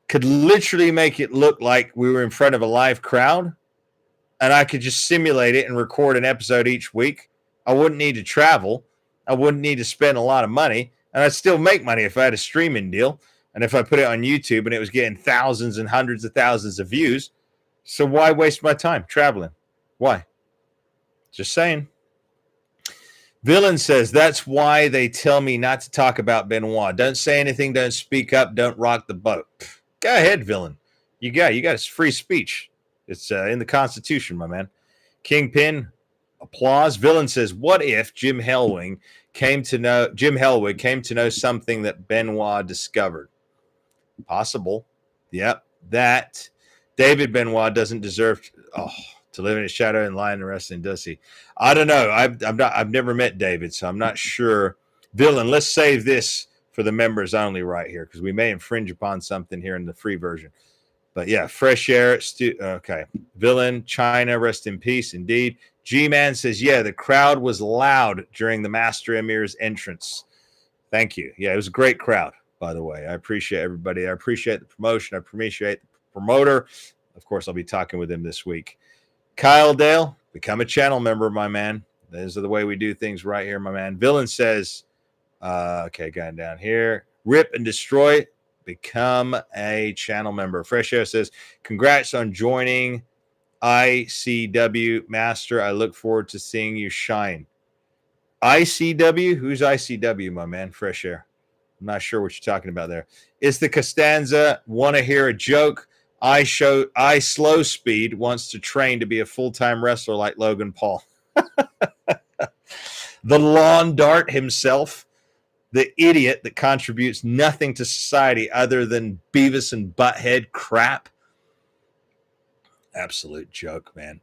could literally make it look like we were in front of a live crowd, and I could just simulate it and record an episode each week. I wouldn't need to travel. I wouldn't need to spend a lot of money. And I'd still make money if I had a streaming deal and if I put it on YouTube and it was getting thousands and hundreds of thousands of views. So why waste my time traveling? Why? Just saying. Villain says, that's why they tell me not to talk about Benoit. Don't say anything. Don't speak up. Don't rock the boat. Go ahead, Villain. You got free speech. It's in the Constitution, my man. Kingpin, applause. Villain says, what if Jim Hellwig came to know something that Benoit discovered? Possible. Yep. That David Benoit doesn't deserve to live in his shadow and lie in the wrestling, does he? I don't know. I've never met David, so I'm not sure. Villain, let's save this for the members only right here, because we may infringe upon something here in the free version. But yeah, Fresh Air. Okay. Villain, China, rest in peace. Indeed. G-Man says, yeah, the crowd was loud during the Master Emir's entrance. Thank you. Yeah, it was a great crowd, by the way. I appreciate everybody. I appreciate the promotion. I appreciate the promoter. Of course, I'll be talking with him this week. Kyle Dale, become a channel member, my man. Those are the way we do things right here, my man. Villain says, okay, going down here. Rip and Destroy, become a channel member. Fresh Air says, congrats on joining ICW Master. I look forward to seeing you shine. ICW? Who's ICW, my man? Fresh Air. I'm not sure what you're talking about there. Is the Costanza want to hear a joke? I slow speed wants to train to be a full-time wrestler like Logan Paul. The lawn dart himself, the idiot that contributes nothing to society other than Beavis and Butthead crap. Absolute joke, man.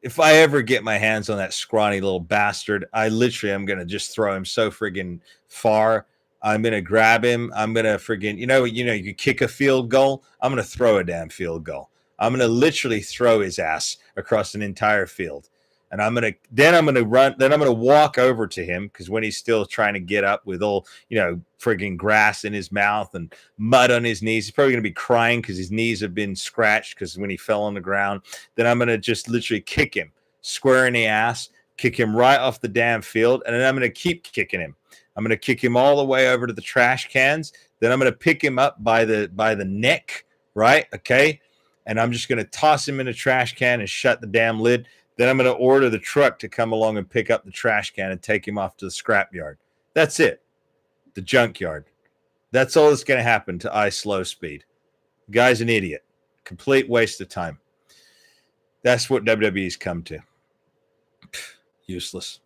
If I ever get my hands on that scrawny little bastard, I literally am going to just throw him so friggin' far. I'm going to grab him. I'm going to friggin', you kick a field goal. I'm going to throw a damn field goal. I'm going to literally throw his ass across an entire field. And I'm going to walk over to him, because when he's still trying to get up with all, friggin' grass in his mouth and mud on his knees, he's probably going to be crying because his knees have been scratched because when he fell on the ground. Then I'm going to just literally kick him square in the ass, kick him right off the damn field. And then I'm going to keep kicking him. I'm going to kick him all the way over to the trash cans. Then I'm going to pick him up by the neck, right? Okay. And I'm just going to toss him in a trash can and shut the damn lid. Then I'm going to order the truck to come along and pick up the trash can and take him off to the scrap yard. That's it. The junkyard. That's all that's going to happen to I Slow Speed. The guy's an idiot. Complete waste of time. That's what WWE's come to. Useless.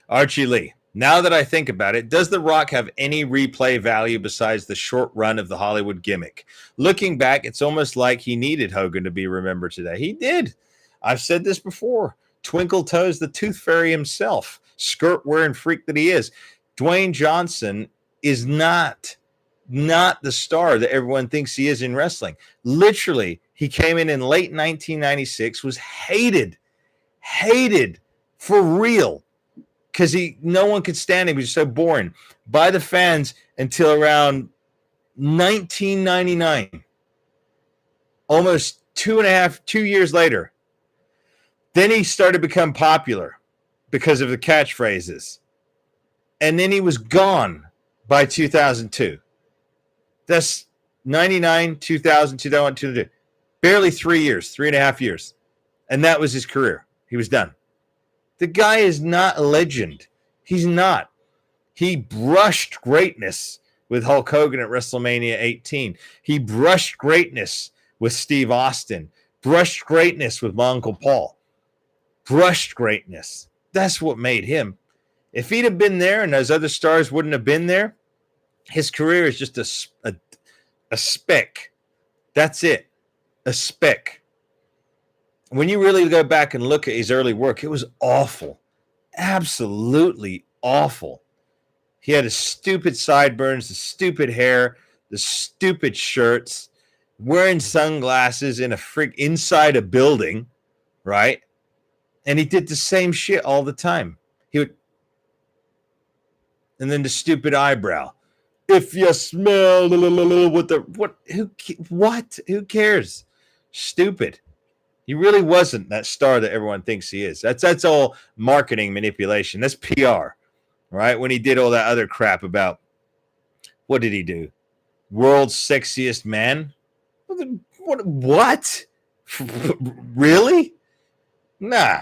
Archie Lee. Now that I think about it, does The Rock have any replay value besides the short run of the Hollywood gimmick? Looking back, it's almost like he needed Hogan to be remembered today. He did. I've said this before. Twinkle Toes, the Tooth Fairy himself, skirt-wearing freak that he is. Dwayne Johnson is not the star that everyone thinks he is in wrestling. Literally, he came in late 1996, was hated for real, because no one could stand him. He was so boring by the fans until around 1999, almost 2 years later. Then he started to become popular because of the catchphrases. And then he was gone by 2002. That's 99, 2000, 2001, 2002. Barely 3 years, 3.5 years. And that was his career. He was done. The guy is not a legend. He's not. He brushed greatness with Hulk Hogan at WrestleMania 18. He brushed greatness with Steve Austin. Brushed greatness with my Uncle Paul. Brushed greatness. That's what made him. If he'd have been there and those other stars wouldn't have been there, his career is just a speck. That's it. A speck. When you really go back and look at his early work, it was awful. Absolutely awful. He had his stupid sideburns, the stupid hair, the stupid shirts, wearing sunglasses inside a building, right? And he did the same shit all the time. And then the stupid eyebrow. If you smell who cares? Stupid. He really wasn't that star that everyone thinks he is. That's all marketing manipulation. That's PR, right? When he did all that other crap about, what did he do? World's sexiest man? What? Really? Nah.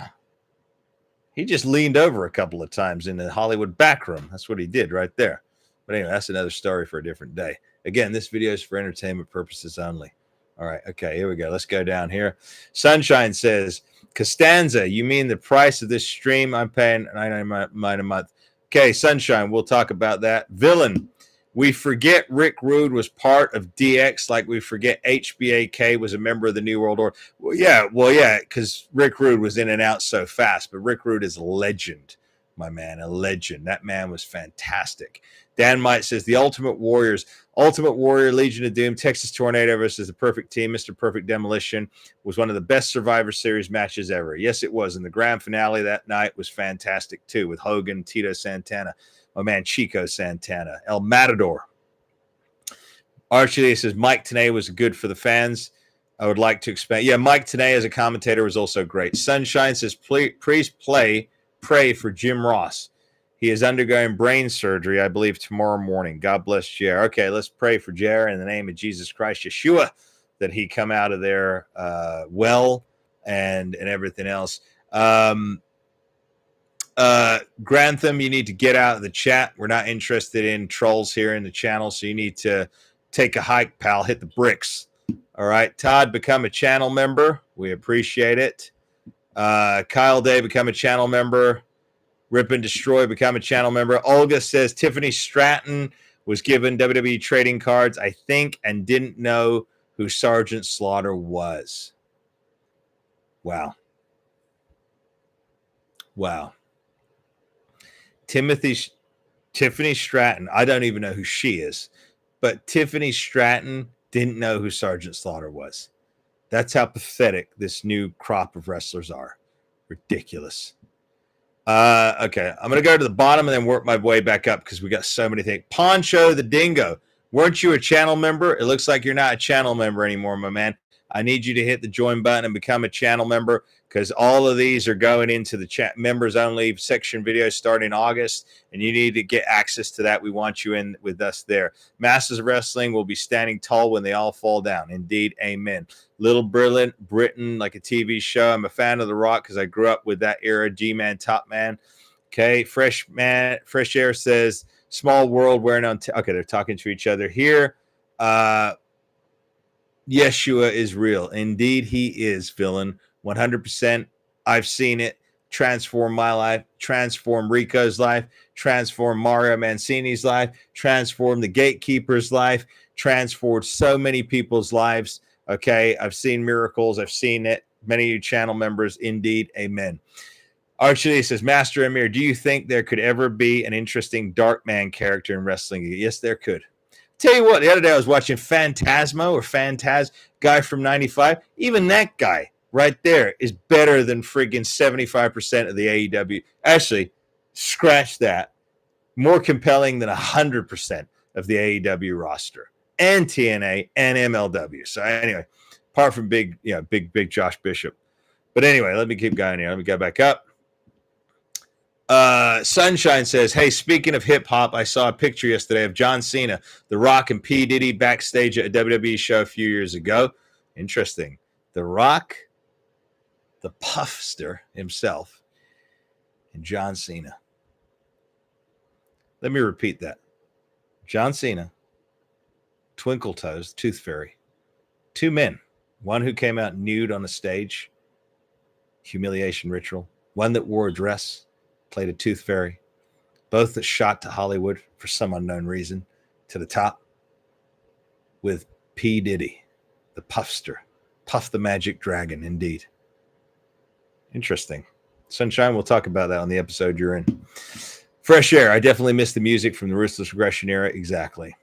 He just leaned over a couple of times in the Hollywood back room. That's what he did right there. But anyway, that's another story for a different day. Again, this video is for entertainment purposes only. All right. Okay, here we go. Let's go down here. Sunshine says, Costanza, you mean the price of this stream? I'm paying $99 a month. Okay, Sunshine, we'll talk about that. Villain, we forget Rick Rude was part of DX like we forget HBAK was a member of the New World Order. Well, yeah, because Rick Rude was in and out so fast. But Rick Rude is a legend, my man, a legend. That man was fantastic. Dan Might says, the Ultimate Warriors, Ultimate Warrior, Legion of Doom, Texas Tornado versus the Perfect Team, Mr. Perfect Demolition was one of the best Survivor Series matches ever. Yes, it was. And the grand finale that night was fantastic, too, with Hogan, Tito Santana, my man Chico Santana, El Matador. Archie says, Mike Tenay was good for the fans. I would like to expand. Yeah, Mike Tenay as a commentator was also great. Sunshine says, please pray for Jim Ross. He is undergoing brain surgery, I believe, tomorrow morning. God bless Jer. Okay, let's pray for Jer in the name of Jesus Christ, Yeshua, that he come out of there well and everything else. Grantham, you need to get out of the chat. We're not interested in trolls here in the channel, so you need to take a hike, pal. Hit the bricks. All right. Todd, become a channel member. We appreciate it. Kyle Day, become a channel member. Rip and Destroy, become a channel member. Olga says Tiffany Stratton was given WWE trading cards, I think, and didn't know who Sergeant Slaughter was. Wow. Wow. Tiffany Stratton, I don't even know who she is, but Tiffany Stratton didn't know who Sergeant Slaughter was. That's how pathetic this new crop of wrestlers are. Ridiculous. Okay, I'm going to go to the bottom and then work my way back up because we got so many things. Poncho the Dingo, weren't you a channel member? It looks like you're not a channel member anymore, my man. I need you to hit the join button and become a channel member because all of these are going into the chat members only section videos starting August, and you need to get access to that. We want you in with us there. Masters of Wrestling will be standing tall when they all fall down. Indeed, amen. Little Britain, like a TV show. I'm a fan of The Rock because I grew up with that era. G-Man, Top Man. Okay, Fresh Air says, small world wearing on. Okay, they're talking to each other here. Yeshua is real. Indeed, he is, villain. 100%. I've seen it transform my life, transform Rico's life, transform Mario Mancini's life, transform the Gatekeeper's life, transformed so many people's lives. Okay, I've seen miracles. I've seen it. Many of you channel members, indeed, amen. Archie says, Master Amir, do you think there could ever be an interesting Dark Man character in wrestling? Yes, there could. Tell you what, the other day I was watching Phantasmo or Phantaz, guy from 95. Even that guy right there is better than friggin' 75% of the AEW. Actually, scratch that. More compelling than 100% of the AEW roster and TNA and MLW. So anyway, apart from big Josh Bishop. But anyway, let me keep going here. Let me go back up. Sunshine says, hey, speaking of hip hop, I saw a picture yesterday of John Cena, The Rock, and P. Diddy backstage at a WWE show a few years ago. Interesting. The Rock, the Puffster himself, and John Cena. Let me repeat that. John Cena, Twinkle Toes, Tooth Fairy. Two men. One who came out nude on a stage, humiliation ritual. One that wore a dress, played a tooth fairy, both that shot to Hollywood for some unknown reason to the top with P. Diddy, the Puffster, Puff the Magic Dragon, indeed. Interesting. Sunshine, we'll talk about that on the episode you're in. Fresh Air, I definitely miss the music from the Ruthless Regression era. Exactly.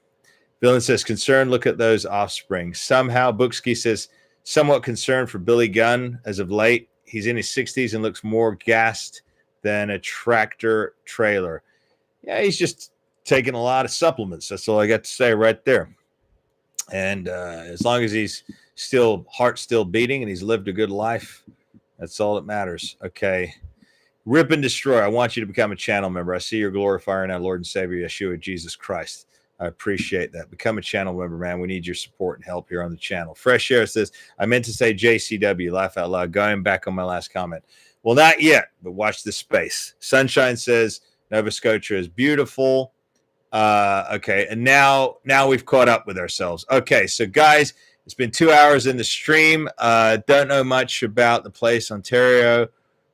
Villain says, concerned, look at those offspring. Somehow, Bookski says, somewhat concerned for Billy Gunn as of late. He's in his 60s and looks more gassed than a tractor trailer. Yeah, he's just taking a lot of supplements. That's all I got to say right there. And as long as he's heart still beating and he's lived a good life, that's all that matters. Okay. Rip and Destroy. I want you to become a channel member. I see your glorifier in our Lord and Savior, Yeshua, Jesus Christ. I appreciate that. Become a channel member, man. We need your support and help here on the channel. Fresh Air says, I meant to say JCW, laugh out loud, going back on my last comment. Well, not yet, but watch this space. Sunshine says Nova Scotia is beautiful. Okay, and now we've caught up with ourselves. Okay, so guys, it's been 2 hours in the stream. Don't know much about the place, Ontario.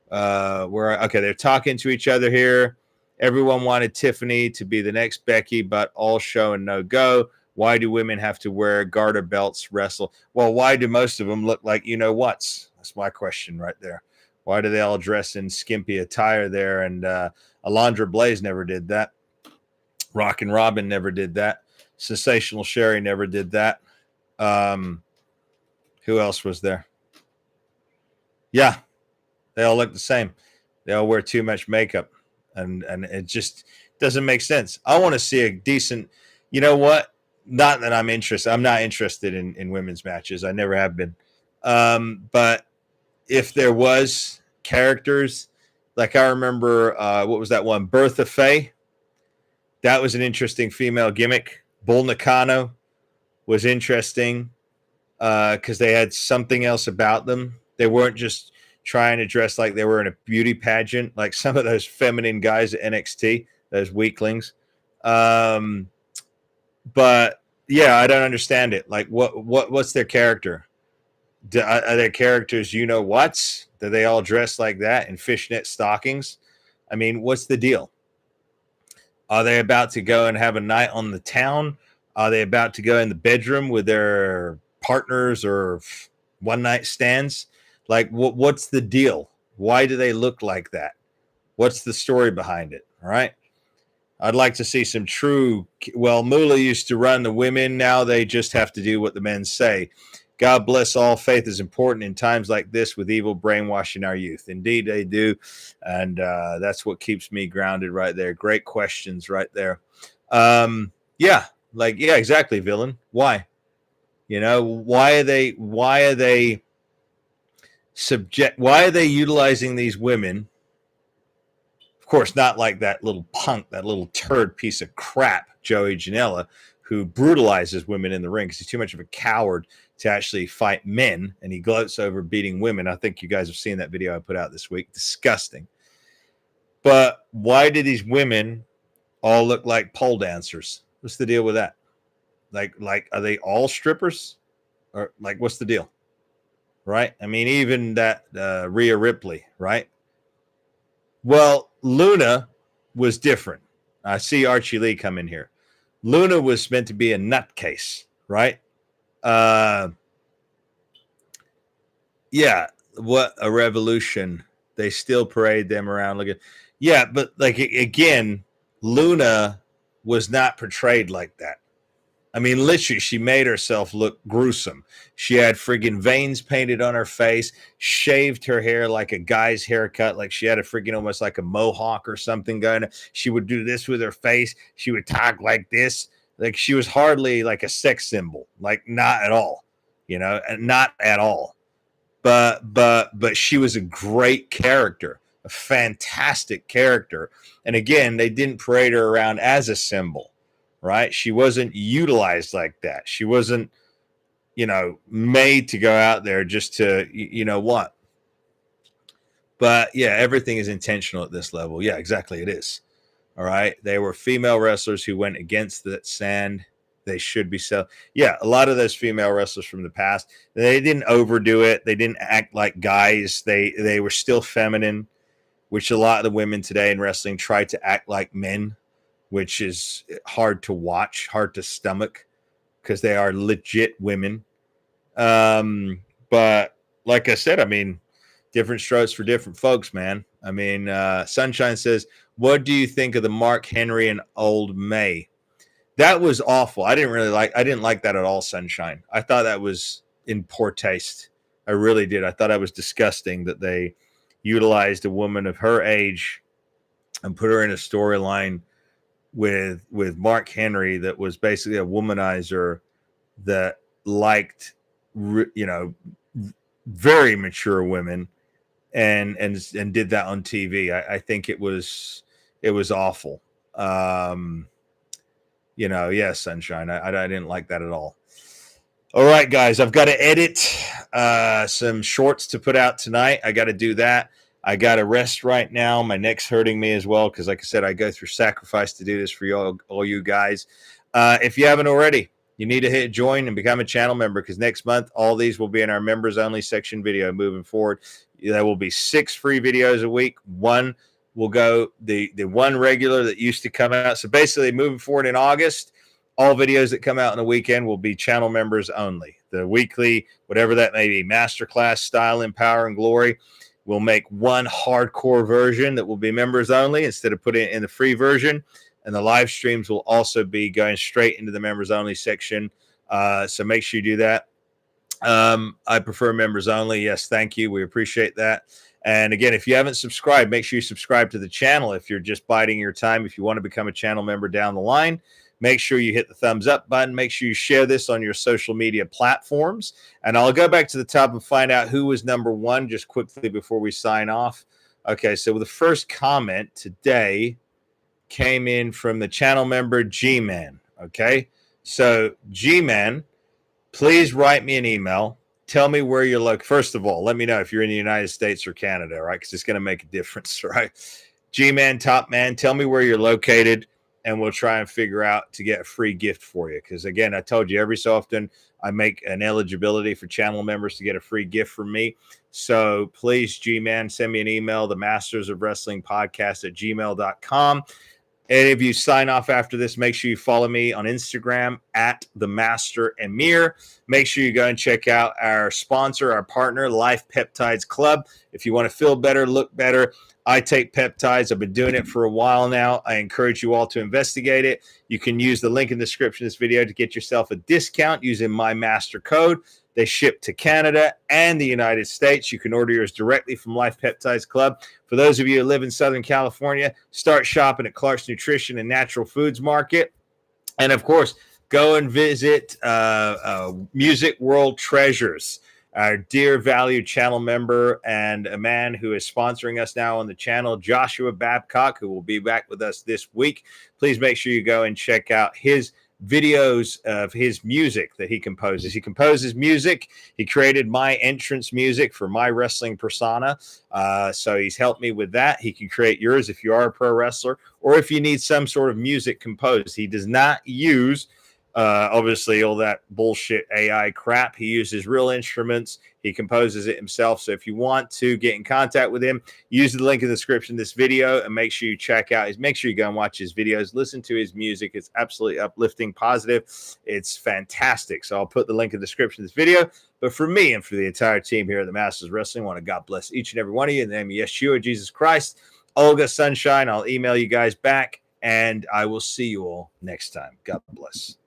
They're talking to each other here. Everyone wanted Tiffany to be the next Becky, but all show and no go. Why do women have to wear garter belts, wrestle? Well, why do most of them look like you-know-whats? That's my question right there. Why do they all dress in skimpy attire there? And Alondra Blaze never did that. Rockin' Robin never did that. Sensational Sherry never did that. Who else was there? Yeah, they all look the same. They all wear too much makeup. And it just doesn't make sense. I want to see a decent, you know what? Not that I'm interested. I'm not interested in women's matches. I never have been. But if there was characters, like I remember, what was that one? Bertha Faye. That was an interesting female gimmick. Bull Nakano was interesting because they had something else about them. They weren't just trying to dress like they were in a beauty pageant, like some of those feminine guys at NXT, those weaklings. But Yeah, I don't understand it. Like, what's their character? Are their characters, you know what's? Do they all dress like that in fishnet stockings? I mean, what's the deal? Are they about to go and have a night on the town? Are they about to go in the bedroom with their partners or one night stands? Like, what's the deal? Why do they look like that? What's the story behind it? All right. I'd like to see some true. Well, Moolah used to run the women. Now they just have to do what the men say. God bless all. Faith is important in times like this with evil brainwashing our youth. Indeed, they do. And that's what keeps me grounded right there. Great questions right there. Yeah, exactly, villain. Why? Why are they why are they utilizing these women? Of course, not like that little punk, that little turd piece of crap, Joey Janela, who brutalizes women in the ring because he's too much of a coward to actually fight men, and he gloats over beating women. I think you guys have seen that video I put out this week. Disgusting. But why do these women all look like pole dancers? What's the deal with that? Like, are they all strippers? Or like, what's the deal? Right? I mean, even that Rhea Ripley, right? Well, Luna was different. I see Archie Lee come in here. Luna was meant to be a nutcase, right? Yeah, what a revolution. They still parade them around looking. Yeah, but like again, Luna was not portrayed like that. I mean, literally, she made herself look gruesome. She had friggin' veins painted on her face, shaved her hair like a guy's haircut, like she had a friggin' almost like a mohawk or something going on. She would do this with her face. She would talk like this. Like she was hardly like a sex symbol, like not at all, and not at all. But she was a great character, a fantastic character. And again, they didn't parade her around as a symbol. Right? She wasn't utilized like that. She wasn't, made to go out there just to, what. But yeah, everything is intentional at this level. Yeah, exactly. It is. All right. They were female wrestlers who went against that sand. They should be so. Yeah, a lot of those female wrestlers from the past, they didn't overdo it. They didn't act like guys. They were still feminine, which a lot of the women today in wrestling try to act like men, which is hard to watch, hard to stomach, because they are legit women. But like I said, I mean, different strokes for different folks, man. I mean, Sunshine says, what do you think of the Mark Henry and Old May? That was awful. I didn't like that at all, Sunshine. I thought that was in poor taste. I really did. I thought that was disgusting that they utilized a woman of her age and put her in a storyline with Mark Henry that was basically a womanizer that liked very mature women and did that on TV. I think it was awful. Yeah, Sunshine. I didn't like that at all. All right, guys, I've got to edit some shorts to put out tonight. I got to do that. I got to rest right now. My neck's hurting me as well because, like I said, I go through sacrifice to do this for all you guys. If you haven't already, you need to hit join and become a channel member because next month, all these will be in our members-only section video moving forward. There will be 6 free videos a week. One will go the one regular that used to come out. So basically, moving forward in August, all videos that come out on the weekend will be channel members only. The weekly, whatever that may be, masterclass style in power and glory. We'll make one hardcore version that will be members only instead of putting it in the free version. And the live streams will also be going straight into the members only section. So make sure you do that. I prefer members only. Yes, thank you. We appreciate that. And again, if you haven't subscribed, make sure you subscribe to the channel. If you're just biding your time, if you want to become a channel member down the line, make sure you hit the thumbs up button. Make sure you share this on your social media platforms. And I'll go back to the top and find out who was number 1 just quickly before we sign off. Okay, so the first comment today came in from the channel member G-Man. Okay, so G-Man, please write me an email. Tell me where you're located. First of all, let me know if you're in the United States or Canada, right? Because it's going to make a difference, right? G-Man, Top Man, tell me where you're located. and we'll try and figure out to get a free gift for you. Because again, I told you every so often I make an eligibility for channel members to get a free gift from me. So please, G-Man, send me an email, the Masters of Wrestling Podcast at gmail.com. And if you sign off after this, make sure you follow me on Instagram at the Master Emir. Make sure you go and check out our sponsor, our partner, Life Peptides Club. If you want to feel better, look better, I take peptides. I've been doing it for a while now. I encourage you all to investigate it. You can use the link in the description of this video to get yourself a discount using my master code. They ship to Canada and the United States. You can order yours directly from Life Peptides Club. For those of you who live in Southern California, start shopping at Clark's Nutrition and Natural Foods Market. And, of course, go and visit Music World Treasures, our dear valued channel member and a man who is sponsoring us now on the channel, Joshua Babcock, who will be back with us this week. Please make sure you go and check out his videos of his music that he composes. He composes music. He created my entrance music for my wrestling persona. So he's helped me with that. He can create yours if you are a pro wrestler or if you need some sort of music composed. He does not use obviously all that bullshit AI crap. He uses real instruments. He composes it himself. So if you want to get in contact with him, use the link in the description of this video and make sure you check out make sure you go and watch his videos, listen to his music. It's absolutely uplifting, positive. It's fantastic. So I'll put the link in the description of this video. But for me and for the entire team here at the Masters Wrestling, I want to God bless each and every one of you in the name of Yeshua, Jesus Christ, Olga, Sunshine. I'll email you guys back and I will see you all next time. God bless.